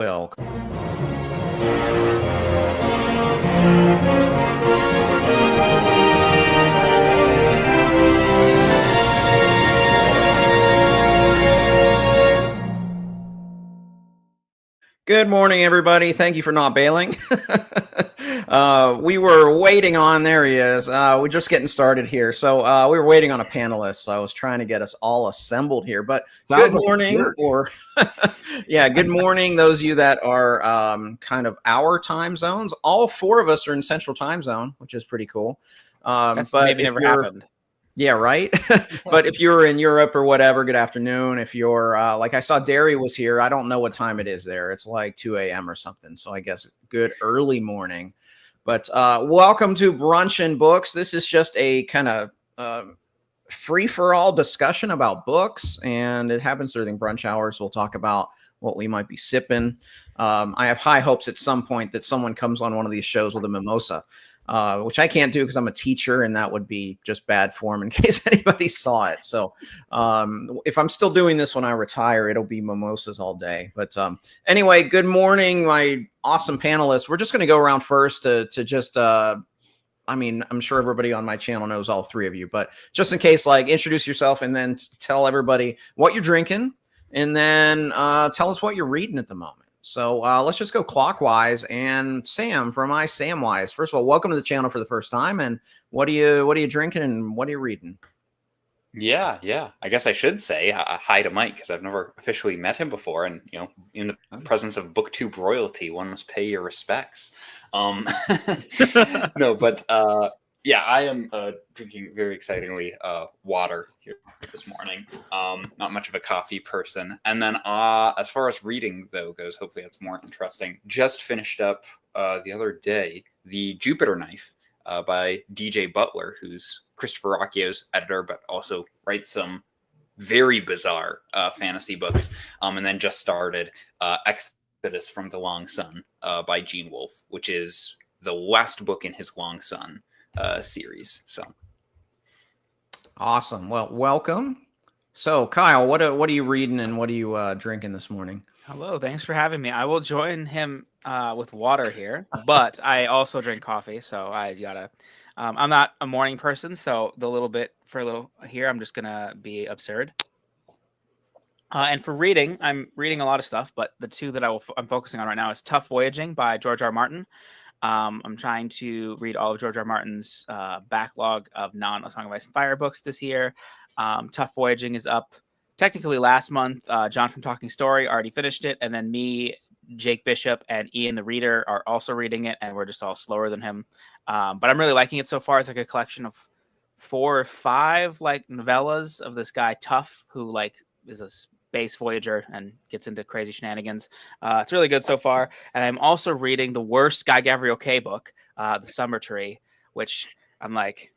Well, good morning, everybody. Thank you for not bailing. We were waiting on, there he is. We're just getting started here. So we were waiting on a panelist. So I was trying to get us all assembled here. But Sounds good like morning, or yeah, good morning. Those of you that are kind of our time zones. All four of us are in Central Time Zone, which is pretty cool. That's but maybe if never you're happened. Yeah, right. But if you're in Europe or whatever, good afternoon. If you're like I saw Derry was here, I don't know what time it is there. It's like 2 a.m. or something. So I guess good early morning. But welcome to Brunch and Books. This is just a kind of free-for-all discussion about books, and it happens during brunch hours. We'll talk about what we might be sipping. I have high hopes at some point that someone comes on one of these shows with a mimosa. Which I can't do because I'm a teacher, and that would be just bad form in case anybody saw it. So if I'm still doing this when I retire, it'll be mimosas all day. But anyway, good morning, my awesome panelists. We're just going to go around first to just, I mean, I'm sure everybody on my channel knows all three of you, but just in case, like, introduce yourself and then tell everybody what you're drinking, and then tell us what you're reading at the moment. So let's just go clockwise. And Sam from iSamwise. First of all, welcome to the channel for the first time. And what are you drinking and what are you reading? Yeah. I guess I should say hi to Mike because I've never officially met him before. And in the presence of BookTube royalty, one must pay your respects. No, but yeah, I am drinking very excitingly water here this morning. Not much of a coffee person. And then as far as reading, though, goes, hopefully that's more interesting. Just finished up the other day, The Jupiter Knife by DJ Butler, who's Christopher Rocchio's editor, but also writes some very bizarre fantasy books. And then just started Exodus from the Long Sun by Gene Wolfe, which is the last book in his Long Sun series. So awesome. Well, welcome. So Kyle, what are you reading and what are you drinking this morning? Hello, thanks for having me. I will join him with water here, but I also drink coffee, so I gotta. I'm not a morning person, so the little bit here, I'm just gonna be absurd. And for reading, I'm reading a lot of stuff, but the two that I'm focusing on right now is Tough Voyaging by George R. Martin. I'm trying to read all of George R. Martin's backlog of non-Song of Ice and Fire books this year. Tough Voyaging is up technically last month. John from Talking Story already finished it, and then me, Jake Bishop, and Ian the Reader are also reading it, and we're just all slower than him. But I'm really liking it so far. It's like a collection of 4 or 5 like novellas of this guy Tough, who like is a space voyager and gets into crazy shenanigans. It's really good so far. And I'm also reading the worst Guy Gavriel Kay book, The Summer Tree, which I'm like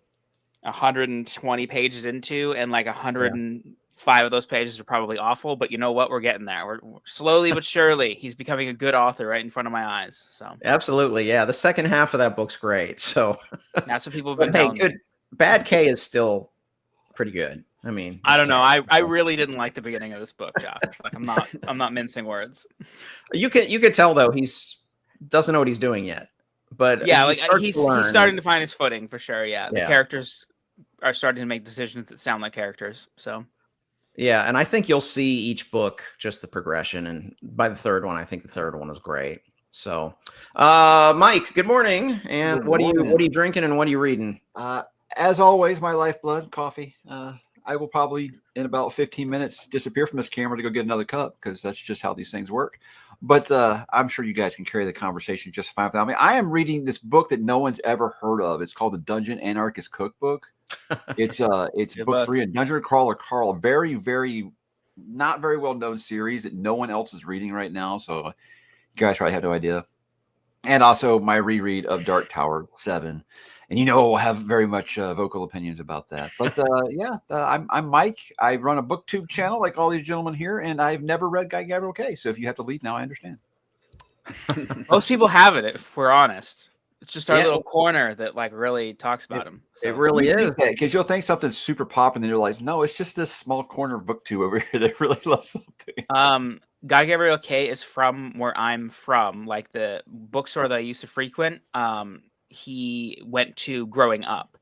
120 pages into, and like 105 of those pages are probably awful. But you know what? We're getting there. We're slowly but surely. He's becoming a good author right in front of my eyes. So Absolutely, yeah. The second half of that book's great. So that's what people have been hey, telling good. me. Bad K is still pretty good. I mean, I don't know. I really didn't like the beginning of this book, Josh. Like I'm not mincing words. You could tell though doesn't know what he's doing yet. But yeah, like he's starting to find his footing for sure. Yeah, the characters are starting to make decisions that sound like characters. So yeah, and I think you'll see each book just the progression, and by the third one, I think the third one was great. So, Mike, good morning. And what are you drinking and what are you reading? As always, my lifeblood, coffee. I will probably in about 15 minutes disappear from this camera to go get another cup because that's just how these things work. But I'm sure you guys can carry the conversation just fine without me. I am reading this book that no one's ever heard of. It's called The Dungeon Anarchist Cookbook. It's book 3 in Dungeon Crawler Carl. Very, very not very well known series that no one else is reading right now. So you guys probably have no idea. And also my reread of Dark Tower 7. And we'll have very much vocal opinions about that. But I'm Mike. I run a BookTube channel like all these gentlemen here, and I've never read Guy Gavriel Kay. So if you have to leave now, I understand. Most people have it, if we're honest. It's just our little corner that like really talks about him. So. It really is, because you'll think something's super popping, and then you're like, no, it's just this small corner of BookTube over here that really loves something. Guy Gabriel Kay is from where I'm from, like the bookstore that I used to frequent. He went to growing up,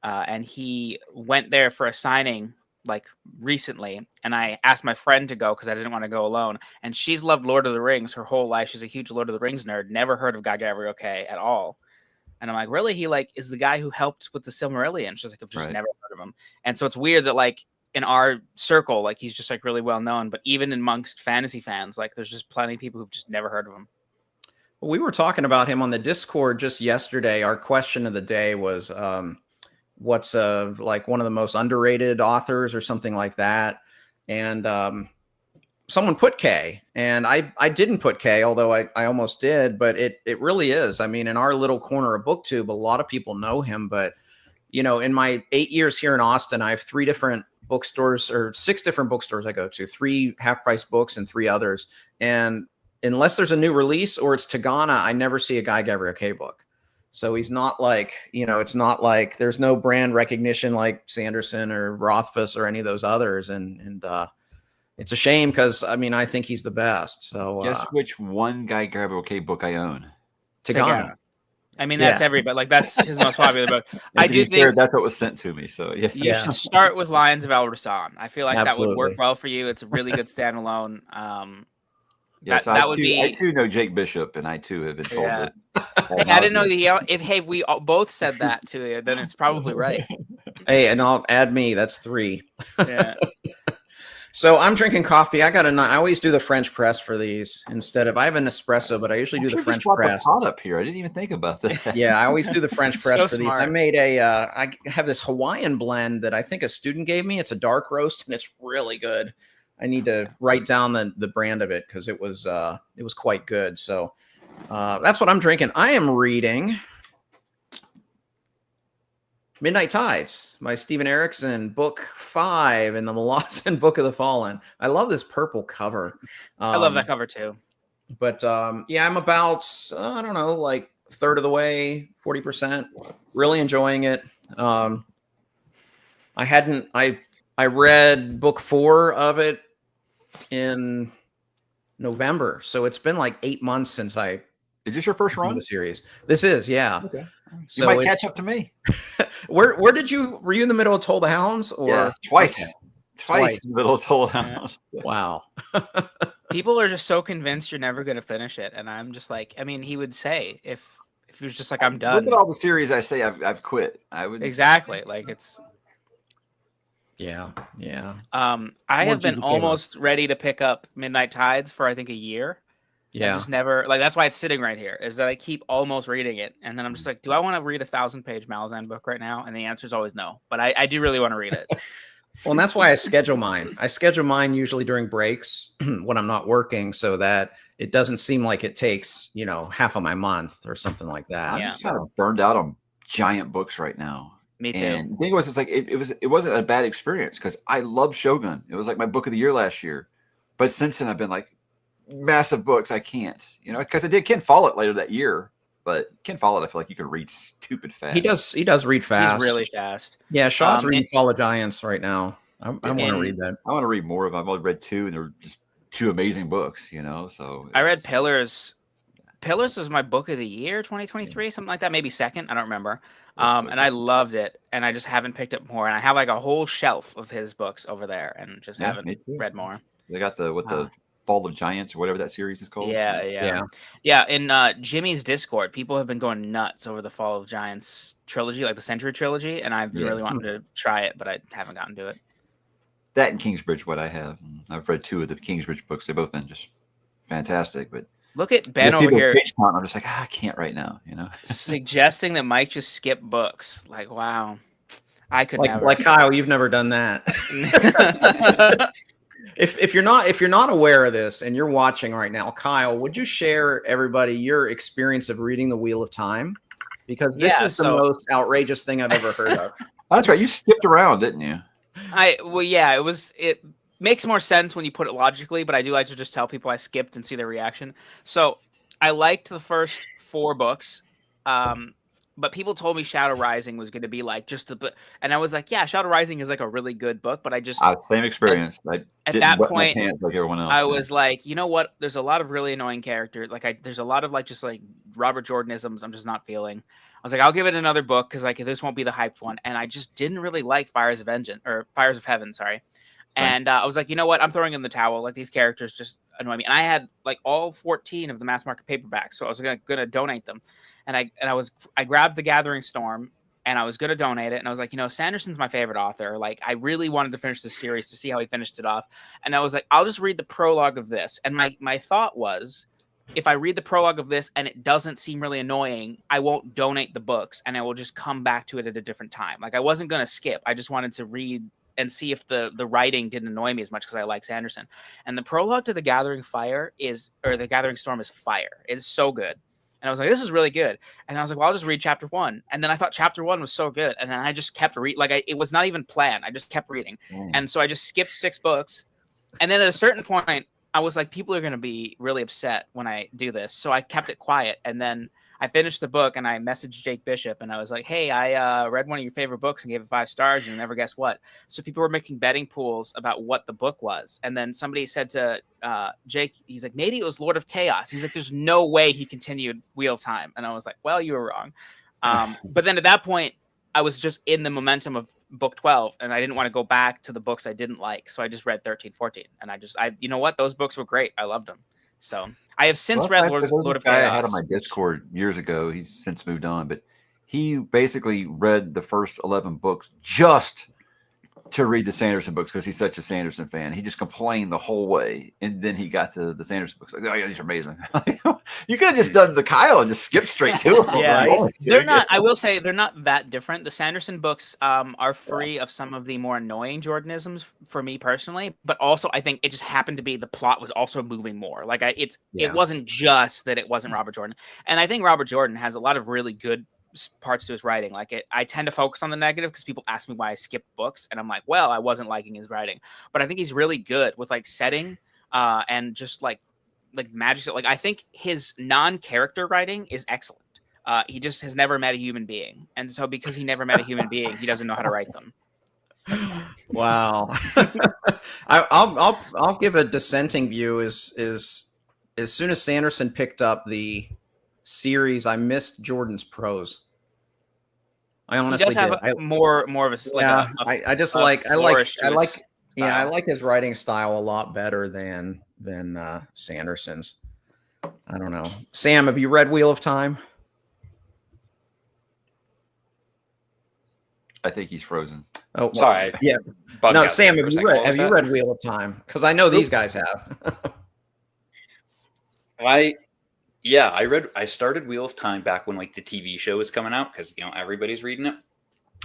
and he went there for a signing like recently. And I asked my friend to go because I didn't want to go alone. And she's loved Lord of the Rings her whole life. She's a huge Lord of the Rings nerd. Never heard of Guy Gabriel Kay at all. And I'm like, really? He like is the guy who helped with the Silmarillion. She's like, I've just never heard of him. And so it's weird that like in our circle, like he's just like really well known, but even amongst fantasy fans, like there's just plenty of people who've just never heard of him. We were talking about him on the Discord just yesterday. Our question of the day was, what's like one of the most underrated authors or something like that? And someone put K, and I didn't put K, although I almost did, but it really is. I mean, in our little corner of BookTube, a lot of people know him, but you know, in my 8 years here in Austin, I have 3 different bookstores or 6 different bookstores I go to, 3 half-price books and 3 others. And unless there's a new release or it's Tagana, I never see a Guy Gabriel Kay book. So he's not like, you know, it's not like there's no brand recognition like Sanderson or Rothfuss or any of those others. And it's a shame because, I mean, I think he's the best. So guess which one Guy Gabriel Kay book I own? Tagana. I mean, that's everybody. Like that's his most popular book. I do think that's what was sent to me. So yeah, you should start with Lions of El Rasan. I feel like Absolutely. that would work well for you. It's a really good standalone. Yes, that would be. I too know Jake Bishop, and I too have been told that. Hey, I didn't know if we both said that to you, then it's probably right. Hey, and I'll add me. That's 3. Yeah. So I'm drinking coffee. I always do the French press for these instead of I have an espresso, but I usually do the French press. Pot up here. I didn't even think about that. Yeah, I always do the French press for smart. these. I made I have this Hawaiian blend that I think a student gave me. It's a dark roast and it's really good. I need to write down the brand of it because it was quite good. So that's what I'm drinking. I am reading Midnight Tides by Stephen Erickson, book 5 in the Malazan Book of the Fallen. I love this purple cover. I love that cover too. But yeah, I'm about, I don't know, like a third of the way, 40%. Really enjoying it. I read book 4 of it in November. So it's been like 8 months since I. Is this your first run? The series. This is, yeah. Okay. So you might catch up to me. Were you in the middle of Toll the Hounds? Or yeah, twice. Okay. Twice in the middle of Toll the Hounds. Yeah. Wow. People are just so convinced you're never going to finish it. And I'm just like, I mean, he would say if he was just like, I'm done. Look at all the series I say I've quit. I would. Exactly. Like it's. Yeah. Yeah. I have been almost ready to pick up Midnight Tides for, I think, a year. Yeah. I just never, like, that's why it's sitting right here, is that I keep almost reading it. And then I'm just like, do I want to read a 1,000-page Malazan book right now? And the answer is always no. But I do really want to read it. Well, and that's why I schedule mine. I schedule mine usually during breaks when I'm not working so that it doesn't seem like it takes, you know, half of my month or something like that. I'm just kind of burned out on giant books right now. Me too. And the thing was, it's like, it wasn't a bad experience because I love Shogun. It was like my book of the year last year. But since then, I've been like, massive books I can't, you know, because I did Ken Follett later that year, but Ken Follett I feel like you can read stupid fast. He does read fast. He's really fast. Yeah, Shaw's reading Fall of Giants right now. I want to read that. I want to read more of them. I've only read 2 and they're just 2 amazing books, you know. So I read Pillars. Pillars was my book of the year 2023, something like that, maybe second, I don't remember. And I loved it, and I just haven't picked up more, and I have like a whole shelf of his books over there and just haven't read more. They got the Fall of Giants or whatever that series is called. Yeah. In Jimmy's Discord, people have been going nuts over the Fall of Giants trilogy, like the Century trilogy, and I've been really wanting to try it, but I haven't gotten to it. That and Kingsbridge, what I have. I've read 2 of the Kingsbridge books. They've both been just fantastic. But look at Ben over here. I'm just like, I can't right now, you know. Suggesting that Mike just skip books. Like, wow. I could never. Like Kyle, you've never done that. If you're not aware of this and you're watching right now, Kyle, would you share everybody your experience of reading The Wheel of Time? Because this is the most outrageous thing I've ever heard of. That's right. You skipped around, didn't you? It makes more sense when you put it logically, but I do like to just tell people I skipped and see their reaction. So I liked the first 4 books. but people told me Shadow Rising was going to be like just the book, and I was like, yeah, Shadow Rising is like a really good book, but I just Same experience. I at didn't that wet my point pants like everyone else. I yeah. was like, you know what? There's a lot of really annoying characters. Like there's a lot of like just like Robert Jordanisms. I'm just not feeling. I was like, I'll give it another book because like this won't be the hyped one, and I just didn't really like Fires of Heaven. Sorry. And I was like, you know what? I'm throwing in the towel. Like these characters just annoy me. And I had like all 14 of the mass market paperbacks, so I was gonna donate them. And I grabbed The Gathering Storm, and I was gonna donate it. And I was like, you know, Sanderson's my favorite author. Like I really wanted to finish this series to see how he finished it off. And I was like, I'll just read the prologue of this. And my thought was, if I read the prologue of this and it doesn't seem really annoying, I won't donate the books, and I will just come back to it at a different time. Like I wasn't gonna skip. I just wanted to read and see if the writing didn't annoy me as much because I like Sanderson. And the prologue to The Gathering Storm is fire. It's so good. And I was like, this is really good. And I was like, well, I'll just read chapter 1. And then I thought chapter 1 was so good. And then I just kept reading. Like it was not even planned. I just kept reading. And so I just skipped 6 books. And then at a certain point, I was like, people are going to be really upset when I do this. So I kept it quiet. And then I finished the book and I messaged Jake Bishop and I was like, hey, I read one of your favorite books and gave it 5 stars and never guess what. So people were making betting pools about what the book was. And then somebody said to Jake, he's like, maybe it was Lord of Chaos. He's like, there's no way he continued Wheel of Time. And I was like, well, you were wrong. But then at that point, I was just in the momentum of book 12 and I didn't want to go back to the books I didn't like. So I just read 13, 14. And you know what? Those books were great. I loved them. So I have since read Lord of Chaos. I Chaos. had on my Discord years ago. He's since moved on, but he basically read the first 11 books just to read the Sanderson books because he's such a Sanderson fan. He just complained the whole way, and then he got to the Sanderson books. Like, oh yeah, these are amazing. You could have just done the Kyle and just skipped straight to them. Yeah, right? They're not. I will say they're not that different. The Sanderson books are free of some of the more annoying Jordanisms for me personally, but also I think it just happened to be the plot was also moving more. Like it wasn't just that it wasn't Robert Jordan, and I think Robert Jordan has a lot of really good parts to his writing. Like I tend to focus on the negative because people ask me why I skipped books, and I'm like, well, I wasn't liking his writing, but I think he's really good with like setting and just like magic. Like I think his non-character writing is excellent. He just has never met a human being, and so because he never met a human being, he doesn't know how to write them. Wow. I'll give a dissenting view. Is as soon as Sanderson picked up the series, I missed Jordan's prose. I honestly have more of a like I like his writing style a lot better than Sanderson's. I don't know. Sam, have you read Wheel of Time? I think he's frozen. Oh, sorry. Yeah. No, Sam, have you read Wheel of Time? Because I know these guys have. I started Wheel of Time back when like the TV show was coming out because everybody's reading it,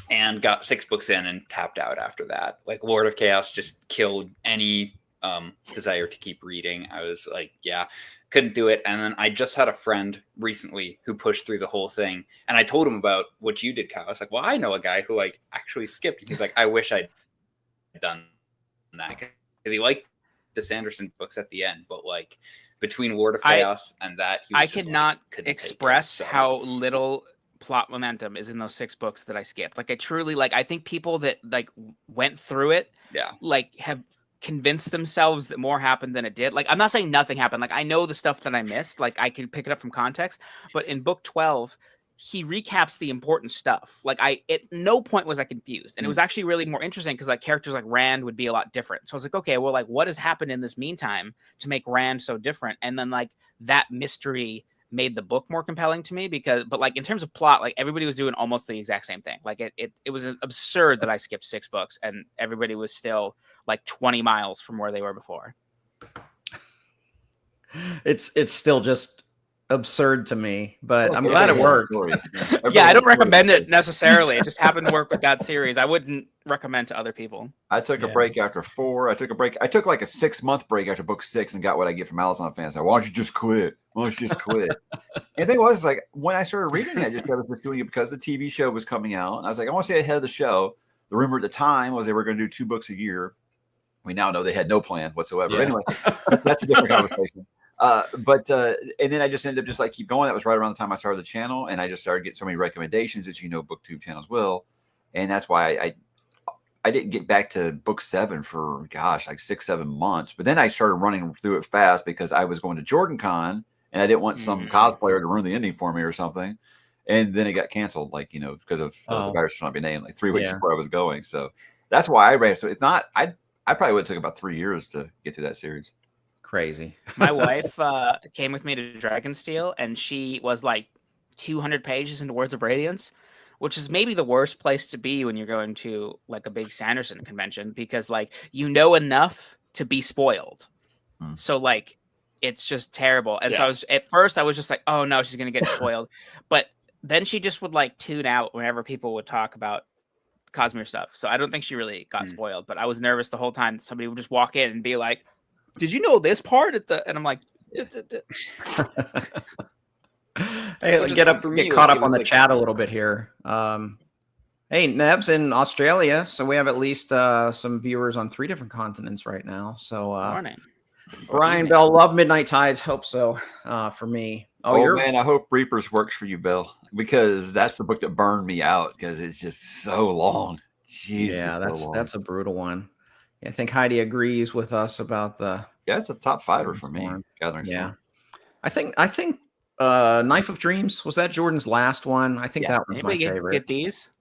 and got 6 books in and tapped out after that. Like Lord of Chaos just killed any desire to keep reading. I was like, couldn't do it. And then I just had a friend recently who pushed through the whole thing, and I told him about what you did, Kyle. I was like, well, I know a guy who like actually skipped. He's like, I wish I'd done that because he liked the Sanderson books at the end, but like between Lord of Chaos and that, I could not express how little plot momentum is in those 6 books that I skipped. Like I truly I think people that like went through it, like have convinced themselves that more happened than it did. Like I'm not saying nothing happened. Like I know the stuff that I missed. Like I can pick it up from context. But in book 12, he recaps the important stuff. Like at no point was I confused, and it was actually really more interesting because like characters like Rand would be a lot different. So I was like, okay, well, like what has happened in this meantime to make Rand so different? And then like that mystery made the book more compelling to me but like in terms of plot, like everybody was doing almost the exact same thing. Like it was absurd that I skipped 6 books and everybody was still like 20 miles from where they were before. It's still just absurd to me, but I'm glad it worked. Yeah, I don't recommend it necessarily. It just happened to work with that series. I wouldn't recommend to other people. I took a break after 4. I took like a 6-month break after book 6 and got what I get from Amazon fans. Like, why don't you just quit? And the thing was, like, when I started reading it, I just started doing it because the TV show was coming out. And I was like, I want to stay ahead of the show. The rumor at the time was they were going to do 2 books a year. We now know they had no plan whatsoever. Yeah. Anyway, that's a different conversation. And then I just ended up just like keep going. That was right around the time I started the channel, and I just started getting so many recommendations as BookTube channels will, and that's why I didn't get back to book 7 for like 6-7 months. But then I started running through it fast because I was going to Jordan Con, and I didn't want some cosplayer to ruin the ending for me or something. And then it got canceled, because of the virus not being named, like 3 weeks before I was going. So that's why I ran. So it's not. I probably would have took about 3 years to get through that series. Crazy. My wife came with me to Dragonsteel, and she was like 200 pages into Words of Radiance, which is maybe the worst place to be when you're going to like a big Sanderson convention, because like enough to be spoiled. So like it's just terrible. And so at first I was just like, oh no, she's gonna get spoiled. But then she just would like tune out whenever people would talk about Cosmere stuff. So I don't think she really got spoiled, but I was nervous the whole time. Somebody would just walk in and be like, did you know this part and I'm like, hey, get caught up on the chat a little bit here. Hey, Neb's in Australia, so we have at least some viewers on 3 different continents right now. So morning. Brian Bell, love Midnight Tides. Hope so for me. Oh man, I hope Reapers works for you, Bill, because that's the book that burned me out because it's just so long. Jesus, yeah, that's a brutal one. I think Heidi agrees with us about the. Yeah, it's a top 5 for me. Gathering Storm. I think Knife of Dreams, was that Jordan's last one? I think that was my favorite. Get these?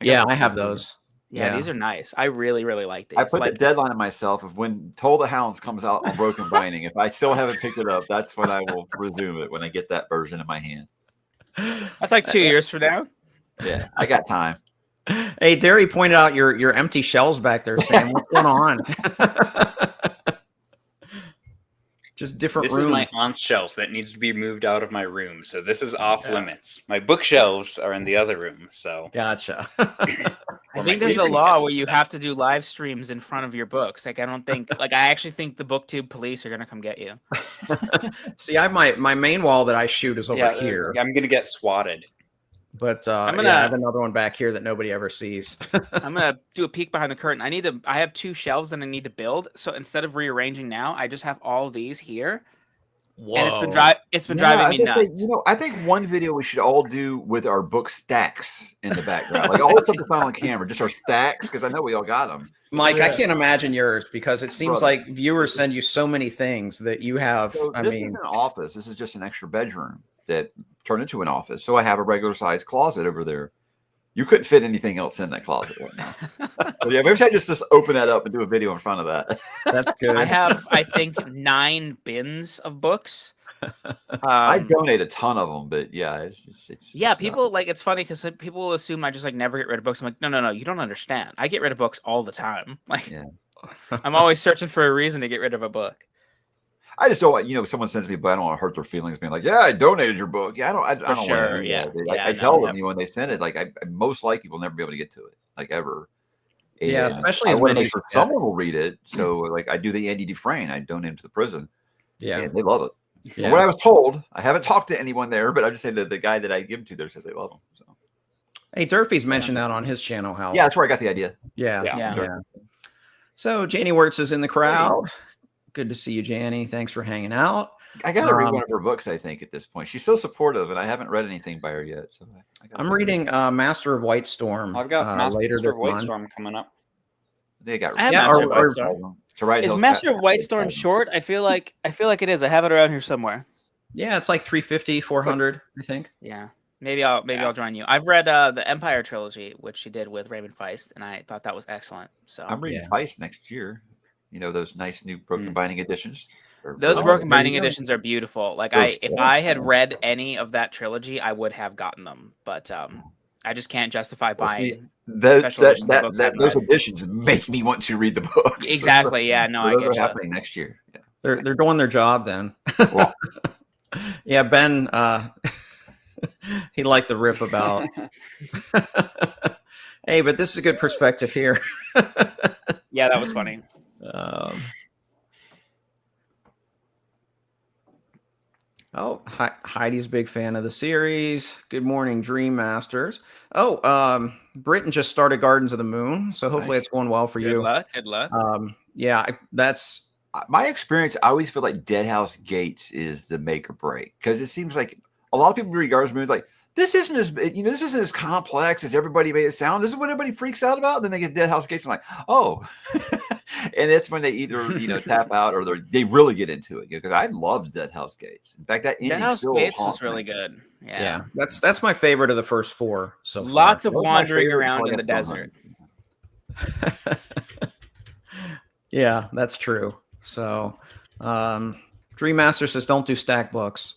I have those. Yeah, these are nice. I really, really like these. I put the deadline on myself of when Toll the Hounds comes out on Broken Binding. If I still haven't picked it up, that's when I will resume it, when I get that version in my hand. That's like 2 years from now. Yeah, I got time. Hey, Derry pointed out your empty shelves back there, Sam. What's going on? Just different rooms. This is my aunt's shelf that needs to be moved out of my room. So this is off limits. My bookshelves are in the other room. So gotcha. I think there's a law where you have to do live streams in front of your books. Like, I don't think, I actually think the BookTube police are going to come get you. See, I have my main wall that I shoot is over here. I'm going to get swatted. But I have another one back here that nobody ever sees. I'm going to do a peek behind the curtain. I have 2 shelves that I need to build. So instead of rearranging now, I just have all of these here. Whoa. And it's been driving me nuts. I think one video we should all do with our book stacks in the background. Like, all the stuff that's not on camera, just our stacks, because I know we all got them. Mike, I can't imagine yours, because it seems like viewers send you so many things that you have. So this isn't an office. This is just an extra bedroom that turned into an office. So I have a regular sized closet over there. You couldn't fit anything else in that closet right now. So yeah, maybe I just open that up and do a video in front of that. That's good. I have, I think, 9 bins of books. I donate a ton of them, but yeah, it's people like, it's funny because people will assume I just like never get rid of books. I'm like, no, you don't understand. I get rid of books all the time. Like, I'm always searching for a reason to get rid of a book. I just don't want, someone sends me, but I don't want to hurt their feelings being like, yeah, I donated your book. Yeah, I don't want to. I tell them when they send it, like, I most likely will never be able to get to it, like, ever. And especially as many. Someone will read it. So, like, I do the Andy Dufresne. I donate him to the prison. Yeah, and they love it. Yeah. What I was told, I haven't talked to anyone there, but I just say that the guy that I give them to there says they love them. So, hey, Durfee's mentioned that on his channel. Yeah, that's where I got the idea. Yeah. So Janie Wirtz is in the crowd. Good to see you, Janie. Thanks for hanging out. I got to read one of her books, I think, at this point. She's so supportive, and I haven't read anything by her yet. So I'm reading Master of White Storm. I've got Master of White Storm coming up. They got Master of White Storm. Is Master of White Storm short? I feel like it is. I have it around here somewhere. Yeah, it's like 350, 400, I think. Yeah. Maybe I'll join you. I've read the Empire trilogy, which she did with Raymond Feist, and I thought that was excellent. So I'm reading Feist next year. Those nice new Broken Binding editions. Those Broken Binding editions are beautiful. Like, if I had read any of that trilogy, I would have gotten them. But I just can't justify buying those editions make me want to read the books. Exactly. Yeah. No, I get those are happening next year. Yeah. They're doing their job then. Yeah, Ben. He liked the rip about. Hey, but this is a good perspective here. Yeah, that was funny. Heidi's a big fan of the series. Good morning, Dream Masters. Britton just started Gardens of the Moon, so hopefully it's going well for you. Good luck. Yeah, that's my experience, I always feel like Deadhouse Gates is the make or break, because it seems like a lot of people regard this movie like, this isn't as, this isn't as complex as everybody made it sound. This is what everybody freaks out about. And then they get Deadhouse Gates and like, oh, and that's when they either tap out or they really get into it. Because I loved Deadhouse Gates. In fact, that ending Deadhouse still Gates haunts was really me. good. Yeah, that's my favorite of the first 4. So Lots of That was my wandering favorite around until in I the got to desert. 100. Yeah, that's true. So, Dream Master says don't do stack books.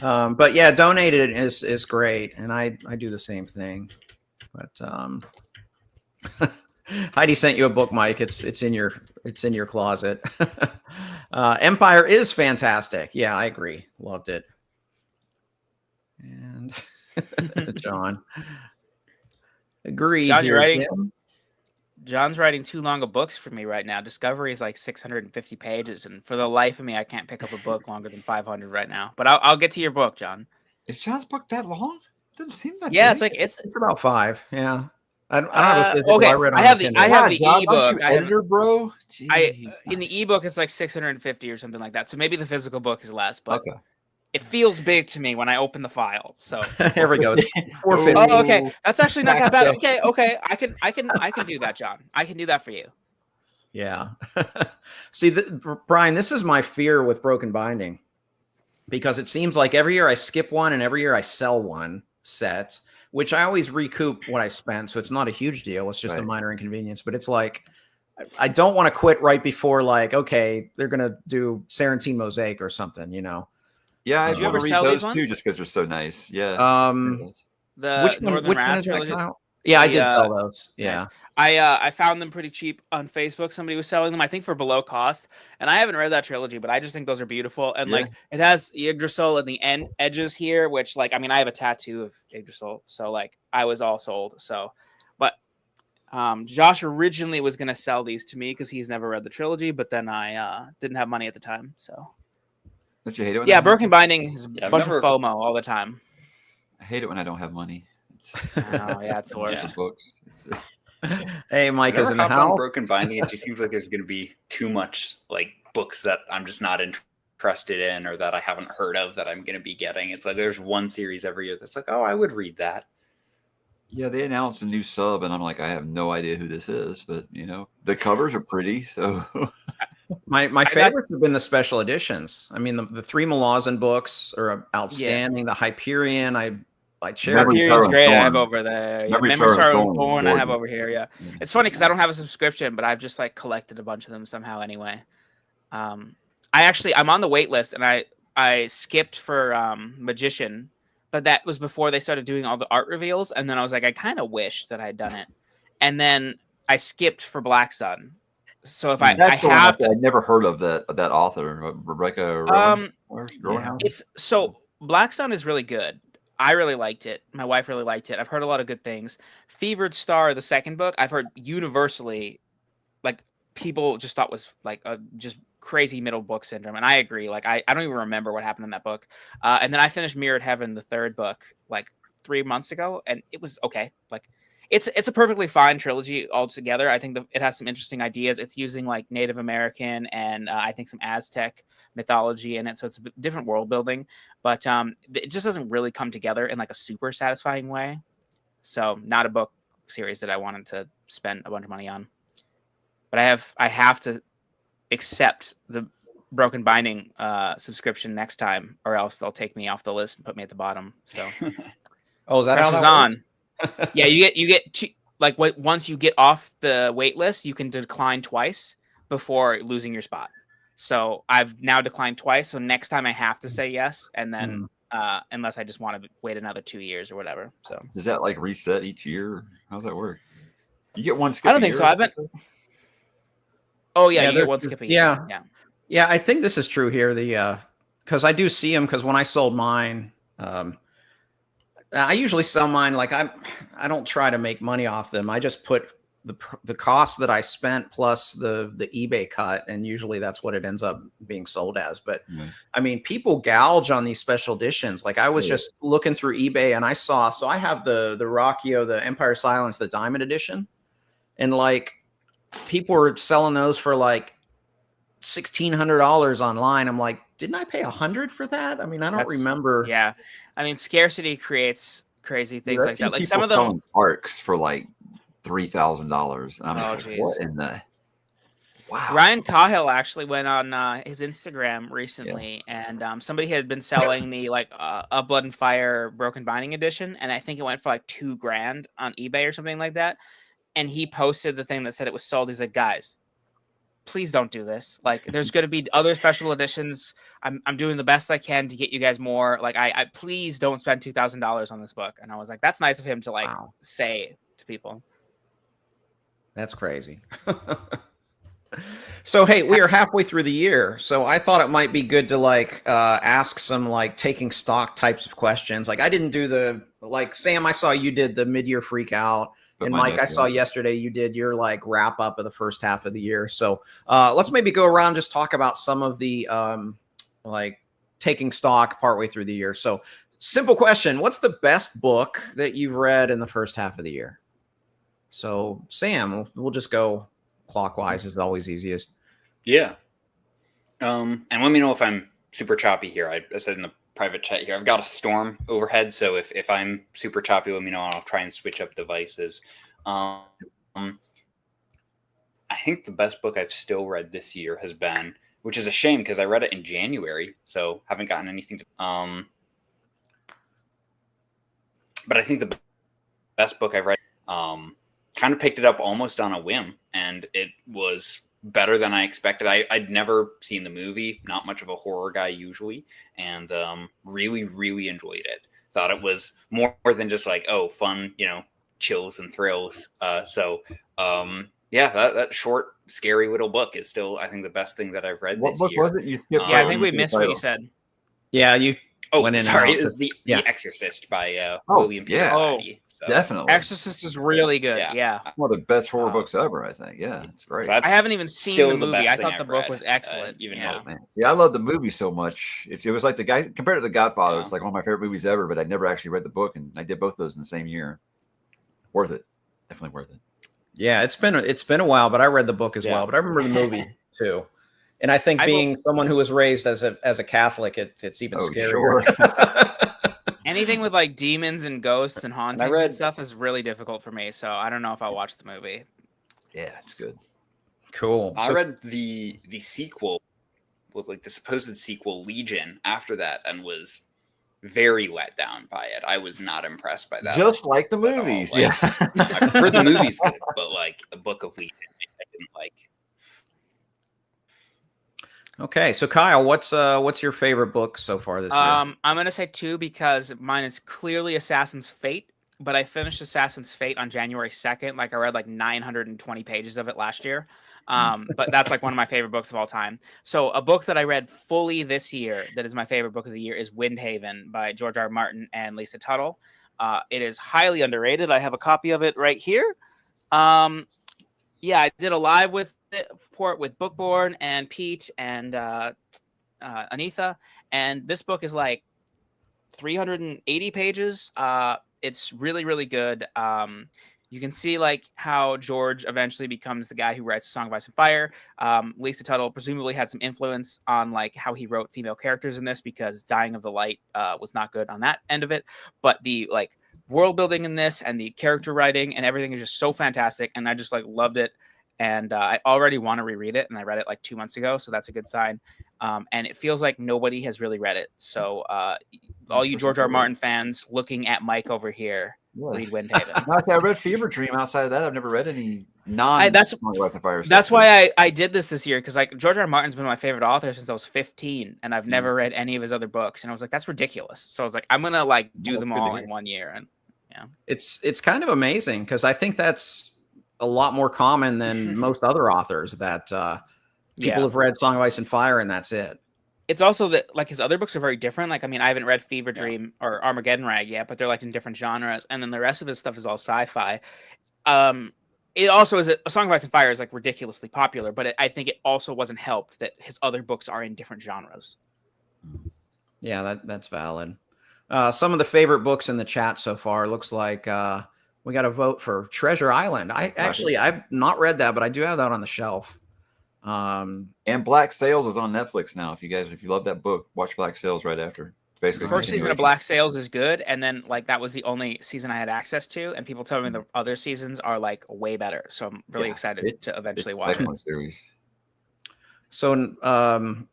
But yeah, donated is great, and I do the same thing. But Heidi sent you a book, Mike. It's in your closet. Empire is fantastic. Yeah, I agree. Loved it. And John agreed. John, you're here, writing. Tim. John's writing too long of books for me right now. Discovery is like 650 pages, and for the life of me, I can't pick up a book longer than 500 right now. But I'll get to your book, John. Is John's book that long? Doesn't seem that Yeah, big. it's like it's about 5. Yeah. I don't have a physical. okay. read on I have Kindle. I have the John, ebook. aren't you editor, bro. In the ebook it's like 650 or something like that. So maybe the physical book is less, but Okay. it feels big to me when I open the file. So Here we go. It's 450. oh, okay, that's actually not that bad. Okay, I can do that, John. I can do that for you. Yeah. See, Brian, this is my fear with Broken Binding, because it seems like every year I skip one and every year I sell one set, which I always recoup what I spent. So it's not a huge deal. It's just a minor inconvenience, but it's like, I don't want to quit right before, like, okay, they're going to do Sarantine Mosaic or something, Yeah, I Did you want to ever read sell those these too, ones? just because they're so nice. Yeah. The which Northern one Rat is that trilogy. now? Yeah, I The, did sell those. Yeah. Nice. I found them pretty cheap on Facebook. Somebody was selling them, I think, for below cost. And I haven't read that trilogy, but I just think those are beautiful. And like, it has Yggdrasil at the edges here, which, like, I mean, I have a tattoo of Yggdrasil, so like, I was all sold. So, but Josh originally was gonna sell these to me because he's never read the trilogy, but then I didn't have money at the time. So, don't you hate it? When yeah, Broken Binding is a I've bunch never- of FOMO all the time. I hate it when I don't have money. Oh yeah, it's the worst. Books. Hey, Mike is Whenever in the I hop on house. Broken Binding, it just seems like there's going to be too much like books that I'm just not interested in, or that I haven't heard of that I'm going to be getting. It's like there's one series every year that's like, oh, I would read that. Yeah, they announced a new sub, and I'm like, I have no idea who this is, but the covers are pretty. So My favorites have been the special editions. I mean, the 3 Malazan books are outstanding. The Hyperion, I cherish. Hyperion's great. I have over there. Yeah, Memory Memory Star Star of Born I have Gorgon. over here. Yeah, it's funny because I don't have a subscription, but I've just like collected a bunch of them somehow anyway. I'm on the wait list, and I skipped for Magician, but that was before they started doing all the art reveals, and then I was like, I kind of wish that I had done it, and then I skipped for Black Sun. So if I have to, I'd never heard of that author, Rebecca Rowan. it's so Black Sun is really good. I really liked it. My wife really liked it. I've heard a lot of good things. Fevered Star, the second book, I've heard universally, like, people just thought was like a just crazy middle book syndrome, and I agree. Like, I don't even remember what happened in that book. And then I finished Mirrored Heaven, the third book, like 3 months ago, and it was okay. Like, it's a perfectly fine trilogy altogether. I think it has some interesting ideas. It's using like Native American and I think some Aztec mythology in it, so it's a different world building, but it just doesn't really come together in like a super satisfying way. So not a book series that I wanted to spend a bunch of money on. But I have to accept the Broken Binding subscription next time, or else they'll take me off the list and put me at the bottom. So Oh, is that how pressure's that on. works? Yeah, you get like once you get off the wait list, you can decline twice before losing your spot. So I've now declined twice. So next time I have to say yes, and then unless I just want to wait another 2 years or whatever. So does that like reset each year? How does that work? You get one skip. I don't think so. I've been. Oh yeah, you get one skip a year. Yeah. I think this is true here. The because I do see them, because when I sold mine, I usually sell mine like I don't try to make money off them. I just put the cost that I spent plus the eBay cut, and usually that's what it ends up being sold as. But I mean, people gouge on these special editions. Like, I was just looking through eBay, and I saw, so I have the Rockio, the Empire Silence, the Diamond Edition, and like people were selling those for like $1,600 online. I'm like, didn't I pay $100 for that? I mean, I don't remember. Yeah, I mean, scarcity creates crazy things I've like seen that. Like people some of them. selling arcs for like $3,000. I'm just like, geez. what in the? Wow. Ryan Cahill actually went on his Instagram recently, and somebody had been selling me like a Blood and Fire Broken Binding edition, and I think it went for like $2,000 on eBay or something like that. And he posted the thing that said it was sold. He's like, guys, please don't do this. Like, there's going to be other special editions. I'm doing the best I can to get you guys more. Like, I please don't spend $2,000 on this book. And I was like, that's nice of him to like say to people. That's crazy. So, hey, we are halfway through the year. So I thought it might be good to like ask some like taking stock types of questions. Like I didn't do the, like Sam, I saw you did the mid-year freak out. And Mike, I saw yesterday you did your like wrap up of the first half of the year. So let's maybe go around, just talk about some of the like taking stock partway through the year. So simple question. What's the best book that you've read in the first half of the year? So Sam, we'll just go clockwise, is always easiest. Yeah. And let me know if I'm super choppy here. I said in the private chat here, I've got a storm overhead, so if I'm super choppy, let me know and I'll try and switch up devices. I think the best book I've still read this year has been, which is a shame because I read it in January, so haven't gotten anything to but I think the best book I've read, kind of picked it up almost on a whim, and it was better than I expected. I'd never seen the movie, not much of a horror guy usually, and really, really enjoyed it. Thought it was more than just like, oh, fun, chills and thrills. Yeah, that short, scary little book is still, I think, the best thing that I've read this year. What book was it? You skipped I think we missed what you said. Yeah, you. Oh, sorry, it was The Exorcist by William Peter Blatty. So. Definitely. Exorcist is really good. Yeah. One of the best horror books ever, I think. Yeah, it's great. So I haven't even seen the movie. I thought the book was excellent. I love the movie so much. It was like the guy compared to The Godfather. It's like one of my favorite movies ever, but I never actually read the book, and I did both those in the same year. Worth it. Definitely worth it. Yeah, it's been a while, but I read the book as well. But I remember the movie too. And I think being someone who was raised as a Catholic, it's even scarier. Sure. Anything with like demons and ghosts and hauntings and stuff is really difficult for me. So I don't know if I'll watch the movie. Yeah, it's good. Cool. I read the sequel, with like the supposed sequel, Legion, after that, and was very let down by it. I was not impressed by that. Just like the movies. Like, I've heard the movies good, but like the Book of Legion, I didn't like. Okay, so Kyle, what's your favorite book so far this year? I'm gonna say 2 because mine is clearly Assassin's Fate, but I finished Assassin's Fate on January 2nd. Like I read like 920 pages of it last year. But that's like one of my favorite books of all time. So a book that I read fully this year that is my favorite book of the year is Windhaven by George R. Martin and Lisa Tuttle. It is highly underrated. I have a copy of it right here. I did a live with Bookborn and Pete and Anitha, and this book is like 380 pages. It's really, really good. You can see like how George eventually becomes the guy who writes A Song of Ice and Fire. Lisa Tuttle presumably had some influence on like how he wrote female characters in this, because Dying of the Light was not good on that end of it. But the like world building in this and the character writing and everything is just so fantastic, and I just like loved it. And I already want to reread it, and I read it like 2 months ago, so that's a good sign. And it feels like nobody has really read it. So all you George R. Martin fans looking at Mike over here, read Windhaven. I read Fever Dream. Outside of that, I've never read any That's why I did this year, because like George R. Martin's been my favorite author since I was 15, and I've never read any of his other books. And I was like, that's ridiculous. So I was like, I'm gonna like do them all in 1 year. And it's kind of amazing, because I think that's a lot more common than most other authors that people have read Song of Ice and Fire and that's it. It's also that like his other books are very different. Like, I mean, I haven't read Fever Dream or Armageddon Rag yet, but they're like in different genres. And then the rest of his stuff is all sci-fi. It also is A Song of Ice and Fire is like ridiculously popular, but I think it also wasn't helped that his other books are in different genres. Yeah, that's valid. Some of the favorite books in the chat so far looks like We got to vote for Treasure Island. I've not read that, but I do have that on the shelf. And Black Sails is on Netflix now. If you love that book, watch Black Sails right after. Basically, The first season of Black Sails is good, and then like that was the only season I had access to, and people tell me the other seasons are like way better. So I'm really excited to eventually watch it. Series. So,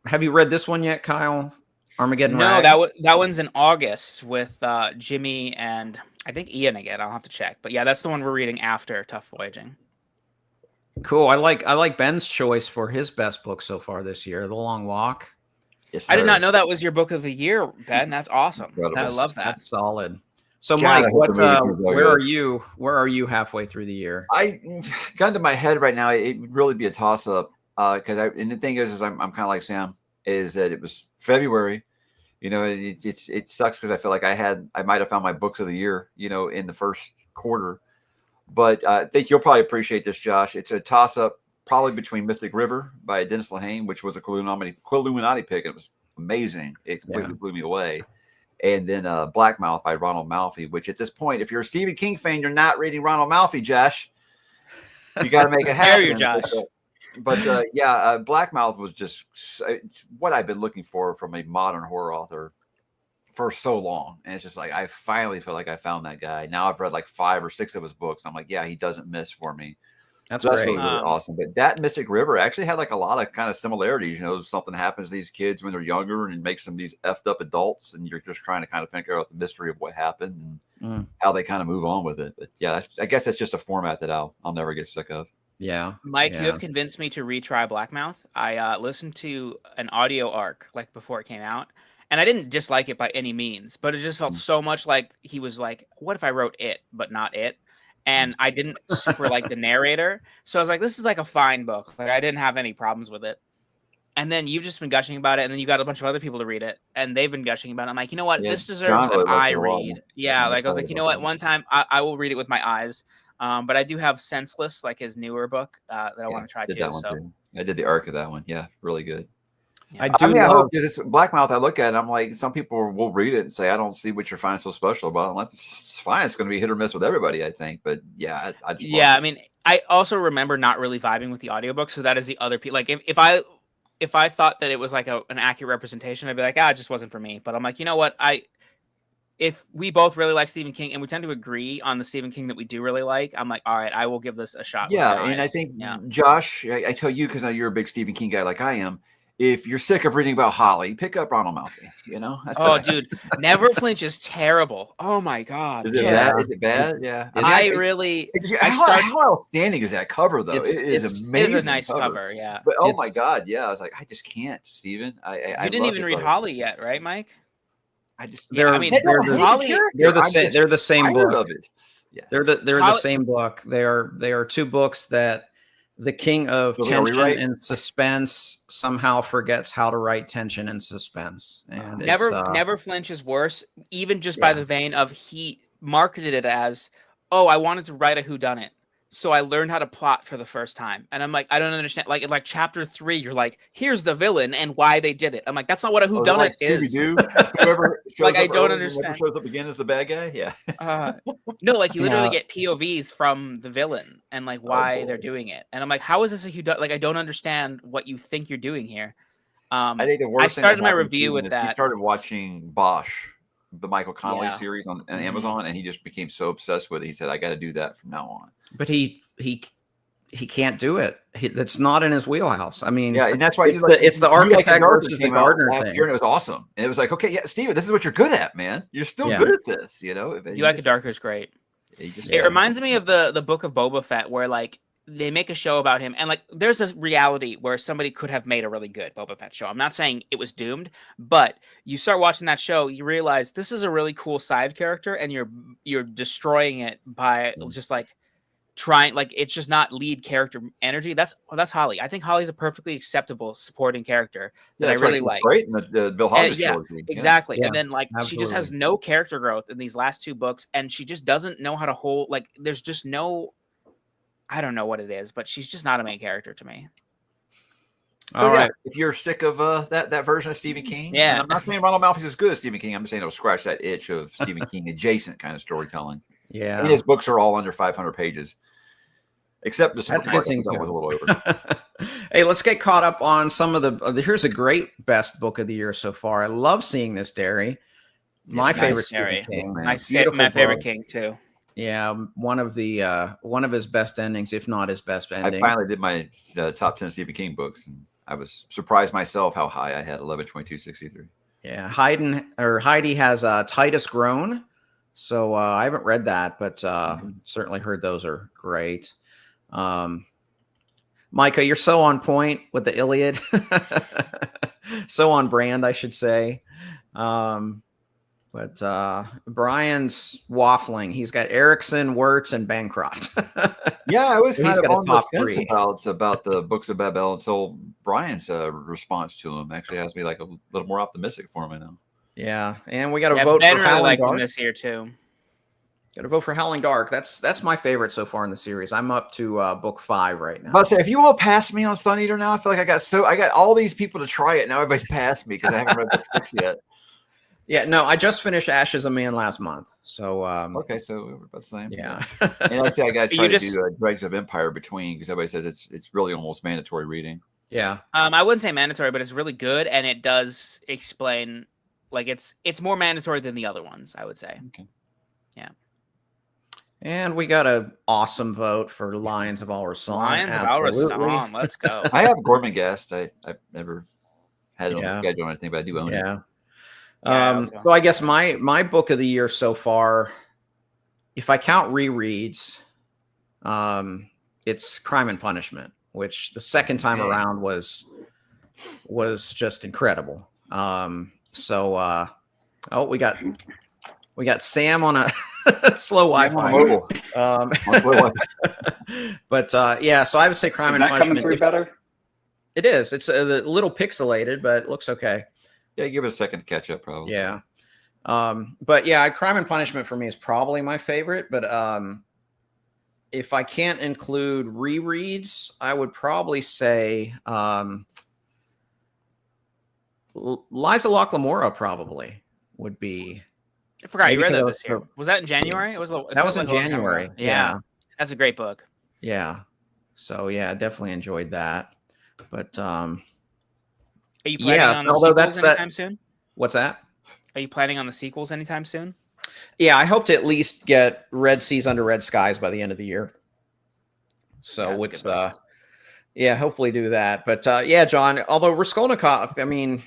have you read this one yet, Kyle? Armageddon? No, Rag? that one's in August with Jimmy and I think Ian again. I'll have to check, but yeah, that's the one we're reading after Tough Voyaging. Cool. I like Ben's choice for his best book so far this year, The Long Walk. Yes, I did not know that was your book of the year, Ben. That's awesome. I love that. That's solid. So, God, Mike, where are you? Where are you halfway through the year? I gun to my head right now. It would really be a toss up because and the thing is I'm kind of like Sam. Is that it was February? You know, it sucks because I feel like I might have found my books of the year, you know, in the first quarter. But I think you'll probably appreciate this, Josh. It's a toss up, probably between Mystic River by Dennis Lehane, which was a Illuminati pick. It was amazing. It completely blew me away. And then Blackmouth by Ronald Malfi, which at this point, if you're a Stephen King fan, you're not reading Ronald Malfi, Josh. You got to make it happen. There you, Josh. But Blackmouth was just it's what I've been looking for from a modern horror author for so long. And it's just like, I finally feel like I found that guy. Now I've read like 5 or 6 of his books. I'm like, yeah, he doesn't miss for me. That's great. Really, really awesome. But that Mystic River actually had like a lot of kind of similarities. You know, something happens to these kids when they're younger and makes them these effed up adults. And you're just trying to kind of figure out the mystery of what happened and how they kind of move on with it. But yeah, I guess that's just a format that I'll never get sick of. Yeah. Mike, you have convinced me to retry Blackmouth. I listened to an audio arc like before it came out, and I didn't dislike it by any means, but it just felt so much like he was like, what if I wrote it, but not it? And I didn't super like the narrator. So I was like, this is like a fine book. Like I didn't have any problems with it. And then you've just been gushing about it, and then you got a bunch of other people to read it, and they've been gushing about it. I'm like, you know what? This deserves an eye read. Yeah, like I was like, you know what? One time I will read it with my eyes. But I do have Senseless, like his newer book, that I want to try too. So I did the arc of that one. Yeah, really good. Yeah. I hope this Blackmouth. I look at it, I'm like, some people will read it and say, I don't see what you're finding so special about it. I'm like, it's fine. It's going to be hit or miss with everybody, I think. But yeah, I mean, I also remember not really vibing with the audiobook. So that is the other piece. Like if I thought that it was like an accurate representation, I'd be like, it just wasn't for me. But I'm like, you know what? If we both really like Stephen King and we tend to agree on the Stephen King that we do really like, I'm like, all right, I will give this a shot. Yeah, and I think, Josh, I tell you, because now you're a big Stephen King guy like I am, if you're sick of reading about Holly, pick up Ronald Malfi, you know? Dude, Never Flinch is terrible. Oh, my God. Is it bad? Is it bad? Yeah. How outstanding is that cover, though? It is amazing. It's a nice cover, yeah. But, oh, my God, yeah. I was like, I just can't, Stephen. You didn't even read Holly yet, right, Mike? They're the same book. Of it. Yeah. They're the same book. They are 2 books that the king of tension and suspense somehow forgets how to write tension and suspense. And Never Flinch is worse, even just by the vein of he marketed it as, I wanted to write a whodunit. So I learned how to plot for the first time. And I'm like, I don't understand. Like, in like chapter 3, you're like, here's the villain and why they did it. I'm like, that's not what a whodunit is. Whoever like, I don't understand. Shows up again as the bad guy. Yeah. No, like you literally get POVs from the villain and like why they're doing it. And I'm like, how is this a whodunit? Like, I don't understand what you think you're doing here. I think the worst. I started my review with that. He started watching Bosch, the Michael Connelly series on Amazon, and he just became so obsessed with it. He said, I got to do that from now on. But he can't do it. That's not in his wheelhouse. I mean, yeah, and that's why it's the architect versus the gardener thing. And it was awesome. And it was like, okay, yeah, Steven, this is what you're good at, man. You're still good at this, you know. You Like a Darker is great. It reminds me of the book of Boba Fett, where like they make a show about him, and like there's a reality where somebody could have made a really good Boba Fett show. I'm not saying it was doomed, but you start watching that show, you realize this is a really cool side character, and you're destroying it by just like trying, like it's just not lead character energy. That's Holly. I think Holly's a perfectly acceptable supporting character that I really like. Great in the Bill Hawkins trilogy. Exactly. Yeah. And then like she just has no character growth in these last 2 books, and she just doesn't know how to hold. Like there's just no. I don't know what it is, but she's just not a main character to me. So right. If you're sick of that version of Stephen King, and I'm not saying Ronald Malfi's as good as Stephen King. I'm just saying it'll scratch that itch of Stephen King adjacent kind of storytelling. Yeah. And his books are all under 500 pages, except That's December a good thing that was a too. little over. Hey, let's get caught up on some of here's a great best book of the year so far. I love seeing this, Derry. My Yes, favorite Nice, Stephen Harry. King. man. Beautiful My favorite book. King too. Yeah, one of his best endings, if not his best I ending. finally did my top 10 Stephen King books, and I was surprised myself how high I had 11/22/63. Yeah, Heidi has Titus Grown. So I haven't read that, but certainly heard those are great. Micah, you're so on point with the Iliad. So on brand, I should say. But Brian's waffling. He's got Erickson, Wirtz, and Bancroft. Yeah, I was So kind he's of got a on the top fence three. about the books of Babel until Brian's response to them actually has me like a little more optimistic for him now. Yeah, and we got to Yeah, vote Ben for really Howling liked him Dark. this year too. Got to vote for Howling Dark. That's my favorite so far in the series. I'm up to book 5 right now. But say, if you all pass me on Sun Eater now, I feel like I got all these people to try it. Now everybody's passed me because I haven't read book 6 yet. Yeah, no, I just finished Ashes of Man last month. So Okay, so we're about the same. yeah. And I say I got to try You to just- do Dregs of Empire between because everybody says it's really almost mandatory reading. Yeah. I wouldn't say mandatory, but it's really good, and it does explain. Like it's more mandatory than the other ones, I would say. Okay. Yeah. And we got an awesome vote for Lions of Al-Rasan. Lions of Absolutely. Al-Rasan. Let's go. I have Gorman Guest. I've never had it on Yeah. the schedule or anything, but I do own it. Yeah. Yeah, So I guess my book of the year so far, if I count rereads, it's Crime and Punishment, which the second time around was just incredible. We got Sam on a slow Wi-Fi. But yeah, so I would say Crime Is and that coming Punishment. through better? It is. It's a little pixelated, but it looks okay. Yeah, give it a second to catch up, probably. Yeah. But yeah, Crime and Punishment for me is probably my favorite. But if I can't include rereads, I would probably say Liza Locklamora probably would be. I forgot you maybe read that because this year. Was that in January? It was. That was in January. Yeah. That's a great book. Yeah. So yeah, definitely enjoyed that. But Are you planning on the although sequels anytime soon? What's that? Are you planning on the sequels anytime soon? Yeah, I hope to at least get Red Seas Under Red Skies by the end of the year. So it's yeah, hopefully do that. But yeah, John, although Raskolnikov, I mean,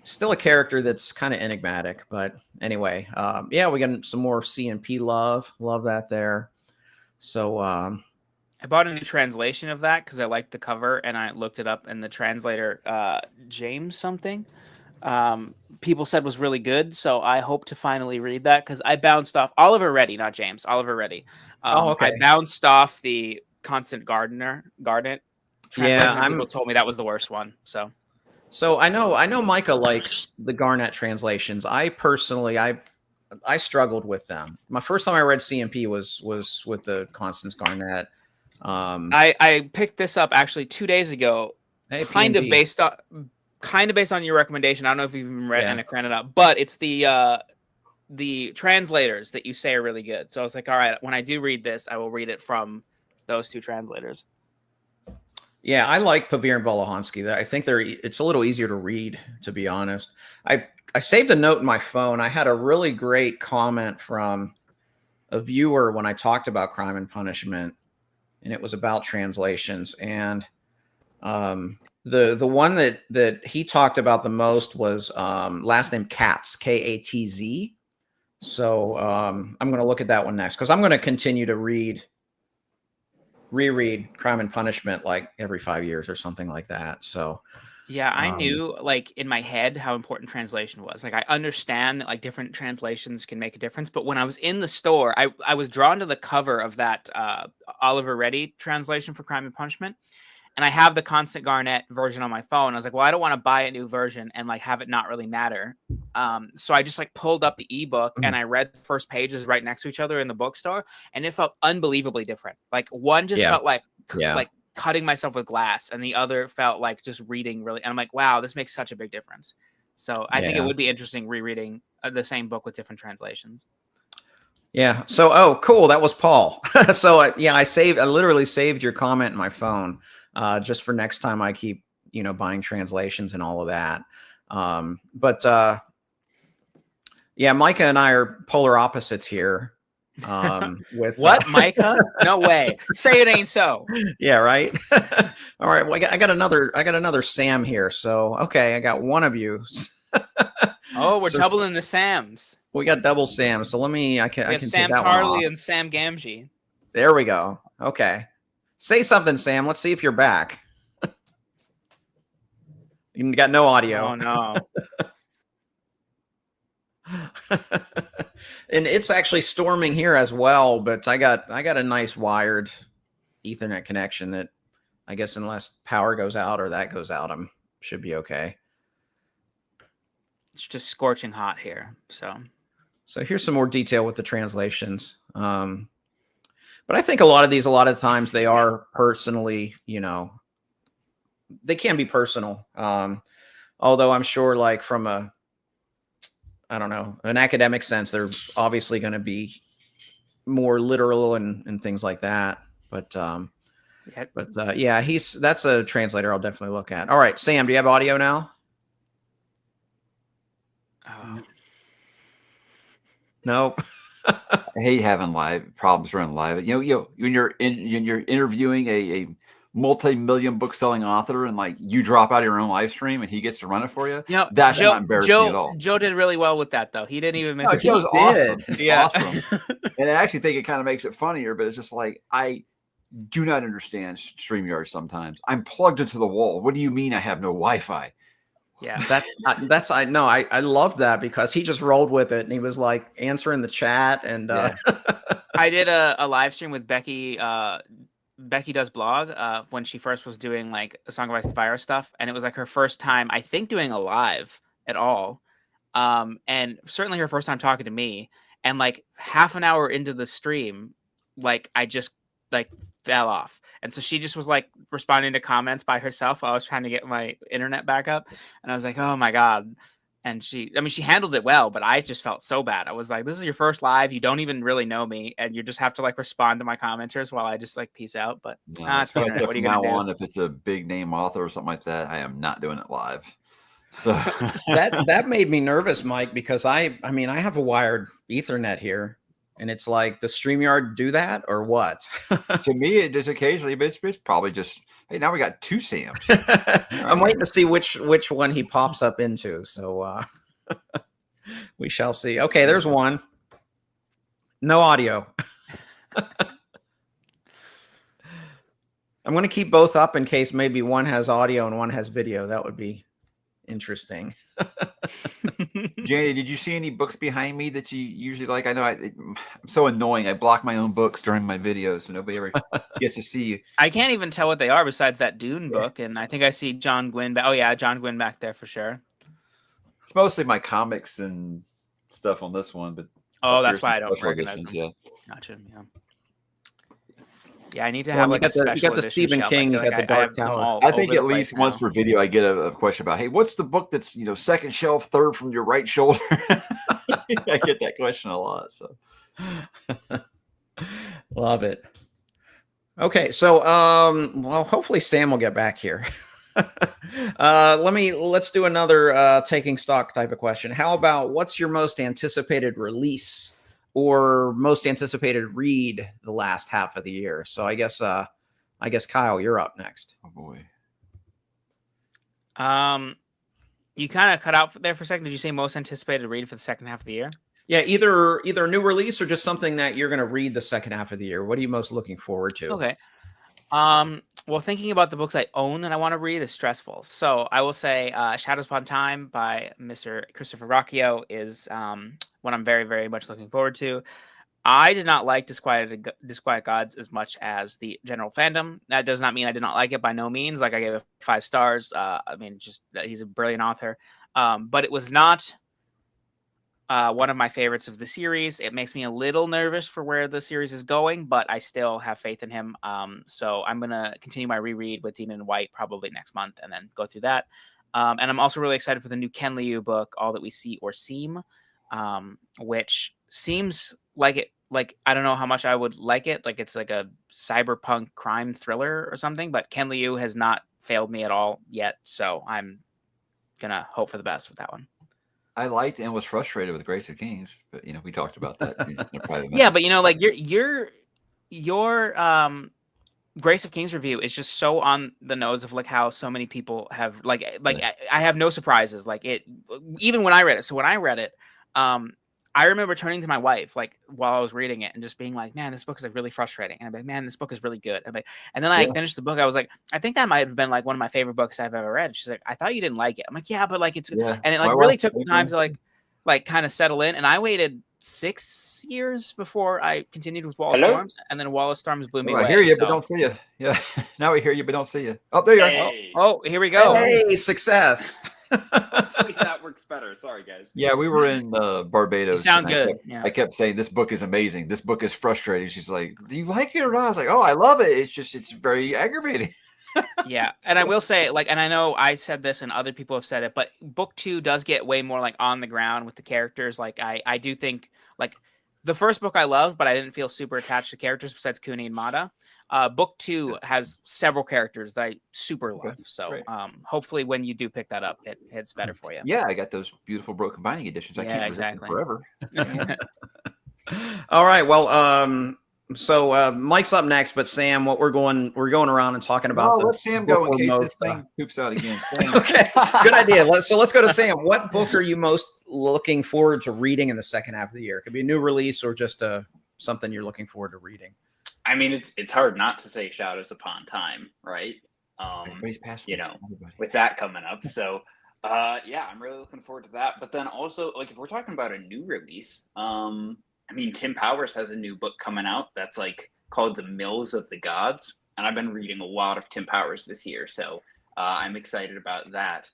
still a character that's kind of enigmatic. But anyway, yeah, we got some more CNP love. Love that there. So I bought a new translation of that because I liked the cover, and I looked it up, and the translator, James something, people said was really good. So I hope to finally read that because I bounced off Oliver Reddy, not James, Oliver Reddy. okay. I bounced off the Constant Garnet translation. Yeah, people told me that was the worst one. So I know Micah likes the Garnett translations. I personally, I struggled with them. My first time I read CMP was with the Constance Garnett. I picked this up actually 2 days ago, Hey, kind of based on your recommendation. I don't know if you've even read Anacranita, but it's the translators that you say are really good. So I was like, all right, when I do read this, I will read it from those two translators. Yeah, I like Pavir and Volohansky. I think it's a little easier to read, to be honest. I saved a note in my phone. I had a really great comment from a viewer when I talked about Crime and Punishment, and it was about translations. And the one that he talked about the most was last name Katz, Katz. So I'm going to look at that one next because I'm going to continue to reread Crime and Punishment like every 5 years or something like that. So yeah, I knew like in my head how important translation was. Like I understand that like different translations can make a difference, but when I was in the store, I was drawn to the cover of that Oliver Reddy translation for Crime and Punishment. And I have the Constant Garnett version on my phone. I was like, well, I don't want to buy a new version and like have it not really matter. So I just like pulled up the ebook and I read the first pages right next to each other in the bookstore, and it felt unbelievably different. Like one just felt like cutting myself with glass, and the other felt like just reading really. And I'm like, wow, this makes such a big difference. So I think it would be interesting rereading the same book with different translations. Yeah. So, oh, cool. That was Paul. So, yeah, I literally saved your comment in my phone, just for next time I keep, buying translations and all of that. But yeah, Micah and I are polar opposites here. With What, Micah? No way. Say it ain't so. yeah, right. All right. Well, I got another Sam here. So, okay, I got one of you. Oh, we're So, doubling the Sams. we got double Sam. So I We can got take Sam that one Tarley off. and Sam Gamgee. There we go. Okay. Say something, Sam. Let's see if you're back. You got no audio. Oh no. And it's actually storming here as well, but I got a nice wired Ethernet connection that I guess unless power goes out or that goes out, I'm should be okay. It's just scorching hot here. So here's some more detail with the translations. But I think a lot of times they are personally, they can be personal. Although I'm sure like from an academic sense, they're obviously going to be more literal and things like that. But yeah, that's a translator I'll definitely look at. All right, Sam, do you have audio now? No. I hate having problems running live. When you're interviewing a multi-million book selling author and like you drop out of your own live stream and he gets to run it for you. That's not embarrassing at all. Joe did really well with that though. He didn't even miss it. Joe's awesome. He's Yeah. awesome. And I actually think it kind of makes it funnier, but it's just like I do not understand StreamYard sometimes. I'm plugged into the wall. What do you mean I have no Wi-Fi? Yeah, I loved that because he just rolled with it and he was like answering the chat and I did a live stream with Becky. Becky does blog when she first was doing like a Song of Ice and Fire stuff, and it was like her first time I think doing a live at all, and certainly her first time talking to me. And like half an hour into the stream, like I just like fell off. And so she just was like responding to comments by herself while I was trying to get my internet back up. And I was like, oh my God. And she handled it well, but I just felt so bad. I was like, this is your first live. You don't even really know me. And you just have to like respond to my commenters while I just like peace out. But it's the internet. What are you going to do? On, if it's a big name author or something like that, I am not doing it live. So that made me nervous, Mike, because I have a wired Ethernet here. And it's like, does StreamYard do that or what? To me, it just occasionally, but it's probably just, hey, now we got two Sams. I'm waiting to see which one he pops up into. So we shall see. Okay, there's one. No audio. I'm going to keep both up in case maybe one has audio and one has video. That would be interesting. Janie, did you see any books behind me that you usually like? I know I'm so annoying. I block my own books during my videos, so nobody ever gets to see you. I can't even tell what they are besides that Dune book, and I think I see John Gwynn. Oh yeah, John Gwynn back there for sure. It's mostly my comics and stuff on this one, but that's why I don't recognize them. Yeah, gotcha. Yeah, I need to have like a special you got the Stephen King, you got the Dark Tower. I think at least once per video I get a question about, hey, what's the book that's second shelf, third from your right shoulder? I get that question a lot. So love it. Okay, so well, hopefully Sam will get back here. Let's do another taking stock type of question. How about what's your most anticipated release or most anticipated read the last half of the year? So I guess Kyle, you're up next. Oh boy. You kind of cut out there for a second. Did you say most anticipated read for the second half of the year? Yeah, either a new release or just something that you're going to read the second half of the year. What are you most looking forward to? Okay. Well, thinking about the books I own that I want to read is stressful. So I will say Shadows Upon Time by Mr. Christopher Rocchio is what I'm very, very much looking forward to. I did not like Disquiet Gods as much as the general fandom. That does not mean I did not like it by no means. Like I gave it 5 stars. Just he's a brilliant author. But it was not one of my favorites of the series. It makes me a little nervous for where the series is going, but I still have faith in him. So I'm going to continue my reread with Demon in White probably next month and then go through that. And I'm also really excited for the new Ken Liu book, All That We See or Seem, which seems like it like I don't know how much I would like it. Like it's like a cyberpunk crime thriller or something. But Ken Liu has not failed me at all yet, so I'm gonna hope for the best with that one. I liked and was frustrated with Grace of Kings, but we talked about that in a private Yeah, message. but like your Grace of Kings review is just so on the nose of like how so many people have like I have no surprises. Like it, even when I read it. So when I read it, I remember turning to my wife like while I was reading it and just being like, "Man, this book is like really frustrating." And I'm like, "Man, this book is really good." And then I finished the book. I was like, "I think that might have been like one of my favorite books I've ever read." She's like, "I thought you didn't like it." I'm like, "Yeah, but like it's," and it like really took time to like kind of settle in. And I waited 6 years before I continued with Wall of Storms, and then Wall of Storms blew me away. I hear you, but don't see you. Yeah, now we hear you, but don't see you. Oh, there you are. Oh, here we go. Hey, success. Hopefully that works better. Sorry, guys. Yeah, we were in Barbados. You sound good. I kept saying, this book is amazing. This book is frustrating. She's like, do you like it or not? I was like, oh, I love it. It's very aggravating. Yeah, and I will say, like, and I know I said this and other people have said it, but book 2 does get way more like on the ground with the characters. Like, I do think like the first book I loved, but I didn't feel super attached to characters besides Kuni and Mata. Book 2 has several characters that I super love. So hopefully when you do pick that up, it's better for you. Yeah, I got those beautiful broken binding editions. I can't resist them forever. All right. Well, so Mike's up next, but Sam, we're going around and talking about. Let Sam go in case this thing poops out again. Okay, good idea. Let's go to Sam. What book are you most looking forward to reading in the second half of the year? It could be a new release or just something you're looking forward to reading. I mean, it's hard not to say Shadows Upon Time, right? Everybody's passing. With that coming up, so yeah, I'm really looking forward to that. But then also, like, if we're talking about a new release, I mean, Tim Powers has a new book coming out that's like called The Mills of the Gods, and I've been reading a lot of Tim Powers this year, so I'm excited about that.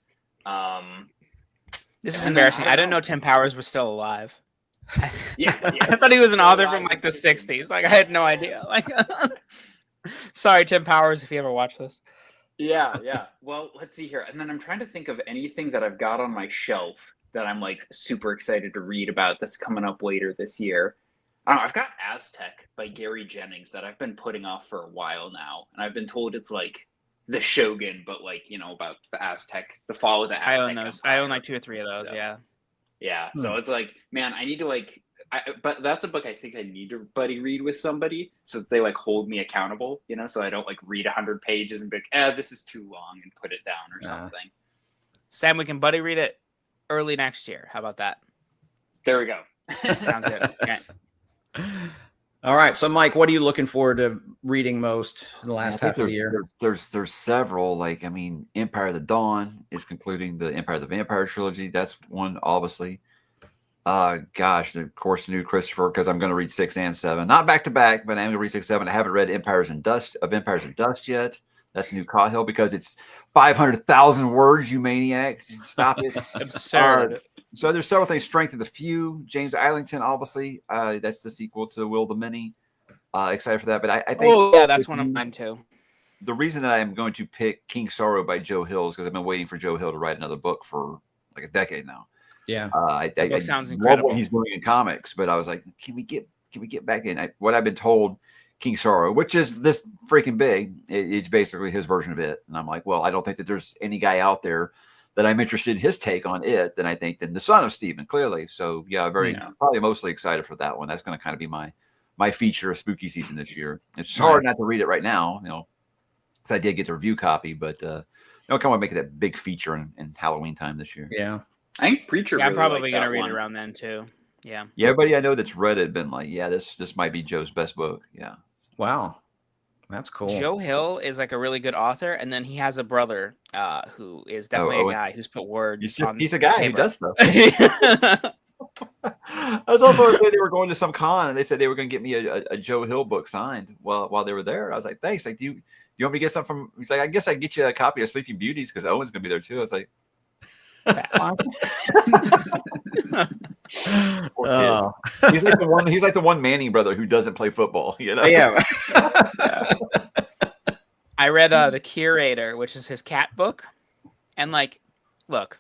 This is embarrassing. I didn't know Tim Powers was still alive. Yeah. I thought he was an author from like the 60s. Like I had no idea. Like, sorry, Tim Powers, if you ever watch this. Yeah. Well, let's see here. And then I'm trying to think of anything that I've got on my shelf that I'm like super excited to read about that's coming up later this year. I don't know, I've got Aztec by Gary Jennings that I've been putting off for a while now. And I've been told it's like the Shogun, but like, about the Aztec, the fall of the Aztec. I own those. I own like 2 or 3 of those. So, yeah. So it's like, man, I need to but that's a book I think I need to buddy read with somebody so that they like hold me accountable, so I don't like read 100 pages and be like, this is too long and put it down or something. Sam, we can buddy read it early next year. How about that? There we go. Sounds good. Okay. All right. So, Mike, what are you looking forward to reading most in the last half of the year? There's several. Like, I mean, Empire of the Dawn is concluding the Empire of the Vampire trilogy. That's one, obviously. Gosh, of course, the new Christopher, because I'm going to read 6 and 7. Not back to back, but I'm going to read 6 and 7. I haven't read Empires and Dust yet. That's a new Cahill because it's 500,000 words, you maniac. Stop it. Absurd. So there's several things. Strength of the Few, James Islington, obviously. That's the sequel to Will the Many. Excited for that. But I think. Oh, yeah, that's one of mine too. The reason that I'm going to pick King Sorrow by Joe Hill is because I've been waiting for Joe Hill to write another book for like a decade now. Yeah. I sounds love incredible. what he's doing in comics, but I was like, can we get back in? What I've been told, King Sorrow, which is this freaking big, it's basically his version of it. And I'm like, well, I don't think that there's any guy out there that I'm interested in his take on it than the son of Stephen, clearly. So yeah, probably mostly excited for that one. That's going to kind of be my feature of spooky season this year. It's hard not to read it right now, because I did get the review copy, but kind of make it a big feature in Halloween time this year. Yeah. I think Preacher. Yeah, I'm really probably gonna read one. it around then too. Yeah. Yeah, everybody I know that's read it had been like, yeah, this might be Joe's best book. Yeah. Wow. That's cool. Joe Hill is like a really good author, and then he has a brother who is definitely a guy who's put words on he's a guy paper. who does stuff. I was also they were going to some con and they said they were going to get me a Joe Hill book signed while they were there. I was like, thanks. Like, do you want me to get something from? He's like, I guess I can get you a copy of Sleeping Beauties because Owen's going to be there too. I was like, he's like the one Manning brother who doesn't play football. Yeah. I read The Curator, which is his cat book, and like, look,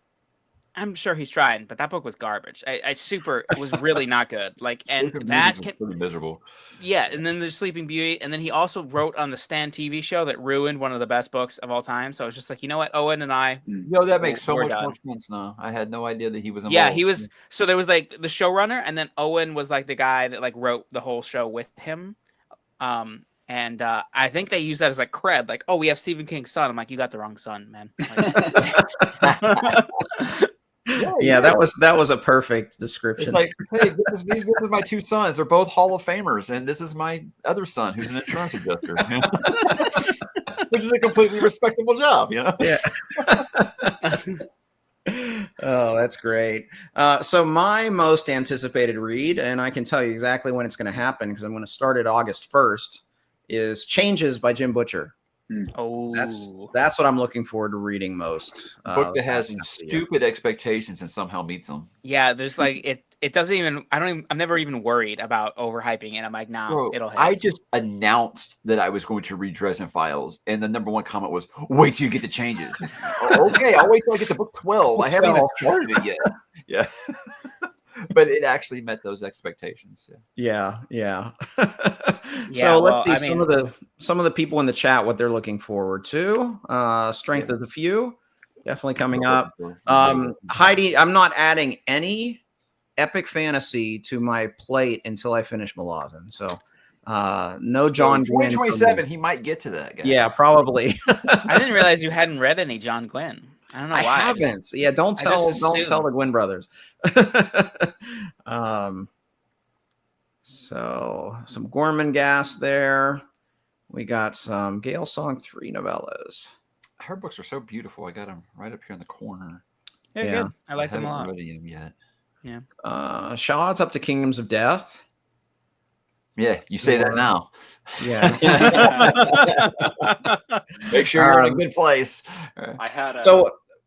I'm sure he's trying, but that book was garbage. It was really not good. Like, and Sleeping that Beauty was pretty miserable. yeah, and then there's Sleeping Beauty, and then he also wrote on the Stan TV show that ruined one of the best books of all time. So I was just like, you know what, Owen and I, That makes so we're much more done. sense now. I had no idea that he was involved. Yeah, he was. So there was like the showrunner, and then Owen was like the guy that like wrote the whole show with him. And I think they use that as like cred, like, oh, we have Stephen King's son. I'm like, you got the wrong son, man. Like, Yeah, that was a perfect description. It's like, hey, this is my two sons. They're both Hall of Famers, and this is my other son who's an insurance adjuster, which is a completely respectable job, Yeah. Oh, that's great. So my most anticipated read, and I can tell you exactly when it's going to happen because I'm going to start it August 1st, is Changes by Jim Butcher. Oh, that's what I'm looking forward to reading most. Book that has stupid expectations and somehow meets them. Yeah, there's like it doesn't even. I'm never even worried about overhyping it. I'm like, nah, Bro, it'll hit. I just announced that I was going to read Dresden Files, and the number one comment was, "Wait till you get the changes." Okay, I'll wait till I get to book 12. I haven't even started it yet. Yeah. But it actually met those expectations. Yeah. So let's see some of the people in the chat what they're looking forward to. Strength of the Few, definitely coming up. Heidi, I'm not adding any epic fantasy to my plate until I finish Malazan. So no John Gwynne. 2027, he might get to that guy. Yeah, probably. I didn't realize you hadn't read any John Gwynne. I don't know why. I haven't. Yeah, don't tell the Gwynne brothers. So some Gorman Gas there. We got some Gale Song 3 novellas. Her books are so beautiful. I got them right up here in the corner. They're good. I like them a lot. I haven't read them yet. Yeah. Shout outs up to Kingdoms of Death. Yeah, you say that now. Yeah. Make sure you're in a good place. I had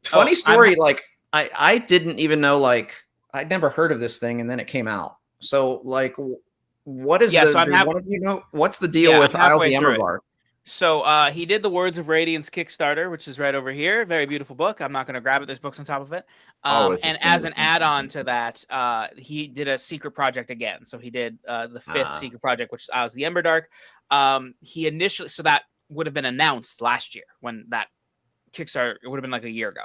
funny story. Like I didn't even know. Like I'd never heard of this thing, and then it came out. So like, what is one of you know? What's the deal with Isle the Emberbar? So he did the Words of Radiance Kickstarter, which is right over here. Very beautiful book. I'm not going to grab it. There's books on top of it. And as an add-on to that, he did a secret project again. So he did the 5th secret project, which is Isles of the Emberdark. He initially, so that would have been announced last year when that Kickstarter, it would have been like a year ago,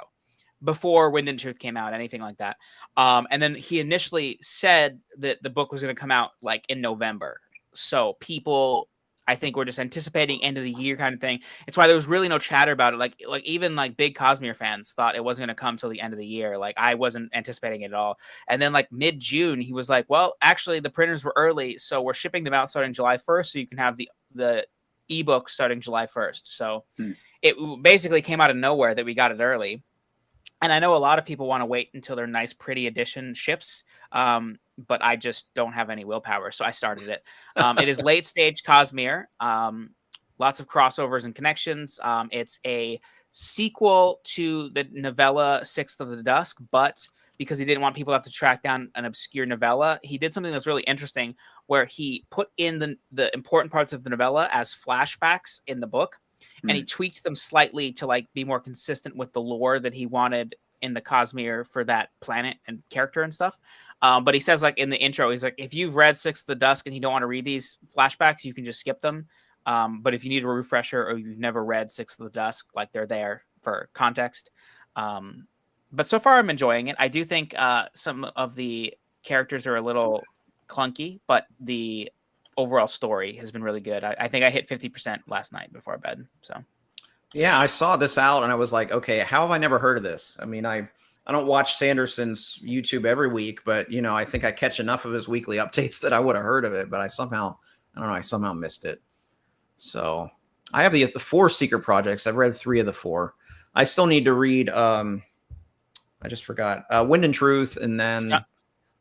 before Wind and Truth came out, anything like that. And then he initially said that the book was going to come out like in November. So people, I think, were just anticipating end of the year kind of thing. It's why there was really no chatter about it. Like even like big Cosmere fans thought it wasn't going to come till the end of the year. Like I wasn't anticipating it at all. And then like mid-June, he was like, well, actually the printers were early, so we're shipping them out starting July 1st, so you can have the ebook starting July 1st. So it basically came out of nowhere that we got it early. And I know a lot of people want to wait until their nice, pretty edition ships, but I just don't have any willpower, so I started it. It is late stage Cosmere, lots of crossovers and connections. It's a sequel to the novella Sixth of the Dusk, but because he didn't want people to have to track down an obscure novella, he did something that's really interesting, where he put in the important parts of the novella as flashbacks in the book. And he tweaked them slightly to like be more consistent with the lore that he wanted in the Cosmere for that planet and character and stuff. But he says like in the intro, he's like, if you've read Sixth of the Dusk and you don't want to read these flashbacks, you can just skip them. But if you need a refresher or you've never read Sixth of the Dusk, like they're there for context. But so far I'm enjoying it. I do think some of the characters are a little clunky, but the overall story has been really good. I think I hit 50% last night before bed. So yeah, I saw this out and I was like, okay, how have I never heard of this? I mean, I don't watch Sanderson's YouTube every week, but you know, I think I catch enough of his weekly updates that I would have heard of it, but I somehow missed it. So I have the 4 secret projects. I've read 3 of the 4. I still need to read I just forgot Wind and Truth, and then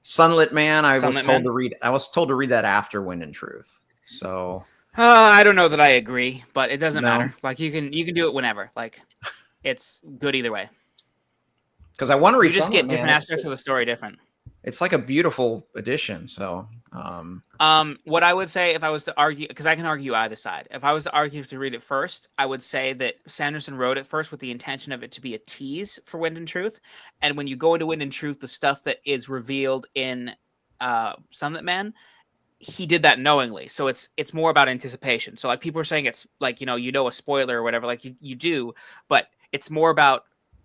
Sunlit Man. I was told to read that after Wind and Truth. So I don't know that I agree, but it doesn't matter. Like you can do it whenever. Like it's good either way. Because I want to read. You just get different aspects of the story different. It's like a beautiful edition. So What I would say if I was to argue, because I can argue either side. If I was to argue to read it first, I would say that Sanderson wrote it first with the intention of it to be a tease for Wind and Truth. And when you go into Wind and Truth, the stuff that is revealed in Sunlit Man, he did that knowingly. So it's more about anticipation. So like people are saying it's like, a spoiler or whatever, like you do, but it's more about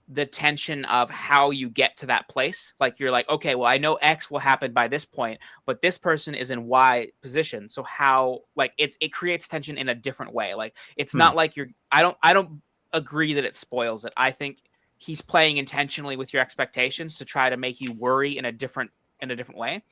the tension of how you get to that place. Like you're like, okay, well, I know X will happen by this point, but this person is in Y position. So how, like, it creates tension in a different way. Like it's not like I don't agree that it spoils it. I think he's playing intentionally with your expectations to try to make you worry in a different way.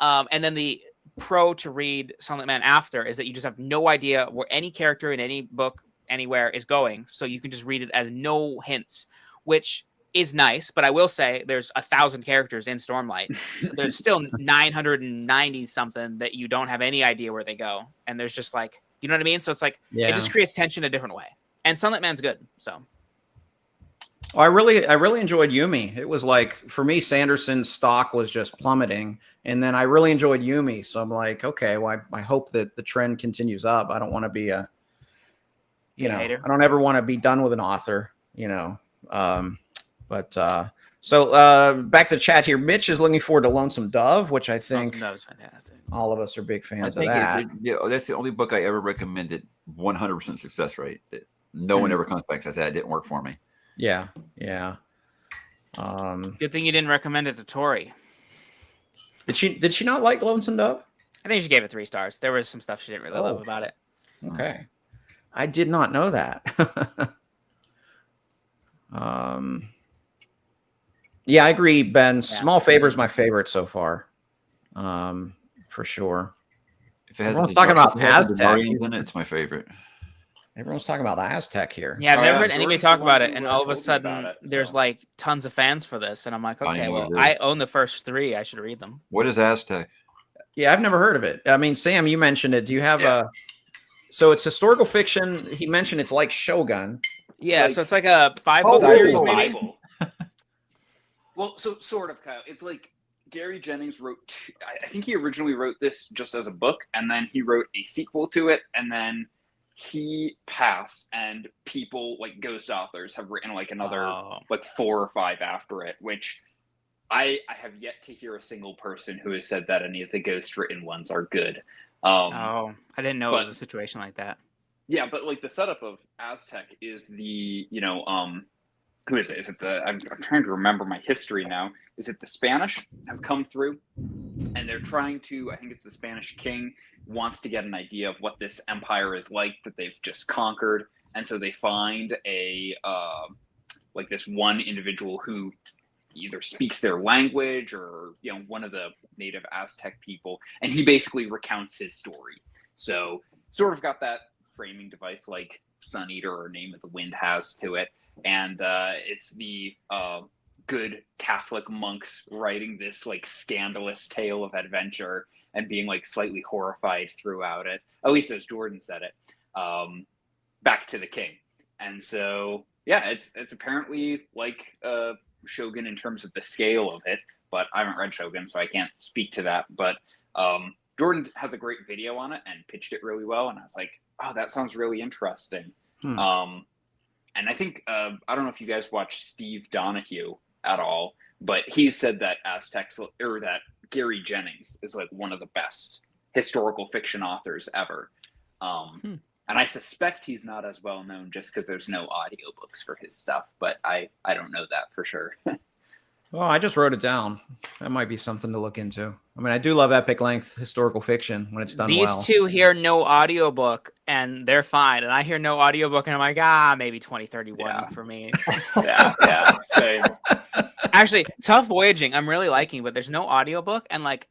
And then the pro to read Sunlit Man after is that you just have no idea where any character in any book anywhere is going. So you can just read it as no hints, which is nice, but I will say there's 1,000 characters in Stormlight. So there's still 990 something that you don't have any idea where they go. And there's just like, you know what I mean? So it's like, it just creates tension a different way. And Sunlit Man's good. So. I really enjoyed Yumi. It was like, for me, Sanderson's stock was just plummeting. And then I really enjoyed Yumi. So I'm like, okay, well, I hope that the trend continues up. I don't want to be I don't ever want to be done with an author, So back to chat here. Mitch is looking forward to Lonesome Dove, which I think that was fantastic. All of us are big fans of that. That's the only book I ever recommended 100% success rate. That no one ever comes back and says that didn't work for me. Yeah. Good thing you didn't recommend it to Tori. Did she not like Lonesome Dove? I think she gave it 3 stars. There was some stuff she didn't really love about it. Okay. I did not know that. Yeah, I agree, Ben. Yeah. Small Favor is my favorite so far. For sure. Everyone's talking about Aztec. It's my favorite. Everyone's talking about Aztec here. Yeah, I've never heard anybody talk about it, and all of a sudden there's like tons of fans for this, and I'm like, okay, well, I own the first 3. I should read them. What is Aztec? Yeah, I've never heard of it. I mean, Sam, you mentioned it. Do you have a? So it's historical fiction. He mentioned it's like Shogun. Yeah, so it's like a 5-book series, maybe. Well, so sort of, Kyle. It's like Gary Jennings wrote. I think he originally wrote this just as a book, and then he wrote a sequel to it, and then he passed, and people like ghost authors have written like another like 4 or 5 after it, which I have yet to hear a single person who has said that any of the ghost written ones are good. I didn't know it was a situation like that. Yeah, but like the setup of Aztec is the who is it? Is it the? I'm trying to remember my history now. Is it the Spanish have come through, and they're trying to? I think it's the Spanish king wants to get an idea of what this empire is like that they've just conquered, and so they find a like this one individual who either speaks their language or one of the native Aztec people, and he basically recounts his story. So sort of got that framing device like Sun Eater or Name of the Wind has to it. And it's the good Catholic monks writing this like scandalous tale of adventure and being like slightly horrified throughout it, at least as Jordan said it, back to the king. And so, yeah, it's apparently like Shogun in terms of the scale of it, but I haven't read Shogun, so I can't speak to that. But Jordan has a great video on it and pitched it really well. And I was like, oh, that sounds really interesting. And I think, I don't know if you guys watch Steve Donahue at all, but he said that that Gary Jennings is like one of the best historical fiction authors ever. And I suspect he's not as well known just because there's no audiobooks for his stuff, but I don't know that for sure. Well, I just wrote it down. That might be something to look into. I mean, I do love epic length historical fiction when it's done well. These two hear no audiobook and they're fine. And I hear no audiobook and I'm like, maybe 2031 for me. yeah, same. Actually, Tough Voyaging, I'm really liking, but there's no audiobook. And like,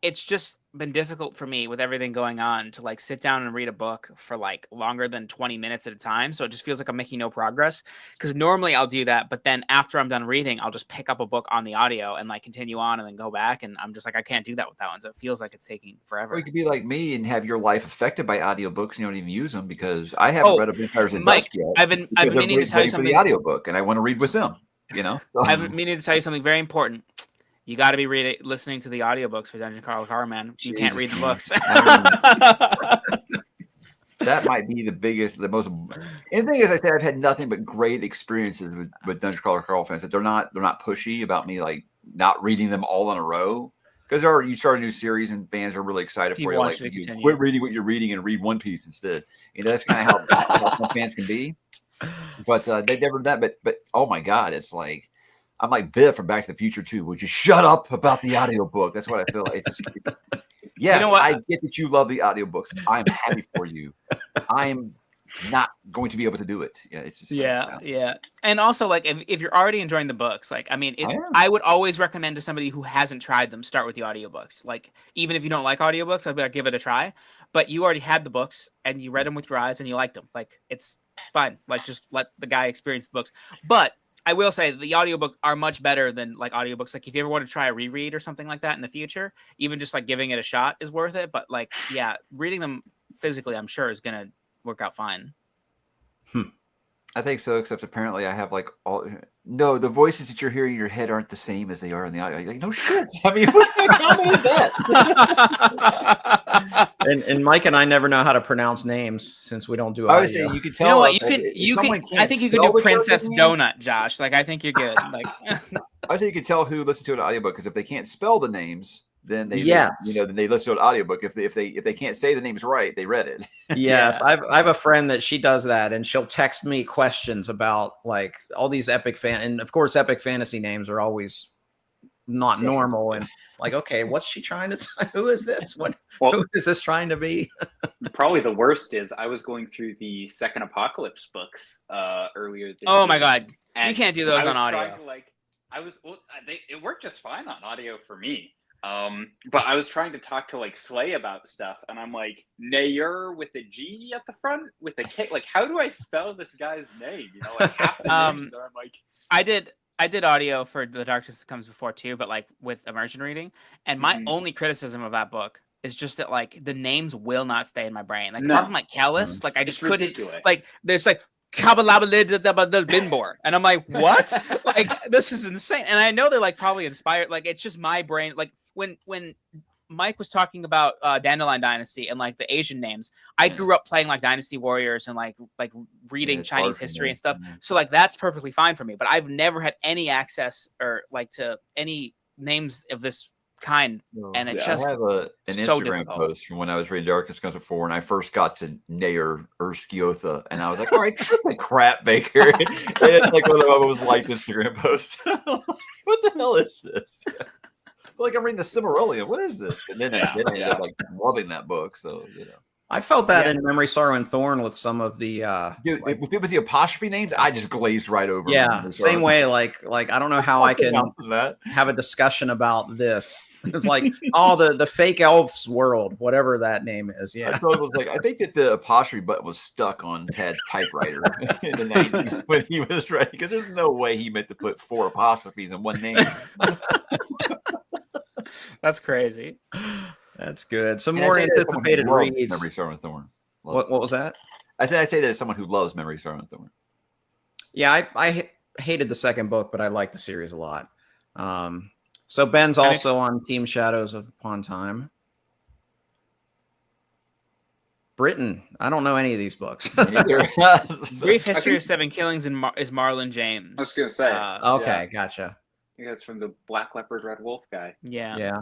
it's just been difficult for me with everything going on to like sit down and read a book for like longer than 20 minutes at a time. So it just feels like I'm making no progress, because normally I'll do that. But then after I'm done reading, I'll just pick up a book on the audio and like continue on and then go back. And I'm just like, I can't do that with that one. So it feels like it's taking forever. Or you could be like me and have your life affected by audiobooks and you don't even use them, because I haven't read Empires in Dusk yet. I've been meaning to tell you something. For the audiobook, and I want to read with them, So. I've been meaning to tell you something very important. you got to be listening to the audiobooks for Dungeon Crawler Horror, man. You can't read the man. books. That might be the most. And the thing is, I said I've had nothing but great experiences with Dungeon Crawler Carl fans. That they're not pushy about me like not reading them all in a row. Because you start a new series and fans are really excited for you. Like, you quit reading what you're reading and read One Piece instead. That's kind of how some fans can be. But they never done that. But oh my God, it's like I'm like Biff from Back to the Future too. Would you shut up about the audiobook? That's what I feel like. Yes, I get that you love the audiobooks. I'm happy for you. I'm not going to be able to do it. Yeah, it's just yeah. And also, like, if you're already enjoying the books, like, I mean, I would always recommend to somebody who hasn't tried them, start with the audiobooks. Like, even if you don't like audiobooks, I'd be like, give it a try. But you already had the books and you read them with your eyes and you liked them. Like, it's fine. Like, just let the guy experience the books. But I will say the audiobooks are much better than like audiobooks. Like if you ever want to try a reread or something like that in the future, even just like giving it a shot is worth it. But like, yeah, reading them physically, I'm sure is going to work out fine. I think so, except apparently I have like the voices that you're hearing in your head aren't the same as they are in the audio. You're like, no shit. I mean, what kind of comment is that? and Mike and I never know how to pronounce names since we don't do audio. I was saying you can tell. You know what? You can. I think you can do Princess Donut, Josh. Like I think you're good. Like I would say you can tell who listens to an audiobook because if they can't spell the names, then they then they listen to an audiobook. If they can't say the names right, they read it. Yes, I have a friend that she does that, and she'll text me questions about like all these epic and of course epic fantasy names are always not normal and like, okay, what's she trying to tell? Who is this? Who is this trying to be? Probably the worst is I was going through the Second Apocalypse books earlier this year. My God, you can't do those on audio. It worked just fine on audio for me. But I was trying to talk to like Slay about stuff, and I'm like, Nayer with a G at the front with a K. Like, how do I spell this guy's name? You know, like half the names there, I'm like, I did audio for The Darkness That Comes Before too, but like with immersion reading. And my only criticism of that book is just that like the names will not stay in my brain. Like apart from like Callus, like I just couldn't. Ridiculous. Like there's like Binbor, and I'm like, what? Like this is insane. And I know they're like probably inspired. Like it's just my brain. Like when Mike was talking about Dandelion Dynasty and like the Asian names, I grew up playing like Dynasty Warriors and like reading Chinese history and stuff. So like that's perfectly fine for me. But I've never had any access or like to any names of this kind, and it just I have an Instagram post from when I was reading Darkness Comes Before, and I first got to Nayer Erskiotha, and I was like, all right, crap, Baker. And it's like one of the most liked Instagram posts. What the hell is this? Like I'm reading the Silmarillion. What is this? And then I ended up like loving that book. So I felt that in Memory, Sorrow, and Thorn with some of the dude. If it was the apostrophe names, I just glazed right over. Yeah, same way. Like I don't know how I can have a discussion about this. It's like the fake elves world, whatever that name is. Yeah, I was like, I think that the apostrophe button was stuck on Tad's typewriter in the 90s when he was writing, because there's no way he meant to put 4 apostrophes in one name. That's crazy. That's good. Some more anticipated reads. Memory, Sorrow, and Thorn. What was that? I say that as someone who loves Memory, Sorrow, and Thorn. Yeah, I hated the second book, but I liked the series a lot. So Ben's also on Team Shadows Upon Time. Britain. I don't know any of these books. Brief History of Seven Killings is Marlon James. I was going to say. Okay, gotcha. I think that's from the Black Leopard Red Wolf guy. Yeah.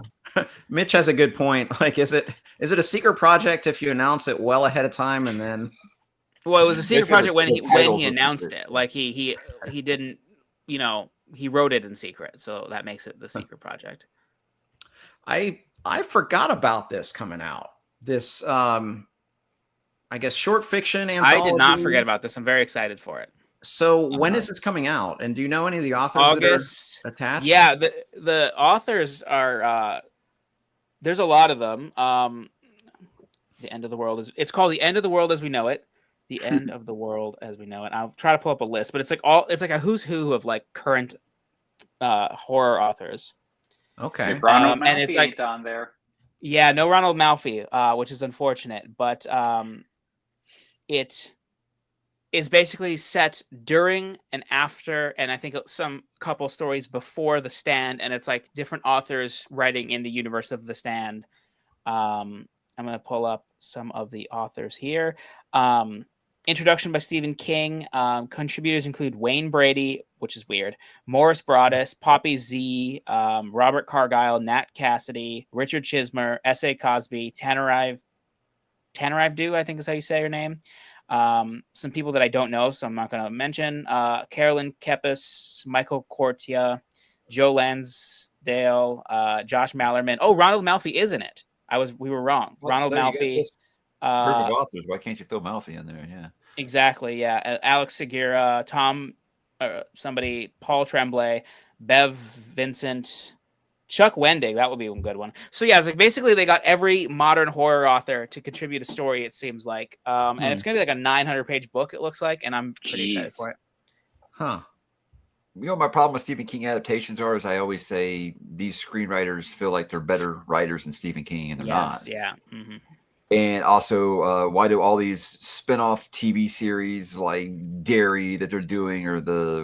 Mitch has a good point. Like, is it a secret project if you announce it well ahead of time and then? Well, it was a secret project when he announced it. Like he didn't, he wrote it in secret, so that makes it the secret project. I forgot about this coming out. This I guess short fiction anthology. I did not forget about this. I'm very excited for it. So when is this coming out? And do you know any of the authors August, that are attached? Yeah, the authors are there's a lot of them. The End of the World it's called The End of the World as We Know It. The End of the World as We Know It. I'll try to pull up a list, but it's like a who's who of like current horror authors. Okay. Ronald Malfi and it's like on there. Yeah, no Ronald is basically set during and after, and I think some couple stories before The Stand, and it's like different authors writing in the universe of The Stand. I'm going to pull up some of the authors here. Introduction by Stephen King. Contributors include Wayne Brady, which is weird, Morris Broadus, Poppy Z, Robert Cargyle, Nat Cassidy, Richard Chismer, S.A. Cosby, Tanarive Dew, I think is how you say her name. Some people that I don't know, so I'm not going to mention. Carolyn Kepis, Michael Cortia, Joe Lansdale, Josh Mallerman. Oh, Ronald Malfi is in it. We were wrong. Well, Ronald so Malfi. group of authors. Why can't you throw Malfi in there? Yeah. Exactly. Yeah. Alex Segura, Paul Tremblay, Bev Vincent, Chuck Wendig. That would be a good one. So yeah, it's like basically they got every modern horror author to contribute a story. It seems like, and it's gonna be like a 900-page book. It looks like, and I'm pretty excited for it. Huh. You know what my problem with Stephen King adaptations are is I always say these screenwriters feel like they're better writers than Stephen King, and they're not. Yeah. Mm-hmm. And also, why do all these spin-off TV series like Dairy that they're doing, or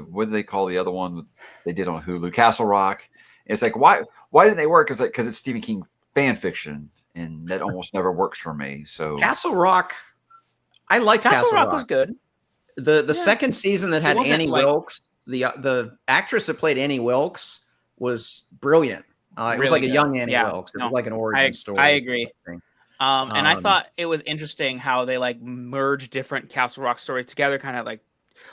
what do they call the other one they did on Hulu, Castle Rock? It's like, why didn't they work? Because it's Stephen King fan fiction, and that almost never works for me. So Castle Rock, I liked Castle Rock. Was good. The second season that had Annie like, Wilkes, the actress that played Annie Wilkes was brilliant. It was like a young Annie Wilkes. It was like an origin story. I agree. And I thought it was interesting how they like merge different Castle Rock stories together, kind of like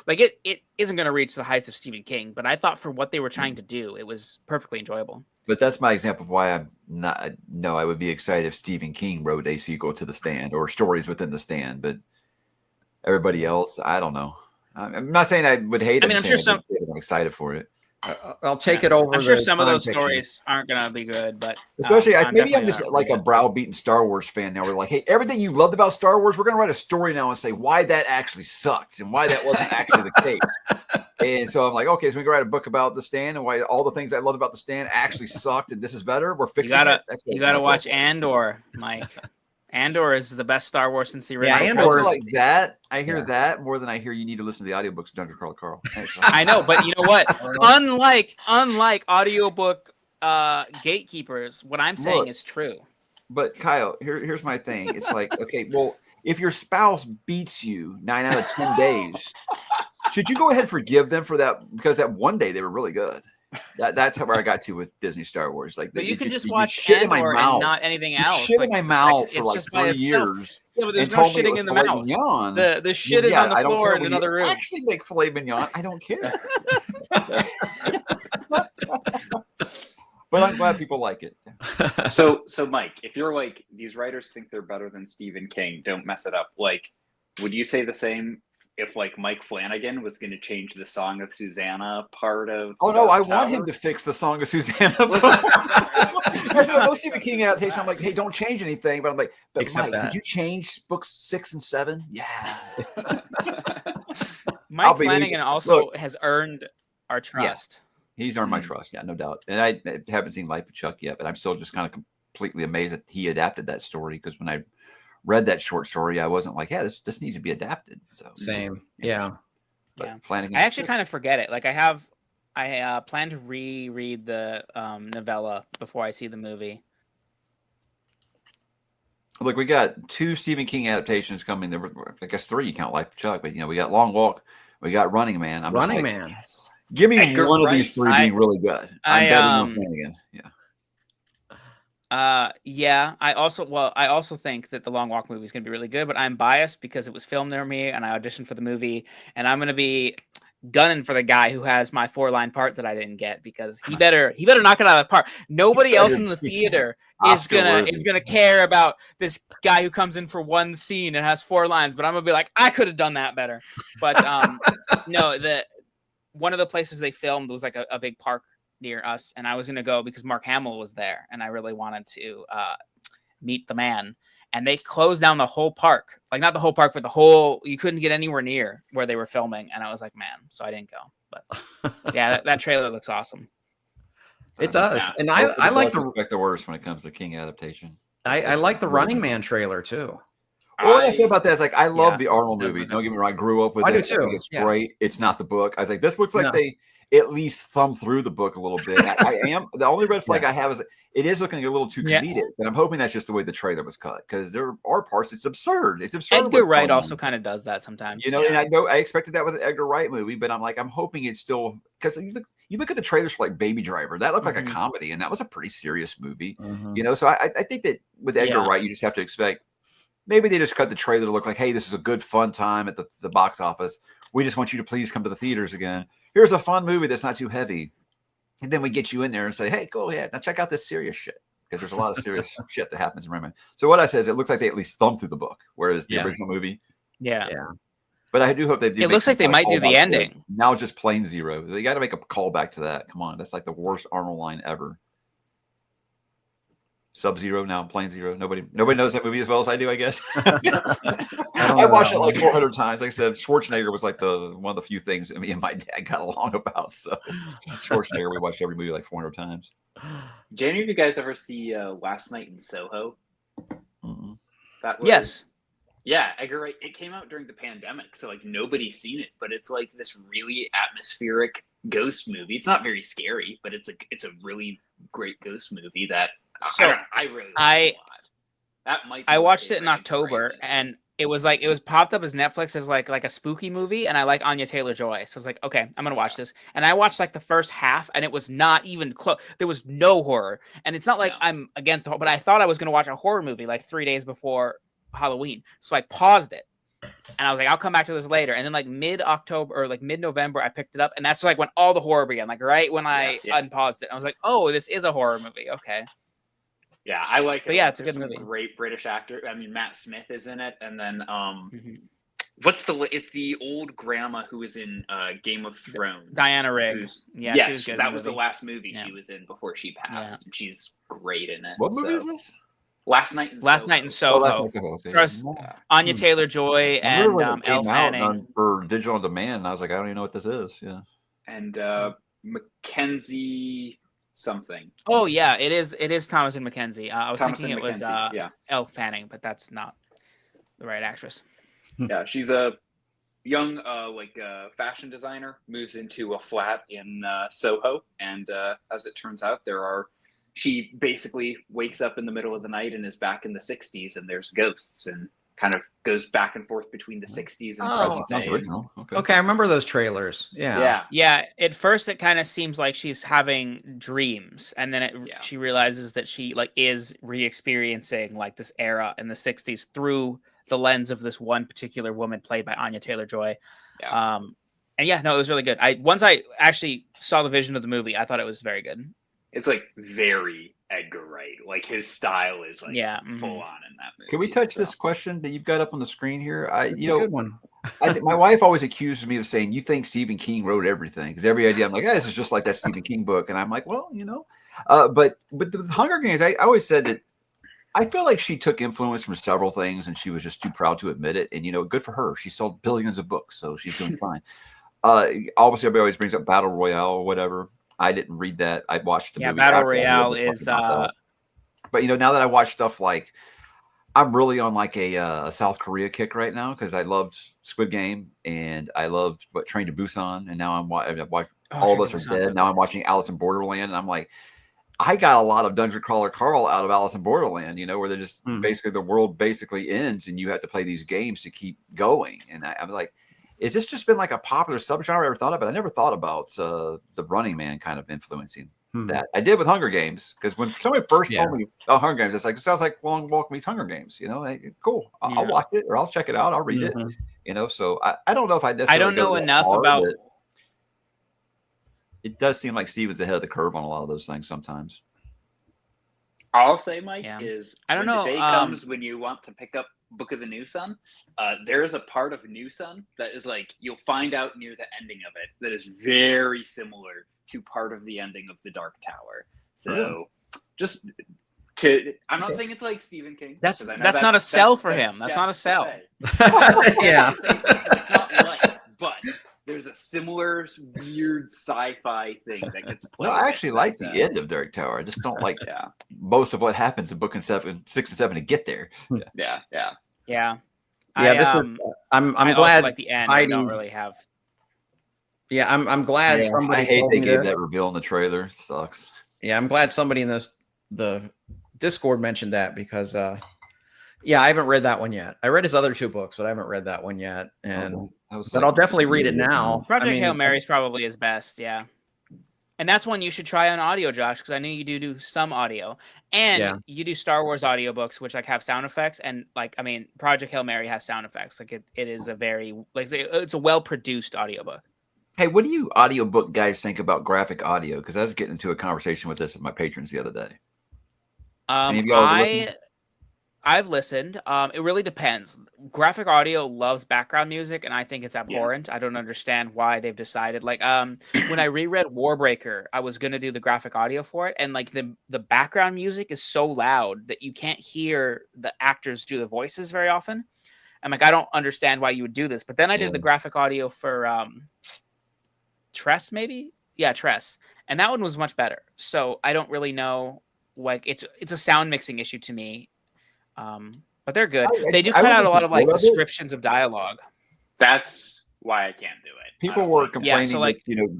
it isn't going to reach the heights of Stephen King, but I thought for what they were trying to do, it was perfectly enjoyable. But that's my example of why I'm not. No, I would be excited if Stephen King wrote a sequel to The Stand or stories within The Stand. But everybody else, I don't know. I'm not saying I would hate it. I mean, I'm sure I'm excited for it. I'll take it over. I'm sure some of those stories aren't going to be good, but especially maybe I'm just like a browbeaten Star Wars fan now. We're like, hey, everything you loved about Star Wars, we're going to write a story now and say why that actually sucked and why that wasn't actually the case. And so I'm like, okay, so we can write a book about The Stand and why all the things I loved about The Stand actually sucked, and this is better. We're fixing it. You got to watch Andor, Mike. Andor is the best Star Wars since the original. Yeah, Andor like that. I hear that more than I hear you need to listen to the audiobooks of Dungeon Crawler Carl. I know, but you know what? unlike audiobook gatekeepers, what I'm saying is true. But Kyle, here's my thing. It's like, okay, well, if your spouse beats you 9 out of 10 days, should you go ahead and forgive them for that? Because that one day they were really good. That's where I got to with Disney Star Wars. Like, but you can just watch shit in my mouth, and not anything else. Shit in my mouth for like 3 years. Yeah, but there's no shitting in the mouth. Mignon. The shit is on the floor in another room. Actually, make filet mignon. I don't care. But I'm glad people like it. So Mike, if you're like these writers think they're better than Stephen King, don't mess it up. Like, would you say the same if like Mike Flanagan was going to change the Song of Susanna part of? Oh no, I want him to fix the Song of Susanna. That's what most Stephen King adaptation. I'm like, hey, don't change anything. But I'm like, but Mike, did you change books 6 and 7? Yeah. Mike Flanagan also has earned our trust. Yeah, he's earned my trust. Yeah, no doubt. And I haven't seen Life of Chuck yet, but I'm still just kind of completely amazed that he adapted that story, because when I read that short story, I wasn't like, yeah, this needs to be adapted. So same. Yeah. But Flanagan, I actually kind of forget it. Like I plan to reread the novella before I see the movie. Look, we got 2 Stephen King adaptations coming. There were, I guess 3, you count Life of Chuck, but we got Long Walk, we got Running Man. Running Man. Give me one of these 3 being really good. I'm betting on Flanagan. Yeah. I also think that the Long Walk movie is going to be really good, but I'm biased because it was filmed near me and I auditioned for the movie, and I'm going to be gunning for the guy who has my 4-line part that I didn't get, because he better knock it out of the park. Nobody else in the theater is gonna care about this guy who comes in for one scene and has 4 lines, but I'm gonna be like, I could have done that better. But no, one of the places they filmed was like a big park near us, and I was gonna go because Mark Hamill was there, and I really wanted to meet the man. And they closed down the whole park, like not the whole park, but you couldn't get anywhere near where they were filming. And I was like, man, so I didn't go. But yeah, that trailer looks awesome. It does. Yeah. And I like the worst when it comes to King adaptation. I like the Running Man trailer too. Well, what I say about that is like I love Yeah, the Arnold never movie. know. Don't get me wrong, I grew up with I it. do I too. think it's Yeah. great. It's not the book. I was like, this looks like No. they at least thumb through the book a little bit. I am the only red flag Yeah. I have is it is looking a little too Yeah. comedic, and I'm hoping that's just the way the trailer was cut because there are parts it's absurd. It's absurd. Edgar what's Wright going also on. kind of does that sometimes. You know, and I know I expected that with an Edgar Wright movie, but I'm like, I'm hoping it's still because you look at the trailers for like Baby Driver, that looked like a comedy, and that was a pretty serious movie. You know, so I think that with Edgar Wright, you just have to expect maybe they just cut the trailer to look like, hey, this is a good fun time at the box office. We just want you to please come to the theaters again. Here's a fun movie that's not too heavy, and then we get you in there and say, hey, go ahead now check out this serious shit. Because there's a lot of serious shit that happens in Rayman. So what I say is it looks like they at least thumbed through the book, whereas the original movie. Yeah. But I do hope they do. It looks like they might do the ending. Now it's just plain zero. They got to make a callback to that. Come on. That's like the worst Arnold line ever. Sub-Zero now, plain zero. Nobody knows that movie as well as I do, I guess. I watched it like 400 times. Like I said, Schwarzenegger was like one of the few things that me and my dad got along about. So Schwarzenegger, we watched every movie like 400 times. Did any of you guys ever see Last Night in Soho? Mm-hmm. That was, Yes. Yeah, Edgar Wright. It came out during the pandemic, so like nobody's seen it, but it's like this really atmospheric ghost movie. It's not very scary, but it's a really great ghost movie that I really like a lot. That might. I watched it in October, and it was popped up as Netflix as like a spooky movie, and I like Anya Taylor-Joy, so I was like, okay, I'm gonna watch this. And I watched like the first half, and it was not even close. There was no horror, and it's not like I'm against the horror, but I thought I was gonna watch a horror movie like 3 days before Halloween, so I paused it, and I was like, I'll come back to this later. And then like mid-October or like mid-November, I picked it up, and that's like when all the horror began. Like right when I unpaused it, I was like, oh, this is a horror movie. Okay. Yeah, I like it. But yeah, it's a good movie. Great British actor. I mean, Matt Smith is in it, and then it's the old grandma who was in Game of Thrones. Diana Rigg. Yeah, yes, she was good. That was the last movie she was in before she passed. And she's great in it. What movie is this? Last Night in Soho. Anya Taylor-Joy and Elle Fanning for digital on demand. And I was like, I don't even know what this is. Yeah, and Mackenzie something. Oh yeah, it is Thomas and Mackenzie. I was thinking it was Elle Fanning, but that's not the right actress. Yeah, she's a young fashion designer, moves into a flat in Soho, and as it turns out, she basically wakes up in the middle of the night and is back in the 60s, and there's ghosts, and kind of goes back and forth between the 60s and present sounds day. original. Okay, I remember those trailers. Yeah. At first, it kind of seems like she's having dreams, and then she realizes that she is re-experiencing like this era in the 60s through the lens of this one particular woman played by Anya Taylor-Joy. Yeah. It was really good. Once I actually saw the vision of the movie, I thought it was very good. It's like very Edgar Wright. Like his style is like full on in that movie. Can we touch this question that you've got up on the screen here? Good one. My wife always accuses me of saying, you think Stephen King wrote everything? Because every idea I'm like, this is just like that Stephen King book. And I'm like, well, but the Hunger Games, I always said that I feel like she took influence from several things and she was just too proud to admit it. And, good for her. She sold billions of books, so she's doing fine. Obviously, everybody always brings up Battle Royale or whatever. I didn't read that. I watched the movie. Battle Royale is but now that I watch stuff like I'm really on like a South Korea kick right now because I loved Squid Game and I loved Train to Busan, and now I've watched All of Us Are Dead. Now I'm watching Alice in Borderland, and I'm like, I got a lot of Dungeon Crawler Carl out of Alice in Borderland, where they're just basically the world basically ends and you have to play these games to keep going. And I'm like, is this just been like a popular subgenre I ever thought of? But I never thought about the Running Man kind of influencing that. I did with Hunger Games because when somebody first told me about Hunger Games, it's like, it sounds like Long Walk meets Hunger Games. Cool. I'll watch it or I'll check it out. I'll read it. So I don't know if I necessarily. I don't know enough about. It does seem like Steven's ahead of the curve on a lot of those things sometimes. All I'll say, Mike, is I don't know. The day comes when you want to pick up Book of the New Sun. There is a part of New Sun that is like you'll find out near the ending of it that is very similar to part of the ending of The Dark Tower. So I'm not saying it's like Stephen King. That's not a sell for him. That's not a sell. Yeah. It's not like, but there's a similar weird sci-fi thing that gets played. No, I actually like the end of Dark Tower. I just don't like most of what happens in Book 6 and 7 to get there. Yeah. Yeah, this is. I'm I glad. also like the end. I don't Heidi- really have. Yeah, I'm glad Yeah, somebody I hate told they me gave to. that reveal in the trailer. It sucks. Yeah, I'm glad somebody in the Discord mentioned that because yeah, I haven't read that one yet. I read his other 2 books, but I haven't read that one yet. And but I'll definitely read it now. Project Hail Mary is probably his best, yeah. And that's one you should try on audio, Josh, because I know you do some audio, and Yeah. you do Star Wars audiobooks, which like have sound effects, and like I mean, Project Hail Mary has sound effects. Like it is a very like it's a well produced audiobook. Hey, what do you audiobook guys think about graphic audio? Because I was getting into a conversation with this with my patrons the other day. Any of y'all ever listened? I've listened. It really depends. Graphic audio loves background music, and I think it's abhorrent. I don't understand why they've decided. Like, when I reread Warbreaker, I was gonna do the graphic audio for it, and like the background music is so loud that you can't hear the actors do the voices very often. I'm like, I don't understand why you would do this. But then I did the graphic audio for Tress, maybe? Yeah, Tress, and that one was much better. So I don't really know. Like, it's a sound mixing issue to me. But they're good. They do cut out a lot of like descriptions of dialogue. That's why I can't do it. People were complaining that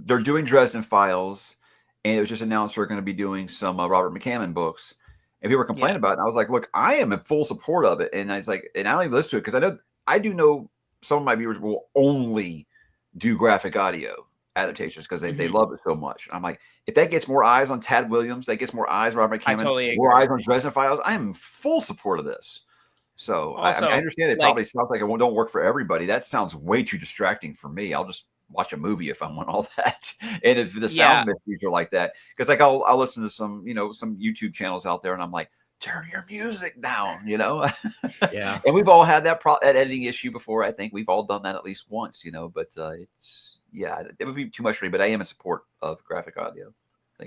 they're doing Dresden Files, and it was just announced they're going to be doing some Robert McCammon books, and people were complaining about it. And I was like, look, I am in full support of it, and I was like, and I don't even listen to it because I do know some of my viewers will only do graphic audio adaptations because they love it so much. I'm like, if that gets more eyes on Tad Williams, that gets more eyes on Robert McCammon, more eyes on Dresden Files, I am in full support of this. So also, I understand it probably sounds like it don't work for everybody. That sounds way too distracting for me. I'll just watch a movie if I want all that. And if the sound issues are like that, because like I'll listen to some some YouTube channels out there, and I'm like, turn your music down, Yeah. And we've all had that editing issue before. I think we've all done that at least once, but it's. Yeah, it would be too much for me, but I am in support of graphic audio.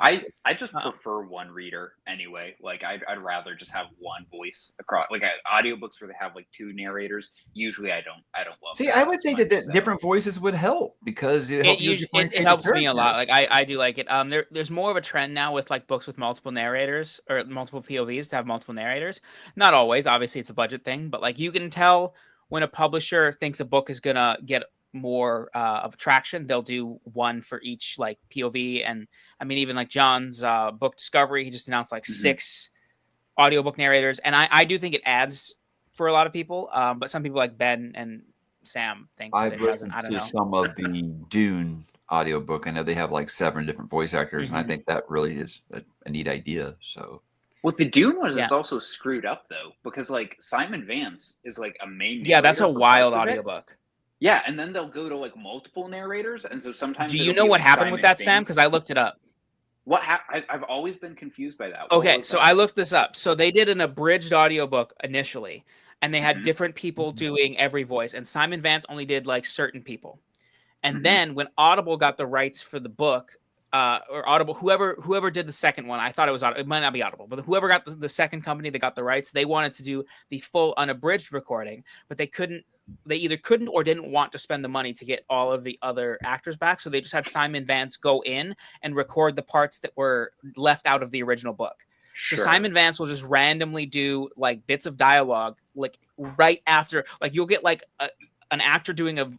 I just prefer one reader anyway. Like I'd rather just have one voice across. Like audiobooks where they have like 2 narrators. Usually I don't love. See, I would think that different voices would help because it helps me a lot. Like I do like it. There's more of a trend now with like books with multiple narrators or multiple POVs to have multiple narrators. Not always, obviously it's a budget thing, but like you can tell when a publisher thinks a book is gonna get more of traction, they'll do one for each like POV. And I mean, even like John's book Discovery, he just announced like 6 audiobook narrators, and I do think it adds for a lot of people, but some people like Ben and Sam think that it doesn't. I don't know. Some of the Dune audiobook, I know they have like 7 different voice actors, and I think that really is a neat idea. So with the Dune one, it's also screwed up though, because like Simon Vance is like a main narrator. Yeah, that's a wild audiobook. Yeah, and then they'll go to like multiple narrators, and so sometimes. Do you know what happened with that, Sam? Because I looked it up. I've always been confused by that. Okay, so I looked this up. So they did an abridged audiobook initially, and they had different people doing every voice, and Simon Vance only did like certain people. And then when Audible got the rights for the book, or Audible, whoever did the second one, I thought it was Audible. It might not be Audible, but whoever got the second company that got the rights, they wanted to do the full unabridged recording, but they couldn't. They either couldn't or didn't want to spend the money to get all of the other actors back. So they just had Simon Vance go in and record the parts that were left out of the original book. Sure. So Simon Vance will just randomly do like bits of dialogue, like right after, like you'll get like an actor doing a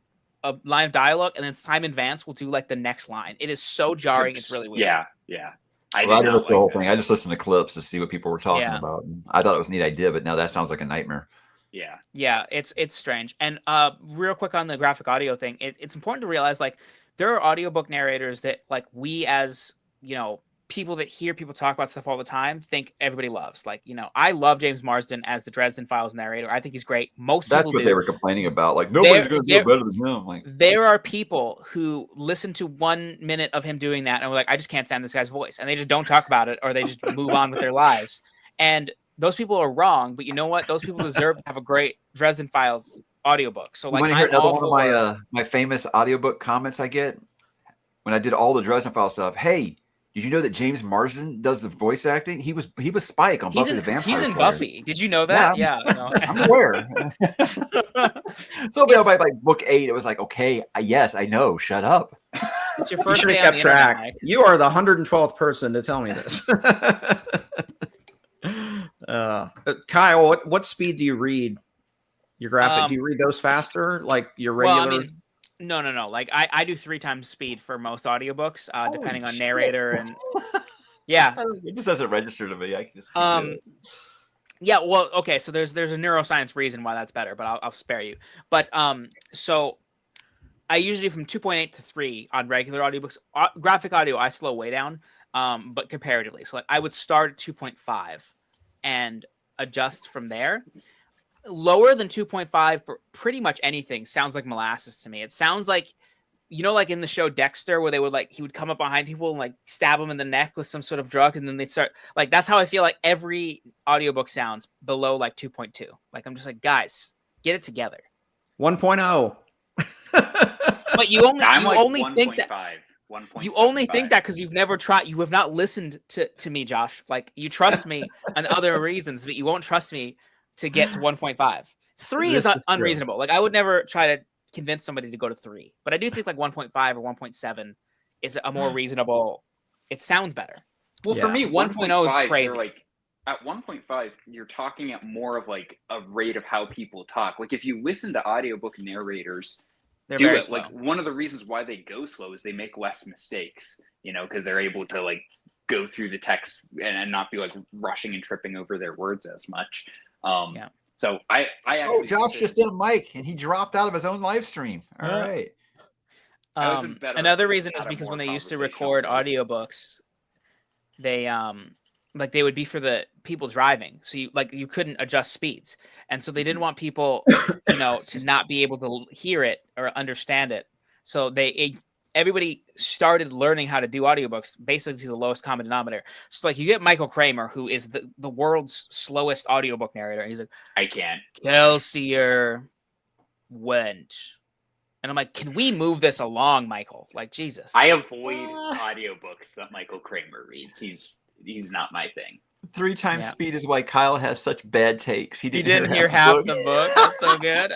line of dialogue, and then Simon Vance will do like the next line. It is so jarring. It's really weird. Yeah. I didn't know the whole thing. I just listened to clips to see what people were talking about. And I thought it was a neat idea, but now that sounds like a nightmare. Yeah, it's strange. And real quick on the graphic audio thing, it's important to realize like there are audiobook narrators that like we as people that hear people talk about stuff all the time think everybody loves. Like I love James Marsden as the Dresden Files narrator. I think he's great. That's what they were complaining about. Like nobody's going to do better than him. Like there are people who listen to 1 minute of him doing that and we're like, I just can't stand this guy's voice, and they just don't talk about it, or they just move on with their lives. And those people are wrong, but you know what? Those people deserve to have a great Dresden Files audiobook. So like, you want to hear another one of my famous audiobook comments I get when I did all the Dresden Files stuff? Hey, did you know that James Marsden does the voice acting? He was Spike on Buffy the Vampire Slayer. He's in Buffy. Did you know that? Yeah, I'm aware. So by like book 8, it was like, okay, yes, I know. Shut up. It's your first day on the track. Internet, you are the 112th person to tell me this. Kyle, what speed do you read? Your graphic, do you read those faster? Like your Well, regular? I mean, no. Like I do 3 times speed for most audiobooks, depending on shit. narrator and yeah. It just doesn't register to me. I just Yeah, well, okay, so there's a neuroscience reason why that's better, but I'll spare you. But so I usually do from 2.8 to 3 on regular audiobooks. Graphic audio, I slow way down, but comparatively. So like I would start at 2.5 and adjust from there. Lower than 2.5 for pretty much anything sounds like molasses to me. It sounds like, like in the show Dexter, where he would come up behind people and like stab them in the neck with some sort of drug, and then they'd start like, that's how I feel like every audiobook sounds below like 2.2. Like I'm just like, guys, get it together. 1.0. But you only think that 1.5. you only think that because you've never tried. You have not listened to me, Josh. Like you trust me on other reasons, but you won't trust me to get to 1.5. 3 is unreasonable. Like I would never try to convince somebody to go to 3, but I do think like 1.5 or 1.7 is a more reasonable. It sounds better. Well, for me, 1.0 is crazy. Like at 1.5, you're talking at more of like a rate of how people talk. Like if you listen to audiobook narrators They're do very it, slow. like one of the reasons why they go slow is they make less mistakes, because they're able to like go through the text and not be like rushing and tripping over their words as much. Yeah. So I actually Josh just did a mic and he dropped out of his own live stream. All right. Another reason is because when they used to record audiobooks, they like they would be for the people driving, so you couldn't adjust speeds, and so they didn't want people to not be able to hear it or understand it. So everybody started learning how to do audiobooks basically to the lowest common denominator. So like you get Michael Kramer, who is the world's slowest audiobook narrator, and he's like, I can't. Kelsier went. And I'm like, can we move this along, Michael? Like, Jesus. I avoid audiobooks that Michael Kramer reads. He's not my thing. 3 times speed is why Kyle has such bad takes. He didn't hear half the book. That's so good.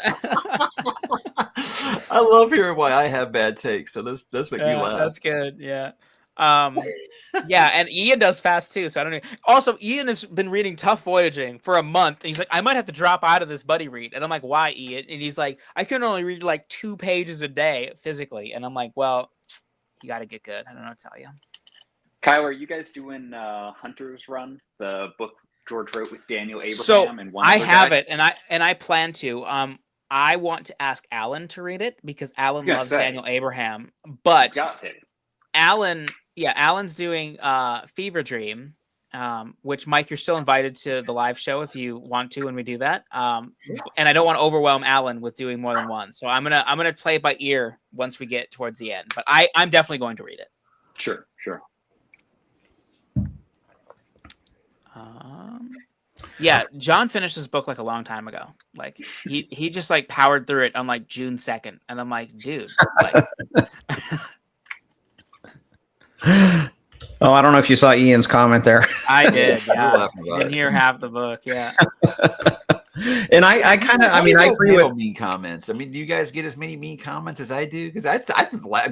I love hearing why I have bad takes. So those make me laugh. That's good. Yeah. Yeah, and Ian does fast too, so I don't know. Also, Ian has been reading Tough Voyaging for a month, and he's like, I might have to drop out of this buddy read. And I'm like, why, Ian? And he's like, I can only read like 2 pages a day physically. And I'm like, well, you got to get good. I don't know what to tell you. Kyle, are you guys doing Hunter's Run, the book George wrote with Daniel Abraham? So and one I have guy? it, and I plan to. I want to ask Alan to read it because Alan loves Daniel Abraham. But Alan's doing Fever Dream, which Mike, you're still invited to the live show if you want to when we do that. And I don't want to overwhelm Alan with doing more than one, so I'm gonna play it by ear once we get towards the end. But I'm definitely going to read it. Sure. Yeah, John finished this book like a long time ago. Like he just like powered through it on like June 2nd, and I'm like, dude. Like... Oh, I don't know if you saw Ian's comment there. I did. Yeah, didn't hear half the book. Yeah. And I kind of, I agree with mean comments. I mean, do you guys get as many mean comments as I do? Because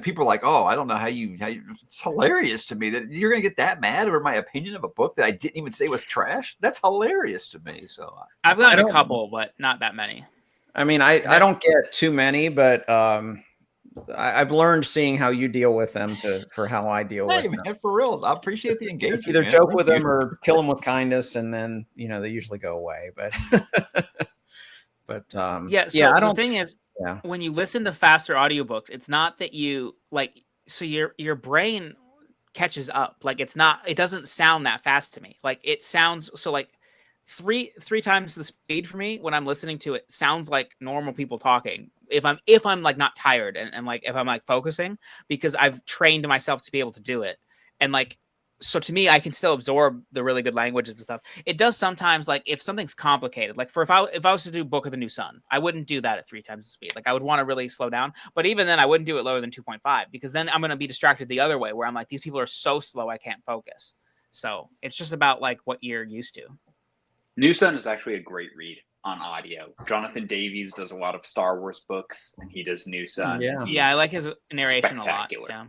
people are like, oh, I don't know how you. It's hilarious to me that you're gonna get that mad over my opinion of a book that I didn't even say was trash. That's hilarious to me. So I've gotten a couple, but not that many. I mean, I don't get too many, but I've learned seeing how you deal with them for how I deal with them. Man, for real, I appreciate the engagement. Either joke with them or kill them with kindness, and then they usually go away. But the thing is, when you listen to faster audiobooks, it's not that you like. So your brain catches up. Like it doesn't sound that fast to me. Like it sounds so like. Three times the speed for me when I'm listening to it sounds like normal people talking. If I'm like not tired and like if I'm like focusing, because I've trained myself to be able to do it. And like, so to me, I can still absorb the really good languages and stuff. It does sometimes, like if something's complicated, like if I was to do Book of the New Sun, I wouldn't do that at 3 times the speed. Like I would want to really slow down, but even then I wouldn't do it lower than 2.5 because then I'm going to be distracted the other way where I'm like, these people are so slow, I can't focus. So it's just about like what you're used to. New Sun is actually a great read on audio. Jonathan Davies does a lot of Star Wars books, and he does New Sun. Yeah, I like his narration a lot. Yeah.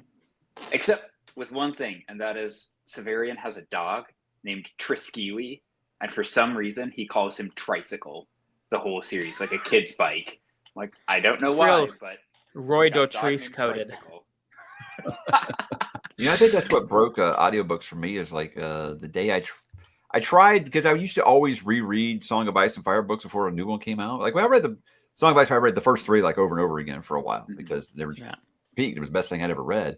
Except with one thing, and that is Severian has a dog named Triskele, and for some reason he calls him Tricycle. the whole series, like a kid's bike. Like, I don't know It's why, real but Roy it's got dog Dotrice named coded. Tricycle. I think that's what broke audiobooks for me is like the day I tried, because I used to always reread Song of Ice and Fire books before a new one came out. Like when I read the Song of Ice, I read the first 3 like over and over again for a while because there was peak. It was the best thing I'd ever read.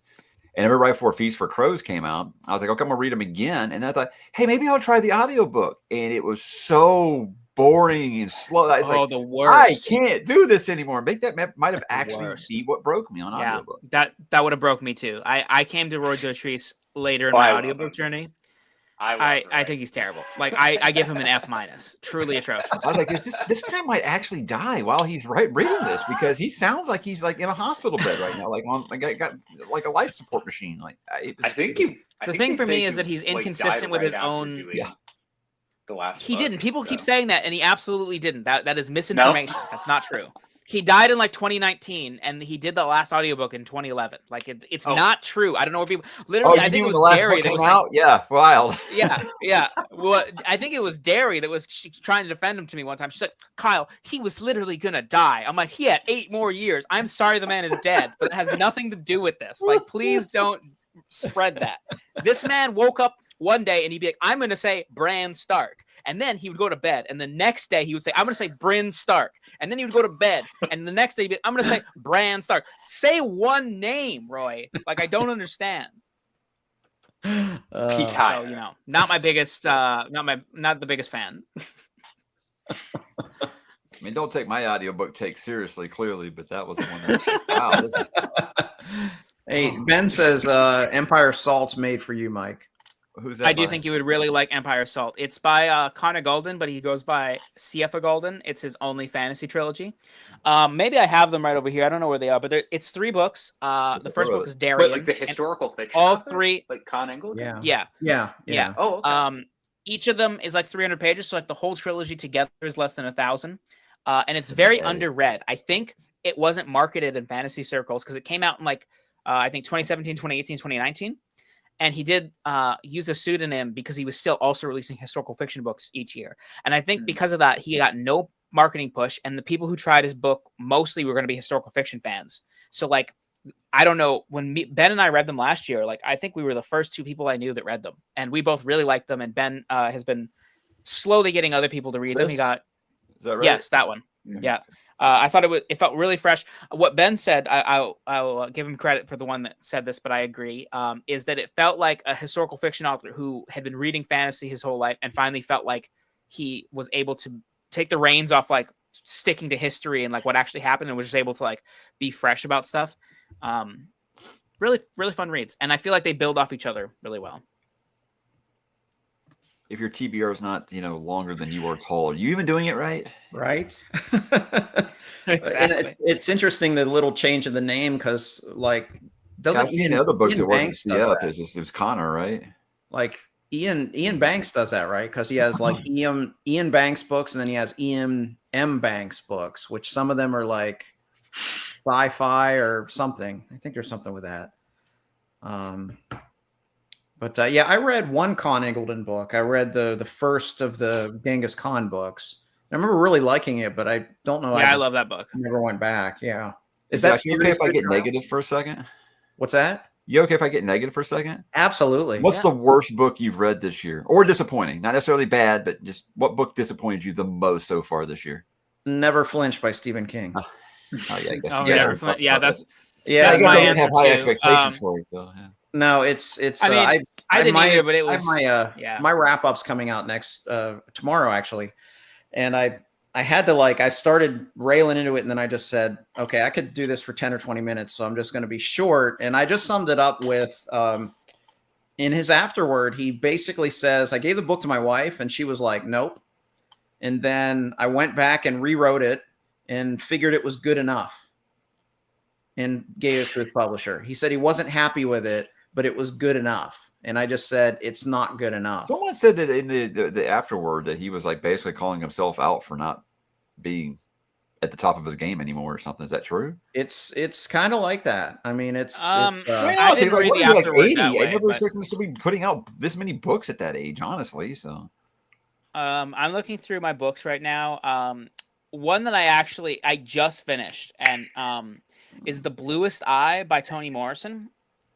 And I remember right before Feast for Crows came out, I was like, okay, I'm gonna read them again. And I thought, hey, maybe I'll try the audiobook. And it was so boring and slow. It's like, the worst. I can't do this anymore. Make that might have actually be what broke me on audiobook. That would have broke me too. I came to Roy Dotrice later in my audiobook journey. I think he's terrible. Like I give him an F-. Truly atrocious. I was like, this guy might actually die while he's reading this, because he sounds like he's like in a hospital bed right now, like on got like a life support machine. Like I think the thing for me is that he's inconsistent with his own. The last he book, didn't. People keep saying that, and he absolutely didn't. That is misinformation. No. That's not true. He died in like 2019, and he did the last audiobook in 2011. Like it's not true. I don't know where people literally. I think it was Derry that was out. Yeah, wild. Yeah. Well, I think it was Derry that was trying to defend him to me one time. She said, "Kyle, he was literally gonna die." I'm like, he had 8 more years. I'm sorry, the man is dead, but it has nothing to do with this. Like, please don't spread that. This man woke up one day and he'd be like, I'm going to say Bran Stark. And then he would go to bed. And the next day he would say, I'm going to say Bryn Stark. And then he would go to bed. And the next day he'd be like, I'm going to say Bran Stark. Say one name, Roy. Like, I don't understand. So, not my biggest, not the biggest fan. I mean, don't take my audiobook take seriously, clearly, but that was the one that, wow. Hey, Ben says Empire Salt's made for you, Mike. Who's that? I do think you would really like Empire Salt. It's by Connor Golden, but he goes by Siefa Golden. It's his only fantasy trilogy. Maybe I have them right over here. I don't know where they are, but it's 3 books. The first book is Darien. Like the historical fiction. All 3, like Con Engel. Yeah. Oh, okay. Each of them is like 300 pages, so like the whole trilogy together is less than 1,000. And it's very underread. I think it wasn't marketed in fantasy circles because it came out in like I think 2017, 2018, 2019. And he did use a pseudonym because he was still also releasing historical fiction books each year. And I think because of that, he got no marketing push. And the people who tried his book mostly were going to be historical fiction fans. So, like, I don't know. When Ben and I read them last year, like, I think we were the first 2 people I knew that read them. And we both really liked them. And Ben has been slowly getting other people to read them. He got... Is that right? Yes, that one. Yeah. I thought it felt really fresh. What Ben said, I'll give him credit for the one that said this, but I agree, is that it felt like a historical fiction author who had been reading fantasy his whole life and finally felt like he was able to take the reins off like sticking to history and like what actually happened and was just able to like be fresh about stuff. Really, really fun reads. And I feel like they build off each other really well. If your TBR is not, longer than you are tall, are you even doing it right? Right. Exactly. And it's interesting, the little change of the name, because like I've seen other books it wasn't CF, it was Connor, right? Like Ian Banks does that, right? Because he has like Ian Banks books, and then he has Ian M. Banks books, which some of them are like sci-fi or something. I think there's something with that. But I read one Con Ingleton book. I read the first of the Genghis Khan books. I remember really liking it, but I don't know. Yeah, I love that book. Never went back. Yeah. Is that okay if I get negative for a second? What's that? You okay if I get negative for a second? Absolutely. What's the worst book you've read this year? Or disappointing? Not necessarily bad, but just what book disappointed you the most so far this year? Never Flinch by Stephen King. That's my I answer have high too. expectations for it, though. Yeah. No, it's. I mean, I didn't either, but it was my wrap up's coming out tomorrow actually, and I had to I started railing into it, and then I just said, okay, I could do this for 10 or 20 minutes, so I'm just going to be short, and I just summed it up with in his afterword, he basically says, I gave the book to my wife, and she was like, nope, and then I went back and rewrote it and figured it was good enough, and gave it to his publisher. He said he wasn't happy with it, but it was good enough. And I just said, it's not good enough. Someone said that in the afterword that he was like basically calling himself out for not being at the top of his game anymore or something. Is that true? It's kind of like that. I mean, I didn't read the afterword that way, I never expected him to be putting out this many books at that age, honestly. So I'm looking through my books right now. one that I just finished, and is The Bluest Eye by Toni Morrison.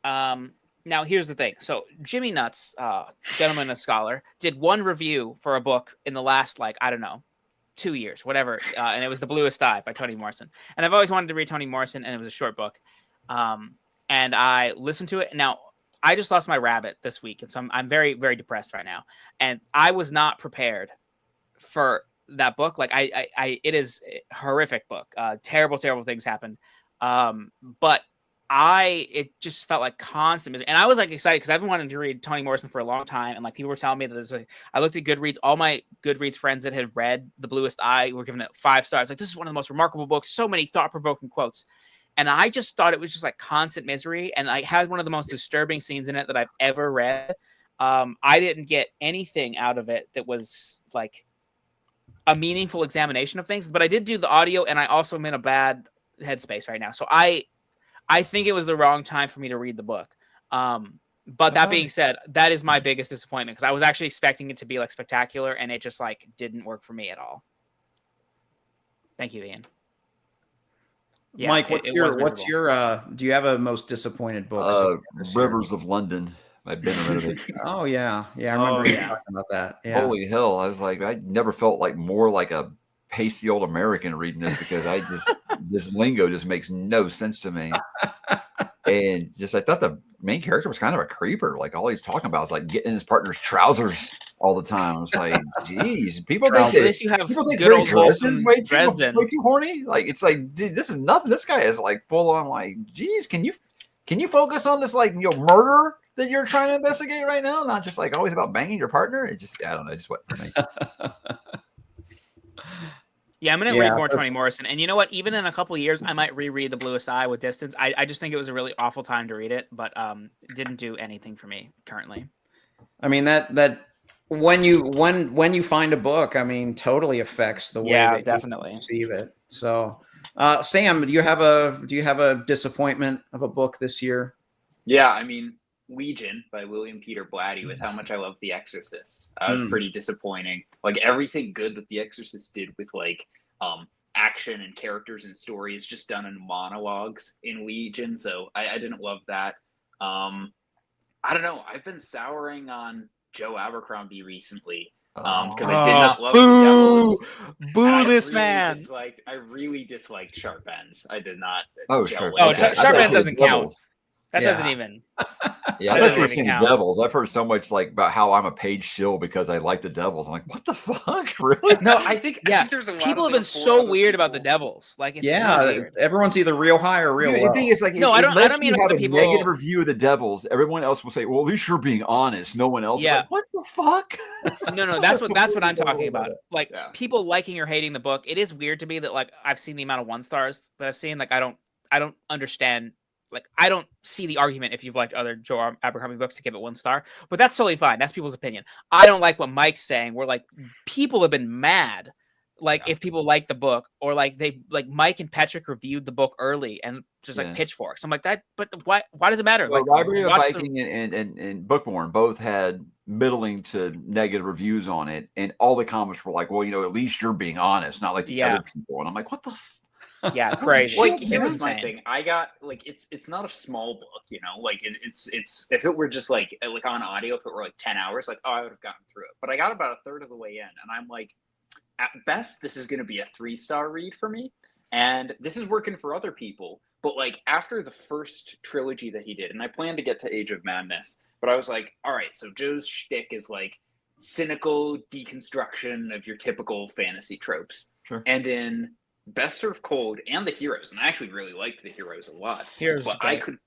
Now here's the thing. So Jimmy Nuts, gentleman, a scholar, did one review for a book in the last, like, I don't know, 2 years, whatever, and it was The Bluest Eye by Toni Morrison. And I've always wanted to read Toni Morrison, and it was a short book. And I listened to it. Now I just lost my rabbit this week, and so I'm very, very depressed right now. And I was not prepared for that book. Like it is a horrific book. Terrible things happened. But it just felt like constant misery. And I was like excited because I've been wanting to read Toni Morrison for a long time. And like people were telling me that there's I looked at Goodreads, all my Goodreads friends that had read The Bluest Eye were giving it 5 stars. Like, this is one of the most remarkable books. So many thought-provoking quotes. And I just thought it was just like constant misery. And I had one of the most disturbing scenes in it that I've ever read. I didn't get anything out of it that was like a meaningful examination of things, but I did do the audio, and I also am in a bad headspace right now. So I think it was the wrong time for me to read the book. But that being said, that is my biggest disappointment, because I was actually expecting it to be like spectacular, and it just like didn't work for me at all. Thank you, Ian. Yeah, Mike, what's your do you have a most disappointed book? Rivers of London by Ben Ritovich. Oh yeah, I remember you talking about that. Yeah. Holy hell! I was like, I never felt like more like a pasty old American reading this, because this lingo just makes no sense to me. And just I thought the main character was kind of a creeper. Like, all he's talking about is like getting in his partner's trousers all the time. I was like, geez, people think good old dresses way too horny. Like, it's like, dude, this is nothing. This guy is like full on like, geez, can you focus on this, like, murder that you're trying to investigate right now? Not just like always about banging your partner. It just, I don't know, just what for me. Yeah, I'm going to read more Toni Morrison. And you know what? Even in a couple of years, I might reread The Bluest Eye with distance. I just think it was a really awful time to read it, but it didn't do anything for me currently. I mean, that when you find a book, I mean, totally affects the way that definitely you perceive it. So, Sam, do you have a disappointment of a book this year? Yeah, I mean, Legion by William Peter Blatty, with how much I love The Exorcist. Was pretty disappointing. Like, everything good that The Exorcist did with like action and characters and story is just done in monologues in Legion, so I didn't love that. I don't know. I've been souring on Joe Abercrombie recently because I did not love The Devils. Boo this man! I really disliked Sharp Ends. I did not. Sharp Ends doesn't count. That doesn't even. Yeah, I've never seen The Devils. I've heard so much like about how I'm a page shill because I like The Devils. I'm like, what the fuck, really? No, I think there's a lot people have been so weird about The Devils. Like, it's really weird. Everyone's either real high or real low. The thing is, like, no, I don't mean have the a people. Negative review of The Devils. Everyone else will say, well, at least you're being honest. No one else. Yeah. Like, what the fuck? No, that's what I'm talking about. Like, people liking or hating the book. It is weird to me that, like, I've seen the amount of 1 stars that I've seen. Like, I don't understand. Like, I don't see the argument if you've liked other Joe Abercrombie books to give it 1 star, but that's totally fine. That's people's opinion. I don't like what Mike's saying. Where like people have been mad, like if people like the book, or like Mike and Patrick reviewed the book early and just like pitchforks. I'm like, that, but why does it matter? Well, like, Library of Viking and Bookborn both had middling to negative reviews on it, and all the comments were like, well, at least you're being honest, not like the other people. And I'm like, what the yeah, crazy. Like, here's my thing. I got like it's not a small book, like it's if it were just like on audio, if it were like 10 hours, like, I would have gotten through it. But I got about a third of the way in, and I'm like, at best, this is going to be a 3-star read for me, and this is working for other people. But like, after the first trilogy that he did, and I plan to get to Age of Madness, but I was like, all right, so Joe's shtick is like cynical deconstruction of your typical fantasy tropes, and in Best Served Cold and The Heroes, and I actually really liked The Heroes a lot. But I could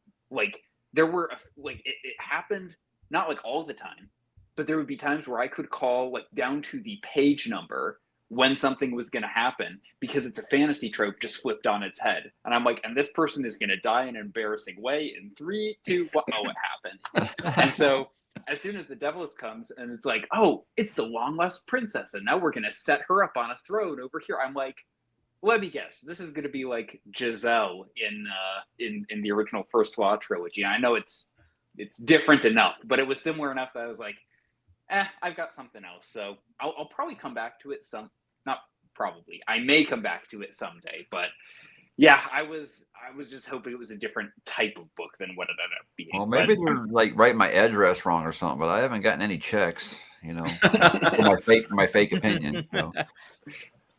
there were it happened not like all the time, but there would be times where I could call like down to the page number when something was going to happen, because it's a fantasy trope just flipped on its head, and I'm like, and this person is going to die in an embarrassing way in 3, 2, 1. Oh, it happened. And so as soon as The Devils comes and it's like, oh, it's the long lost princess, and now we're going to set her up on a throne over here, I'm like, let me guess. This is going to be like Giselle in the original First Law trilogy. I know it's different enough, but it was similar enough that I was like, I've got something else. So I'll probably come back to it probably. I may come back to it someday, but yeah, I was just hoping it was a different type of book than what it ended up being. Well, maybe they're like writing my address wrong or something, but I haven't gotten any checks, for my fake opinion. So.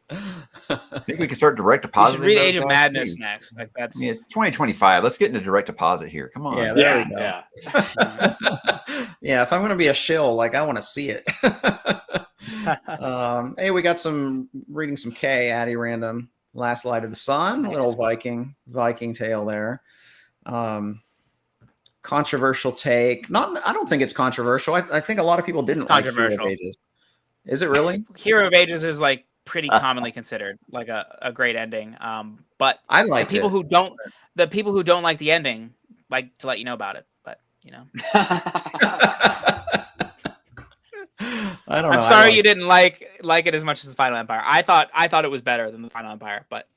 I think we can start direct You deposit. should read Age of Madness next. Like that's it's 2025. Let's get into direct deposit here. Come on. Yeah, there we go. Yeah. Yeah, if I'm going to be a shill, like I want to see it. Hey, we got reading some K, Addy Random, Last Light of the Sun, Nice. little Viking tale there. Controversial take. I don't think it's controversial. I think a lot of people didn't like Hero of Ages. Is it really? Hero of Ages is like pretty commonly considered like a great ending. But I like the people who don't like the ending like to let you know about it. But I don't know. I'm sorry you didn't like it as much as the Final Empire. I thought it was better than the Final Empire, but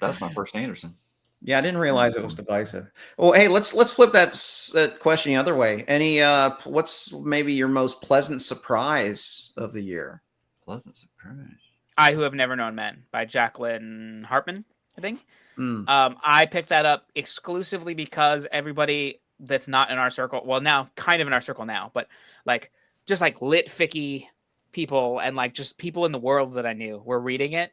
that's my first Anderson. Yeah, I didn't realize it was divisive. Well, hey, let's flip that question the other way. What's maybe your most pleasant surprise of the year? Pleasant surprise. I Who Have Never Known Men by Jacqueline Hartman, I think. I picked that up exclusively because everybody that's not in our circle, well, now kind of in our circle now, but like just like lit ficky people and like just people in the world that I knew were reading it.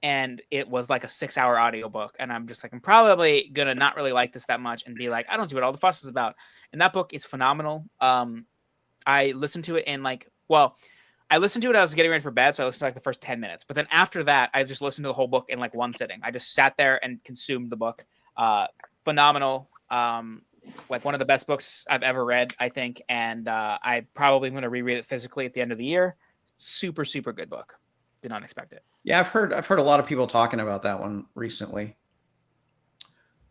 And it was like a 6-hour audiobook. And I'm just like, I'm probably going to not really like this that much and be like, I don't see what all the fuss is about. And that book is phenomenal. I listened to it I listened to it. I was getting ready for bed. So I listened to like the first 10 minutes. But then after that, I just listened to the whole book in like one sitting. I just sat there and consumed the book. Phenomenal. Like one of the best books I've ever read, I think. And I probably am going to reread it physically at the end of the year. Super, super good book. Did not expect it. Yeah, I've heard a lot of people talking about that one recently.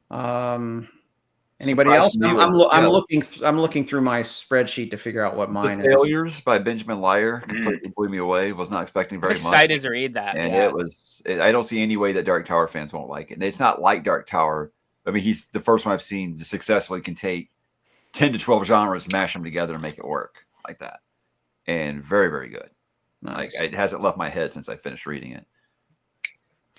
Anybody else? I'm looking through my spreadsheet to figure out what mine is. Failures by Benjamin Lyer completely blew me away. Was not expecting very much. Excited to read that. And I don't see any way that Dark Tower fans won't like it. And it's not like Dark Tower. I mean, he's the first one I've seen to successfully can take 10 to 12 genres, mash them together, and make it work like that. And very, very good. Nice. Like it hasn't left my head since I finished reading it.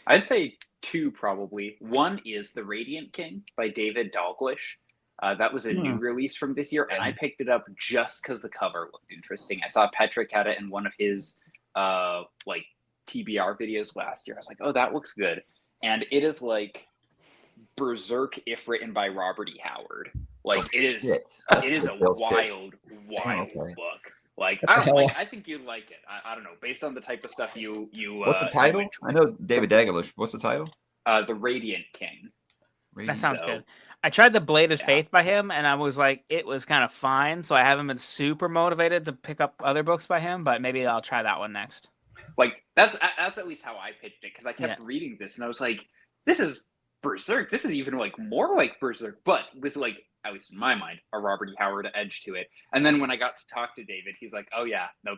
I'd say 2 probably. One is The Radiant King by David Dalglish. That was a new release from this year, and I picked it up just because the cover looked interesting. I saw Patrick had it in one of his like TBR videos last year. I was like, oh, that looks good. And it is like Berserk if written by Robert E. Howard. Like it is a wild book. Like I think you'd like it. I don't know. Based on the type of stuff you what's the title? I know David Dalglish. What's the title? The Radiant King. That sounds good. I tried The Blade of Faith by him, and I was like, it was kind of fine. So I haven't been super motivated to pick up other books by him, but maybe I'll try that one next. Like that's at least how I pitched it, because I kept reading this and I was like, this is Berserk. This is even like more like Berserk, but with like, at least in my mind, a Robert E. Howard edge to it. And then when I got to talk to David, he's like, oh yeah, no,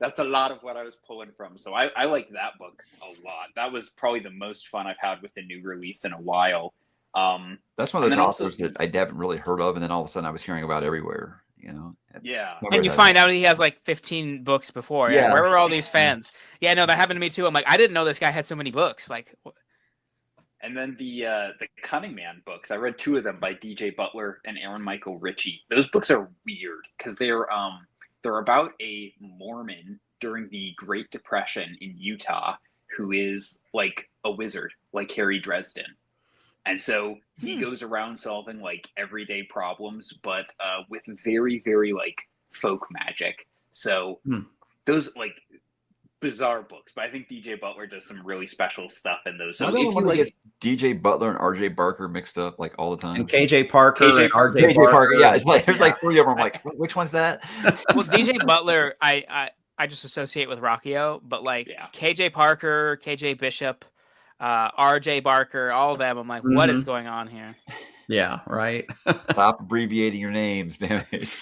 that's a lot of what I was pulling from. So I liked that book a lot. That was probably the most fun I've had with a new release in a while. That's one of those authors that I haven't really heard of, and then all of a sudden I was hearing about everywhere, Yeah. And you find out he has like 15 books before. Yeah. Where were all these fans? Yeah, no, that happened to me too. I'm like, I didn't know this guy had so many books. Like, and then the Cunning Man books, I read 2 of them by DJ Butler and Aaron Michael Ritchie. Those books are weird because they're about a Mormon during the Great Depression in Utah who is like a wizard, like Harry Dresden. And so he goes around solving like everyday problems, but with very, very like folk magic. So those like bizarre books, but I think DJ Butler does some really special stuff in those. So if you like DJ Butler and RJ Barker mixed up like all the time, and KJ Parker and RJ Parker, yeah, it's like there's like 3 of them. I'm like, which one's that? Well, DJ Butler, I just associate with Rockio, but like KJ Parker, KJ Bishop, RJ Barker, all of them, I'm like, what is going on here? Yeah, right. Stop abbreviating your names, damn it.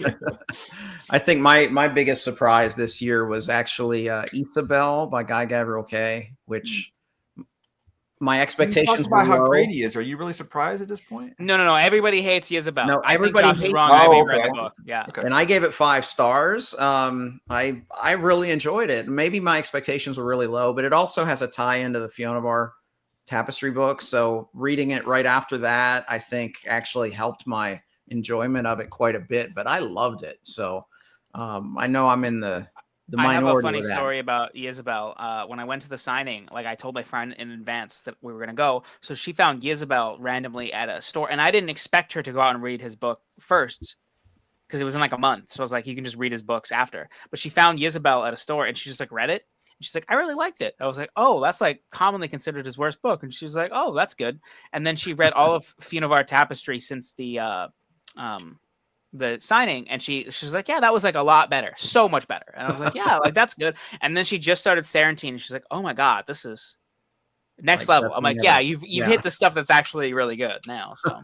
I think my biggest surprise this year was actually Isabel by Guy Gabriel Kay, which my You expectations talked were about how low. great he is. Are you really surprised at this point? No. Everybody hates Isabel. No, I think everybody Josh is hates- wrong. Oh, Having okay. read the book. Yeah. Okay. And I gave it 5 stars. I really enjoyed it. Maybe my expectations were really low, but it also has a tie into the Fiona Bar Tapestry book. So reading it right after that, I think actually helped my enjoyment of it quite a bit. But I loved it. So I know I'm in the I have minority a funny with that. story about Isabel. When I went to the signing, like I told my friend in advance that we were going to go. So she found Isabel randomly at a store. And I didn't expect her to go out and read his book first because it was in like a month. So I was like, you can just read his books after. But she found Isabel at a store and she just like read it. And she's like, I really liked it. I was like, oh, that's like commonly considered his worst book. And she was like, oh, that's good. And then she read all of Fiona Bar Tapestry since the signing, and she's like, yeah, that was like a lot better, so much better. And I was like, yeah, like that's good. And then she just started Sarantine, and she's like, oh my god, this is next Like, level. I'm like, definitely yeah, never- you've hit the stuff that's actually really good now. So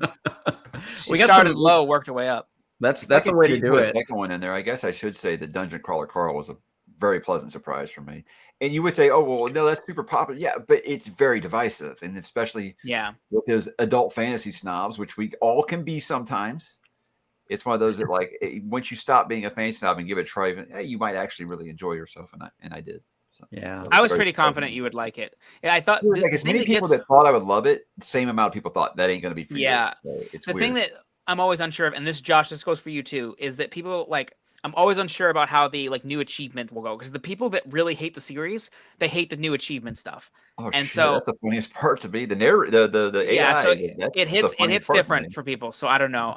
she We got started some- low, worked her way up. That's If I a could way to keep do a it. second one in there. I guess I should say that Dungeon Crawler Carl was a very pleasant surprise for me. And you would say, oh, well, no, that's super popular. Yeah, but it's very divisive. And especially Yeah, with those adult fantasy snobs, which we all can be sometimes. It's one of those that, like, once you stop being a fantasy snob and give it a try, hey, you might actually really enjoy yourself. And I did. So Yeah. I was pretty confident you would like it. Yeah, I thought There was, like, as many people that thought I would love it, the same amount of people thought that ain't going to be for Yeah. you. So it's the weird. thing that I'm always unsure of, and this Josh, this goes for you too, is that people like I'm always unsure about how the like new achievement will go because the people that really hate the series, they hate the new achievement stuff. Oh, and shit, so that's the funniest part to me. The AI. yeah, so that's it the hits funniest part to different me. for people. So I don't know.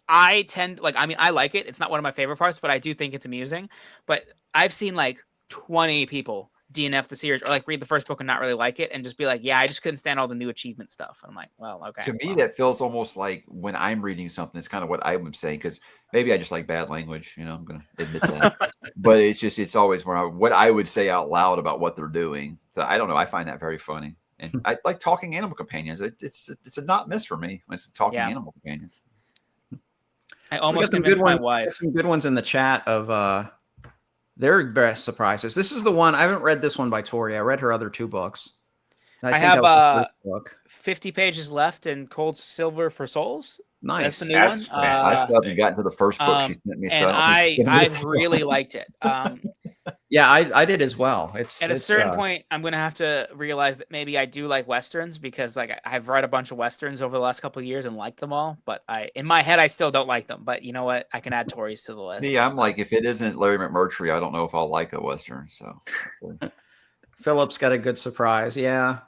I tend like I mean I like it. It's not one of my favorite parts, but I do think it's amusing. But I've seen like 20 people DNF the series or like read the first book and not really like it and just be like, yeah, I just couldn't stand all the new achievement stuff. And I'm like, well, okay. To me, well. that feels almost like when I'm reading something, it's kind of what I'm saying because maybe I just like bad language. I'm going to admit that. But it's always what I would say out loud about what they're doing. So I don't know. I find that very funny. And I like talking animal companions. It's a not miss for me when it's a talking animal companion. I So almost we got convinced my we got wife. some good ones in the chat of their best surprises. This is the one I haven't read. This one by Tori. I read her other 2 books. I think have that was the first book. 50 pages left in Cold Silver for Souls. Nice. That's the new That's one. I still haven't gotten to the first book she sent me. So And I really liked it. Yeah, I did as well. At a certain point, I'm gonna have to realize that maybe I do like westerns because like I've read a bunch of westerns over the last couple of years and liked them all. But in my head, I still don't like them. But you know what? I can add Tories to the list. See, I'm like, if it isn't Larry McMurtry, I don't know if I'll like a Western. So Philip's got a good surprise. Yeah.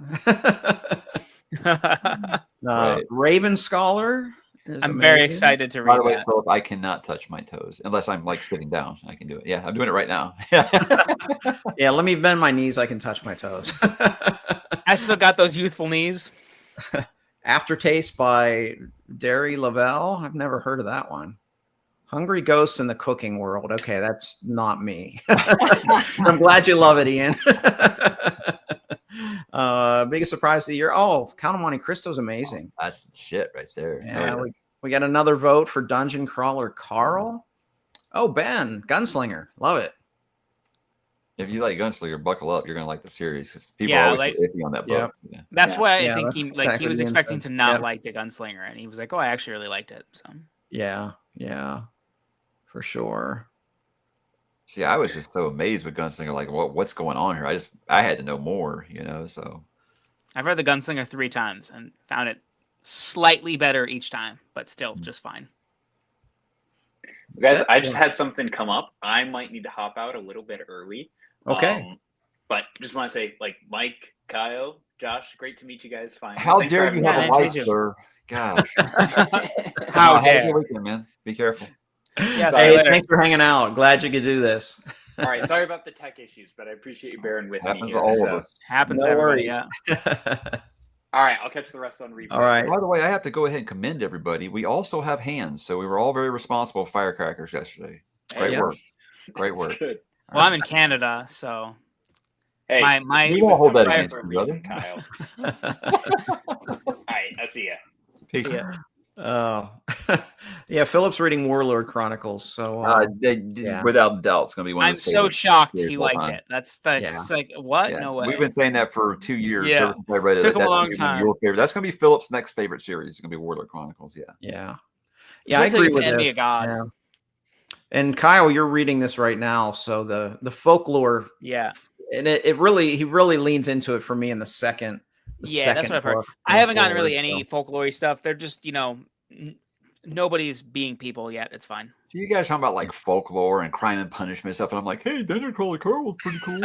Right. Raven Scholar. I'm very excited to by read the way, that. Philip, I cannot touch my toes unless I'm like sitting down. I can do it. Yeah, I'm doing it right now. Yeah, let me bend my knees. I can touch my toes. I still got those youthful knees. Aftertaste by Derry Lavelle. I've never heard of that one. Hungry Ghosts in the Cooking World. Okay, that's not me. I'm glad you love it, Ian. Biggest surprise of the year. Oh, Count of Monte Cristo is amazing. That's the shit right there. Yeah, we got another vote for Dungeon Crawler Carl. Oh, Ben, Gunslinger. Love it. If you like Gunslinger, buckle up. You're gonna like the series because people Yeah, are always like- iffy on that book. Yeah. That's why I Yeah, think that's he exactly he was the expecting intent. to not Yeah. like the Gunslinger, and he was like, "Oh, I actually really liked it." So Yeah, for sure. See, I was just so amazed with Gunslinger. Like, what's going on here? I had to know more. So I've read the Gunslinger 3 times and found it slightly better each time, but still just fine. Guys, I just had something come up. I might need to hop out a little bit early. Okay. But just want to say, like, Mike, Kyle, Josh, great to meet you guys. Finally. how Thanks for dare having you me have a nice to life, meet you. sir? Gosh. How Have a dare? good weekend, man. Be careful. Yeah, Hey, later. thanks for hanging out. Glad you could do this. All right, sorry about the tech issues, but I appreciate you bearing with Happens me. to Here, all so. of us. Happens No to everybody. worries. Yeah. All right, I'll catch the rest on replay. All right. By the way, I have to go ahead and commend everybody. We also have hands, so we were all very responsible firecrackers yesterday. Great Yeah. work. Great That's work. good. Well, I'm in Canada, so Hey, my You won't hold that fire against for a me, brother. reason, Kyle. All right, I'll see ya. Peace. See ya. Oh, yeah. Philip's reading Warlord Chronicles, so yeah. Without doubt, it's going to be one of I'm his so favorite shocked series he of all liked time. it. That's like what? Yeah, No way. we've been saying that for 2 years. Yeah. Ever since I read it. Took him a That's long gonna be one of time. your favorite. That's going to be Philip's next favorite series. It's going to be Warlord Chronicles. Yeah. Yeah. Yeah, I I agree it's with Enemy it. of God. Yeah. And Kyle, you're reading this right now, so the folklore, Yeah. and he really leans into it for me in the second. Yeah, that's what I've heard. book I haven't gotten forward, really any so. folklore stuff. They're just, nobody's being people yet. It's fine. So you guys talking about like folklore and crime and punishment stuff, and I'm like, hey, Dungeon Crawler Carl was pretty cool.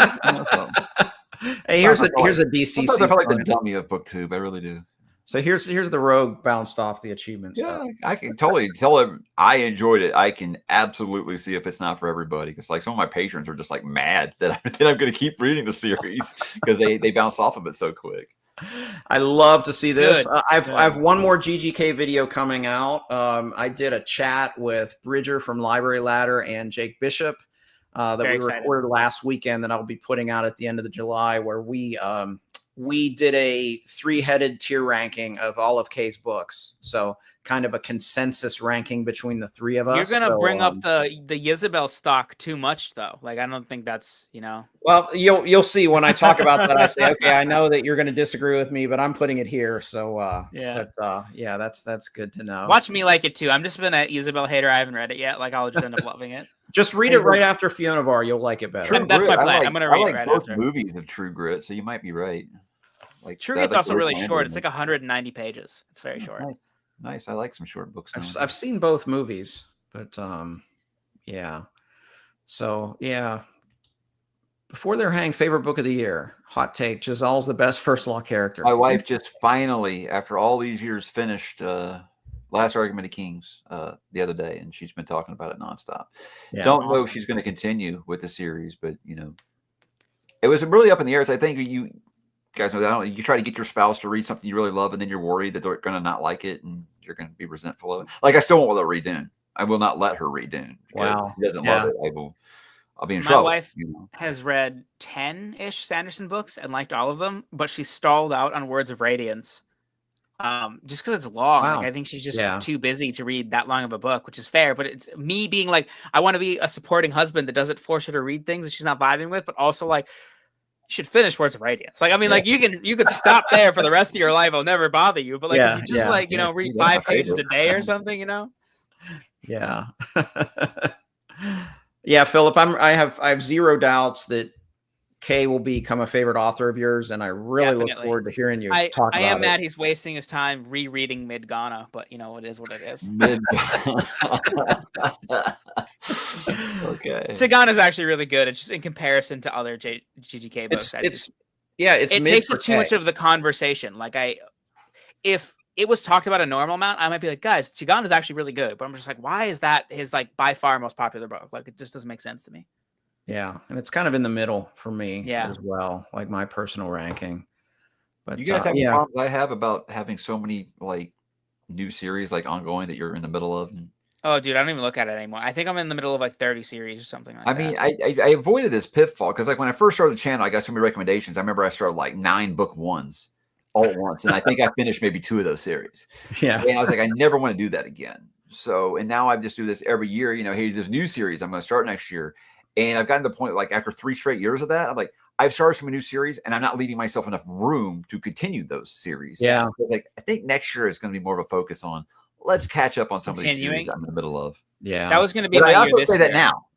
Hey, here's a DCC. Sometimes I feel like the dummy of BookTube. I really do. So here's the rogue bounced off the achievement Yeah, stuff. I can totally tell him I enjoyed it. I can absolutely see if it's not for everybody, because like some of my patrons are just like mad that I'm going to keep reading the series because they bounce off of it so quick. I love to see this. Good. I have one more GGK video coming out. I did a chat with Bridger from Library Ladder and Jake Bishop that Very we excited. recorded last weekend that I'll be putting out at the end of the July, where we did a 3-headed tier ranking of all of Kay's books. So kind of a consensus ranking between the three of us. You're gonna bring up the Isabel stock too much, though. Like, I don't think that's Well, you'll see when I talk about that. I say, okay, I know that you're going to disagree with me, but I'm putting it here. So yeah. But yeah, that's good to know. Watch me like it too. I'm just been an Isabel hater. I haven't read it yet. Like, I'll just end up loving it. Just read it right after Fiona Var. You'll like it better. True That's Grit, my plan. I like, I'm gonna read I like it right both after. movies of True Grit, so you might be right. Like True that's Grit's like also really original short. It's ending. like 190 pages. It's very short. Nice. I like some short books. I've seen both movies, but yeah. So yeah. Before they're hanged, favorite book of the year. Hot take. Giselle's the best first law character. My wife just finally, after all these years, finished Last Argument of Kings the other day, and she's been talking about it nonstop. Yeah, Don't know awesome. if she's going to continue with the series, but it was really up in the air. So I think you guys know that you try to get your spouse to read something you really love, and then you're worried that they're going to not like it, and you're going to be resentful of it. Like I still won't let her read Dune. I will not let her read Dune. Wow. If she doesn't love it. I'll be in trouble. My wife has read 10-ish Sanderson books and liked all of them, but she stalled out on Words of Radiance. Just because it's long. Wow. Like, I think she's just too busy to read that long of a book, which is fair. But it's me being like, I want to be a supporting husband that doesn't force her to read things that she's not vibing with, but also like, you should finish Words of Radiance. Like, I mean, like you could stop there for the rest of your life. I'll never bother you. But like, if you just read 5 pages a day or something, Yeah. Yeah, Philip, I have zero doubts that Kay will become a favorite author of yours, and I really look forward to hearing you talk about it. I am mad he's wasting his time rereading Mid-Ghana, but it is what it is. Okay. Tigana is actually really good. It's just in comparison to other GGK books. It takes up too much of the conversation. Like if it was talked about a normal amount, I might be like, guys, Tigana is actually really good. But I'm just like, why is that his like by far most popular book? Like, it just doesn't make sense to me. Yeah, and it's kind of in the middle for me as well, like my personal ranking. But you guys have the problems I have about having so many like new series like ongoing that you're in the middle of. Oh, dude, I don't even look at it anymore. I think I'm in the middle of like 30 series or something like that. I avoided this pitfall because like when I first started the channel, I got so many recommendations. I remember I started like 9 book ones all at once, and I think I finished maybe 2 of those series. Yeah, and I was like, I never want to do that again. So, and now I just do this every year. Hey, this new series I'm going to start next year, and I've gotten to the point like after 3 straight years of that, I'm like, I've started from a new series, and I'm not leaving myself enough room to continue those series. Yeah, it's like I think next year is going to be more of a focus on let's catch up on some of these series I'm in the middle of. Yeah, that was going to be my year this year. That now.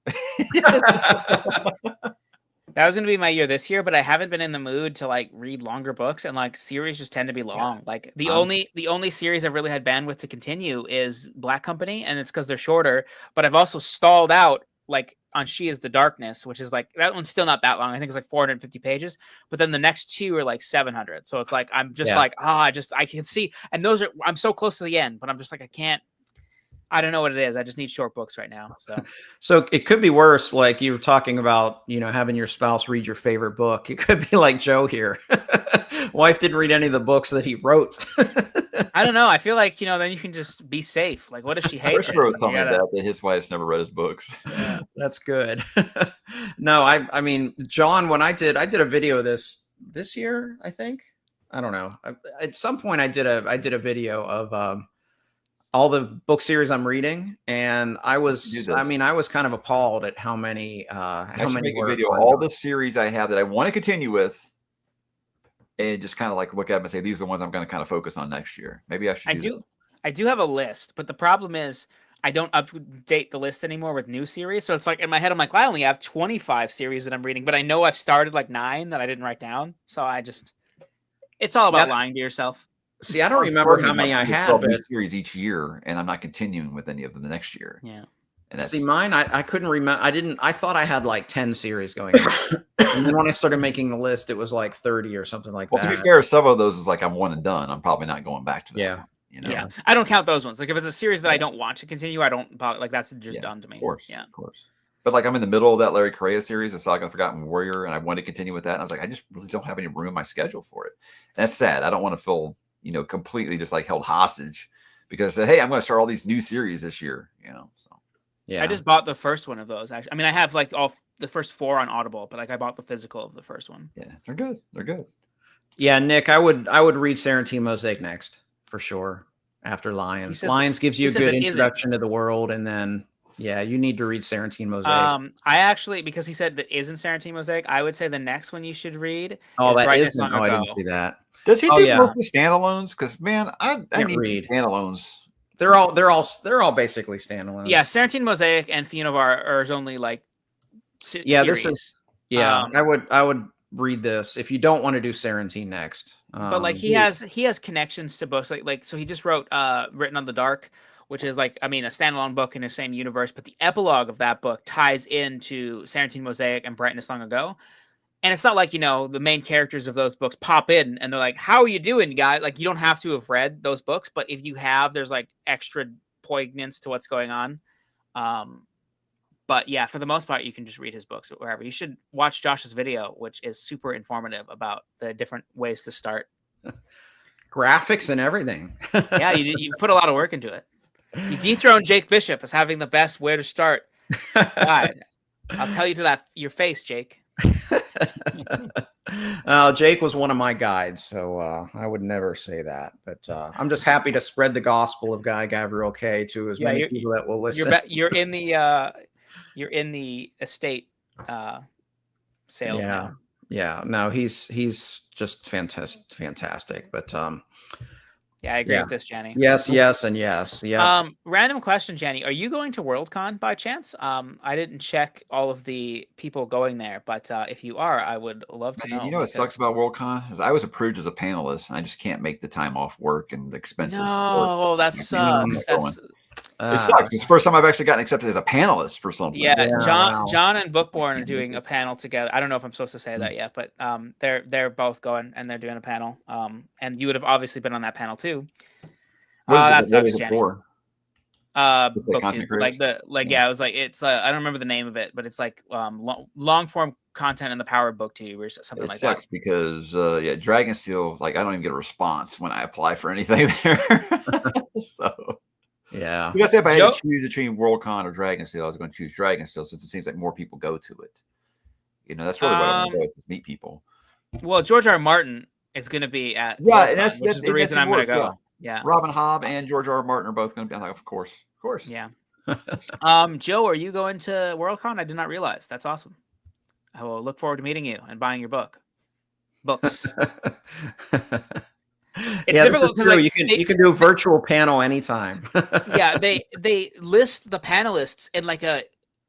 That was going to be my year this year, but I haven't been in the mood to like read longer books, and like series just tend to be long. Like the only series I've really had bandwidth to continue is Black Company, and it's because they're shorter. But I've also stalled out like on She Is the Darkness, which is like that one's still not that long. I think it's like 450 pages, but then the next 2 are like 700. So it's like I'm just like I can see, and those are I'm so close to the end, but I'm just like I don't know what it is. I just need short books right now. So it could be worse. Like you were talking about, having your spouse read your favorite book. It could be like Joe here. Wife didn't read any of the books that he wrote. I don't know. I feel like, then you can just be safe. Like, what if she hates it? Chris told me that his wife's never read his books. Yeah, that's good. No, I mean, John, when I did a video of this year, I think, I don't know. At some point I did a video of, all the book series I'm reading, and I was kind of appalled at how many I should make a video all the series I have that I want to continue with, and just kind of like look at them and say these are the ones I'm going to kind of focus on next year. Maybe I should do that. I do have a list, but the problem is I don't update the list anymore with new series. So it's like in my head, I'm like, well, I only have 25 series that I'm reading, but I know I've started like 9 that I didn't write down. So it's all about lying to yourself. See, I don't remember how many I had, but series each year, and I'm not continuing with any of them the next year. Yeah. And see, mine, I couldn't remember. I thought I had like 10 series going on. And then when I started making the list, it was like 30 or something like that. Well, to be fair, some of those is like I'm one and done. I'm probably not going back to them. Yeah. You know? Yeah. I don't count those ones. Like if it's a series that I don't want to continue, I don't like that's just done to me. Of course. Yeah. Of course. But like I'm in the middle of that Larry Correa series, the Saga of the Forgotten Warrior, and I want to continue with that. And I was like, I just really don't have any room in my schedule for it. And that's sad. I don't want to feel, completely just like held hostage because hey, I'm going to start all these new series this year, so. Yeah. I just bought the first one of those. Actually, I mean, I have like all the first 4 on Audible, but like I bought the physical of the first one. Yeah, they're good. They're good. Yeah, Nick, I would read Sarantine Mosaic next for sure. After Lions, Lions gives you a good introduction to the world, and then you need to read Sarantine Mosaic. I actually, because he said that isn't Sarantine Mosaic, I would say the next one you should read. That isn't. Oh, I didn't see that. Does he do mostly standalones? Because man, I need read standalones. They're all basically standalones. Yeah, Sarantine Mosaic and Fionavar are only like series. I would read this if you don't want to do Sarantine next. But like he has connections to books like so he just wrote Written on the Dark, which is like a standalone book in the same universe, but the epilogue of that book ties into Sarantine Mosaic and Brightness Long Ago. And it's not like, the main characters of those books pop in and they're like, how are you doing, guys? Like, you don't have to have read those books, but if you have, there's like extra poignance to what's going on. But yeah, for the most part, you can just read his books or wherever. You should watch Josh's video, which is super informative about the different ways to start. Graphics and everything. Yeah, you put a lot of work into it. You dethrone Jake Bishop as having the best way to start. God, I'll tell you to your face, Jake. Jake was one of my guides, so I would never say that. But I'm just happy to spread the gospel of Guy Gavriel K to as many people that will listen. You're in the estate sales now. Yeah, no, he's just fantastic. But yeah, I agree with this, Jenny. Yes, and yes. Yeah. Random question, Jenny. Are you going to Worldcon by chance? I didn't check all of the people going there, but if you are, I would love to know. You know what sucks about Worldcon is I was approved as a panelist, and I just can't make the time off work and the expenses. No, that sucks. It sucks. It's the first time I've actually gotten accepted as a panelist for something. Yeah, John and Bookborn are doing a panel together. I don't know if I'm supposed to say that yet, but they're both going and they're doing a panel. And you would have obviously been on that panel too. That sucks, Jenny. BookTube, it was like it's I don't remember the name of it, but it's like long form content in the power of BookTube or something like that. It sucks because Dragonsteel, like I don't even get a response when I apply for anything there. So. Yeah. I guess if I had to choose between Worldcon or Dragonsteel, I was going to choose Dragonsteel since it seems like more people go to it. That's really what I want to go is meet people. Well, George R. Martin is going to be at and that's the reason I'm going to go. Yeah. Robin Hobb and George R. Martin are both going to be. I'm like, of course. Yeah. Joe, are you going to Worldcon? I did not realize. That's awesome. I will look forward to meeting you and buying your books. It's difficult because you can do a virtual panel anytime. Yeah, they list the panelists in like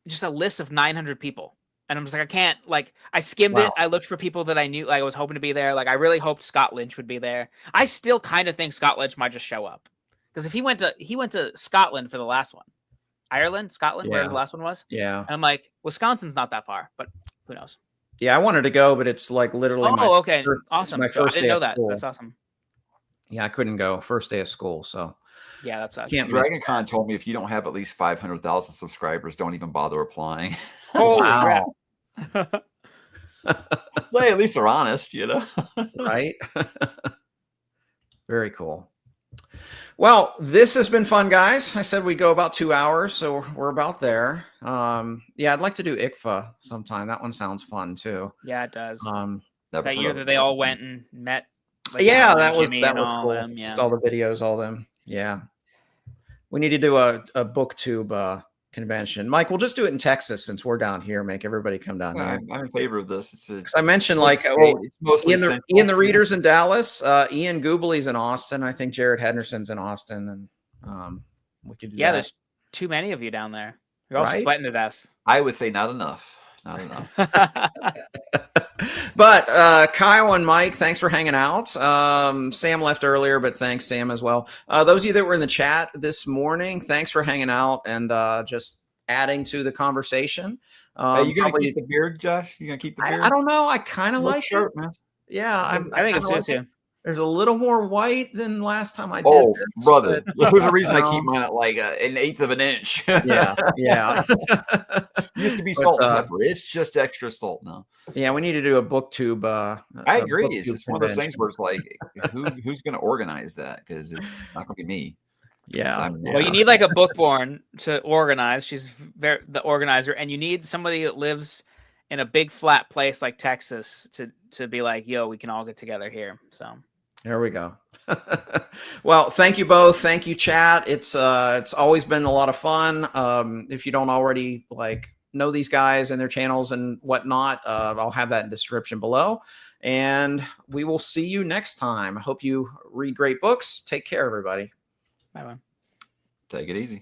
just a list of 900 people, and I'm just like, I can't. Like, I skimmed it. I looked for people that I knew. Like, I was hoping to be there. Like, I really hoped Scott Lynch would be there. I still kind of think Scott Lynch might just show up because if he went to Scotland for the last one, Scotland, where the last one was. Yeah, and I'm like, Wisconsin's not that far, but who knows? Yeah, I wanted to go, but it's like literally. Okay, awesome. I didn't know that. That's awesome. Yeah, I couldn't go first day of school, so yeah, that sucks. DragonCon told me if you don't have at least 500,000 subscribers, don't even bother applying. Holy crap! Well, at least they're honest, right? Very cool. Well, this has been fun, guys. I said we'd go about 2 hours, so we're about there. I'd like to do ICFA sometime. That one sounds fun too. Yeah, it does. That year that they all went and met. That was all cool. them, yeah. All the videos, all them. Yeah. We need to do a booktube convention. Mike, we'll just do it in Texas since we're down here. Make everybody come down here. I'm in favor of this. It's I mentioned like it's mostly Ian the Reader's in Dallas, Ian Goobley's in Austin. I think Jared Henderson's in Austin, and we could do that. There's too many of you down there. You're all Right? sweating to death. I would say not enough. Not enough. But Kyle and Mike, thanks for hanging out. Sam left earlier, but thanks, Sam, as well. Those of you that were in the chat this morning, thanks for hanging out and just adding to the conversation. Are you going to keep the beard, Josh? You going to keep the beard? I don't know. I kind of like shirt, it. man. Yeah, I think it's suits you. There's a little more white than last time I did. Oh, this, brother. but, There's a reason I keep mine at like an eighth of an inch. Yeah. Used to be salt and pepper. It's just extra salt now. Yeah, we need to do a booktube. I agree. It's just one of those things where it's like, who's going to organize that? Because it's not going to be me. Yeah. Well, you need like a bookborn to organize. She's the organizer, and you need somebody that lives in a big flat place like Texas to be like, yo, we can all get together here. So there we go. Well, thank you both. Thank you, chat. It's always been a lot of fun. If you don't already know these guys and their channels and whatnot, I'll have that in the description below. And we will see you next time. I hope you read great books. Take care, everybody. Bye-bye. Take it easy.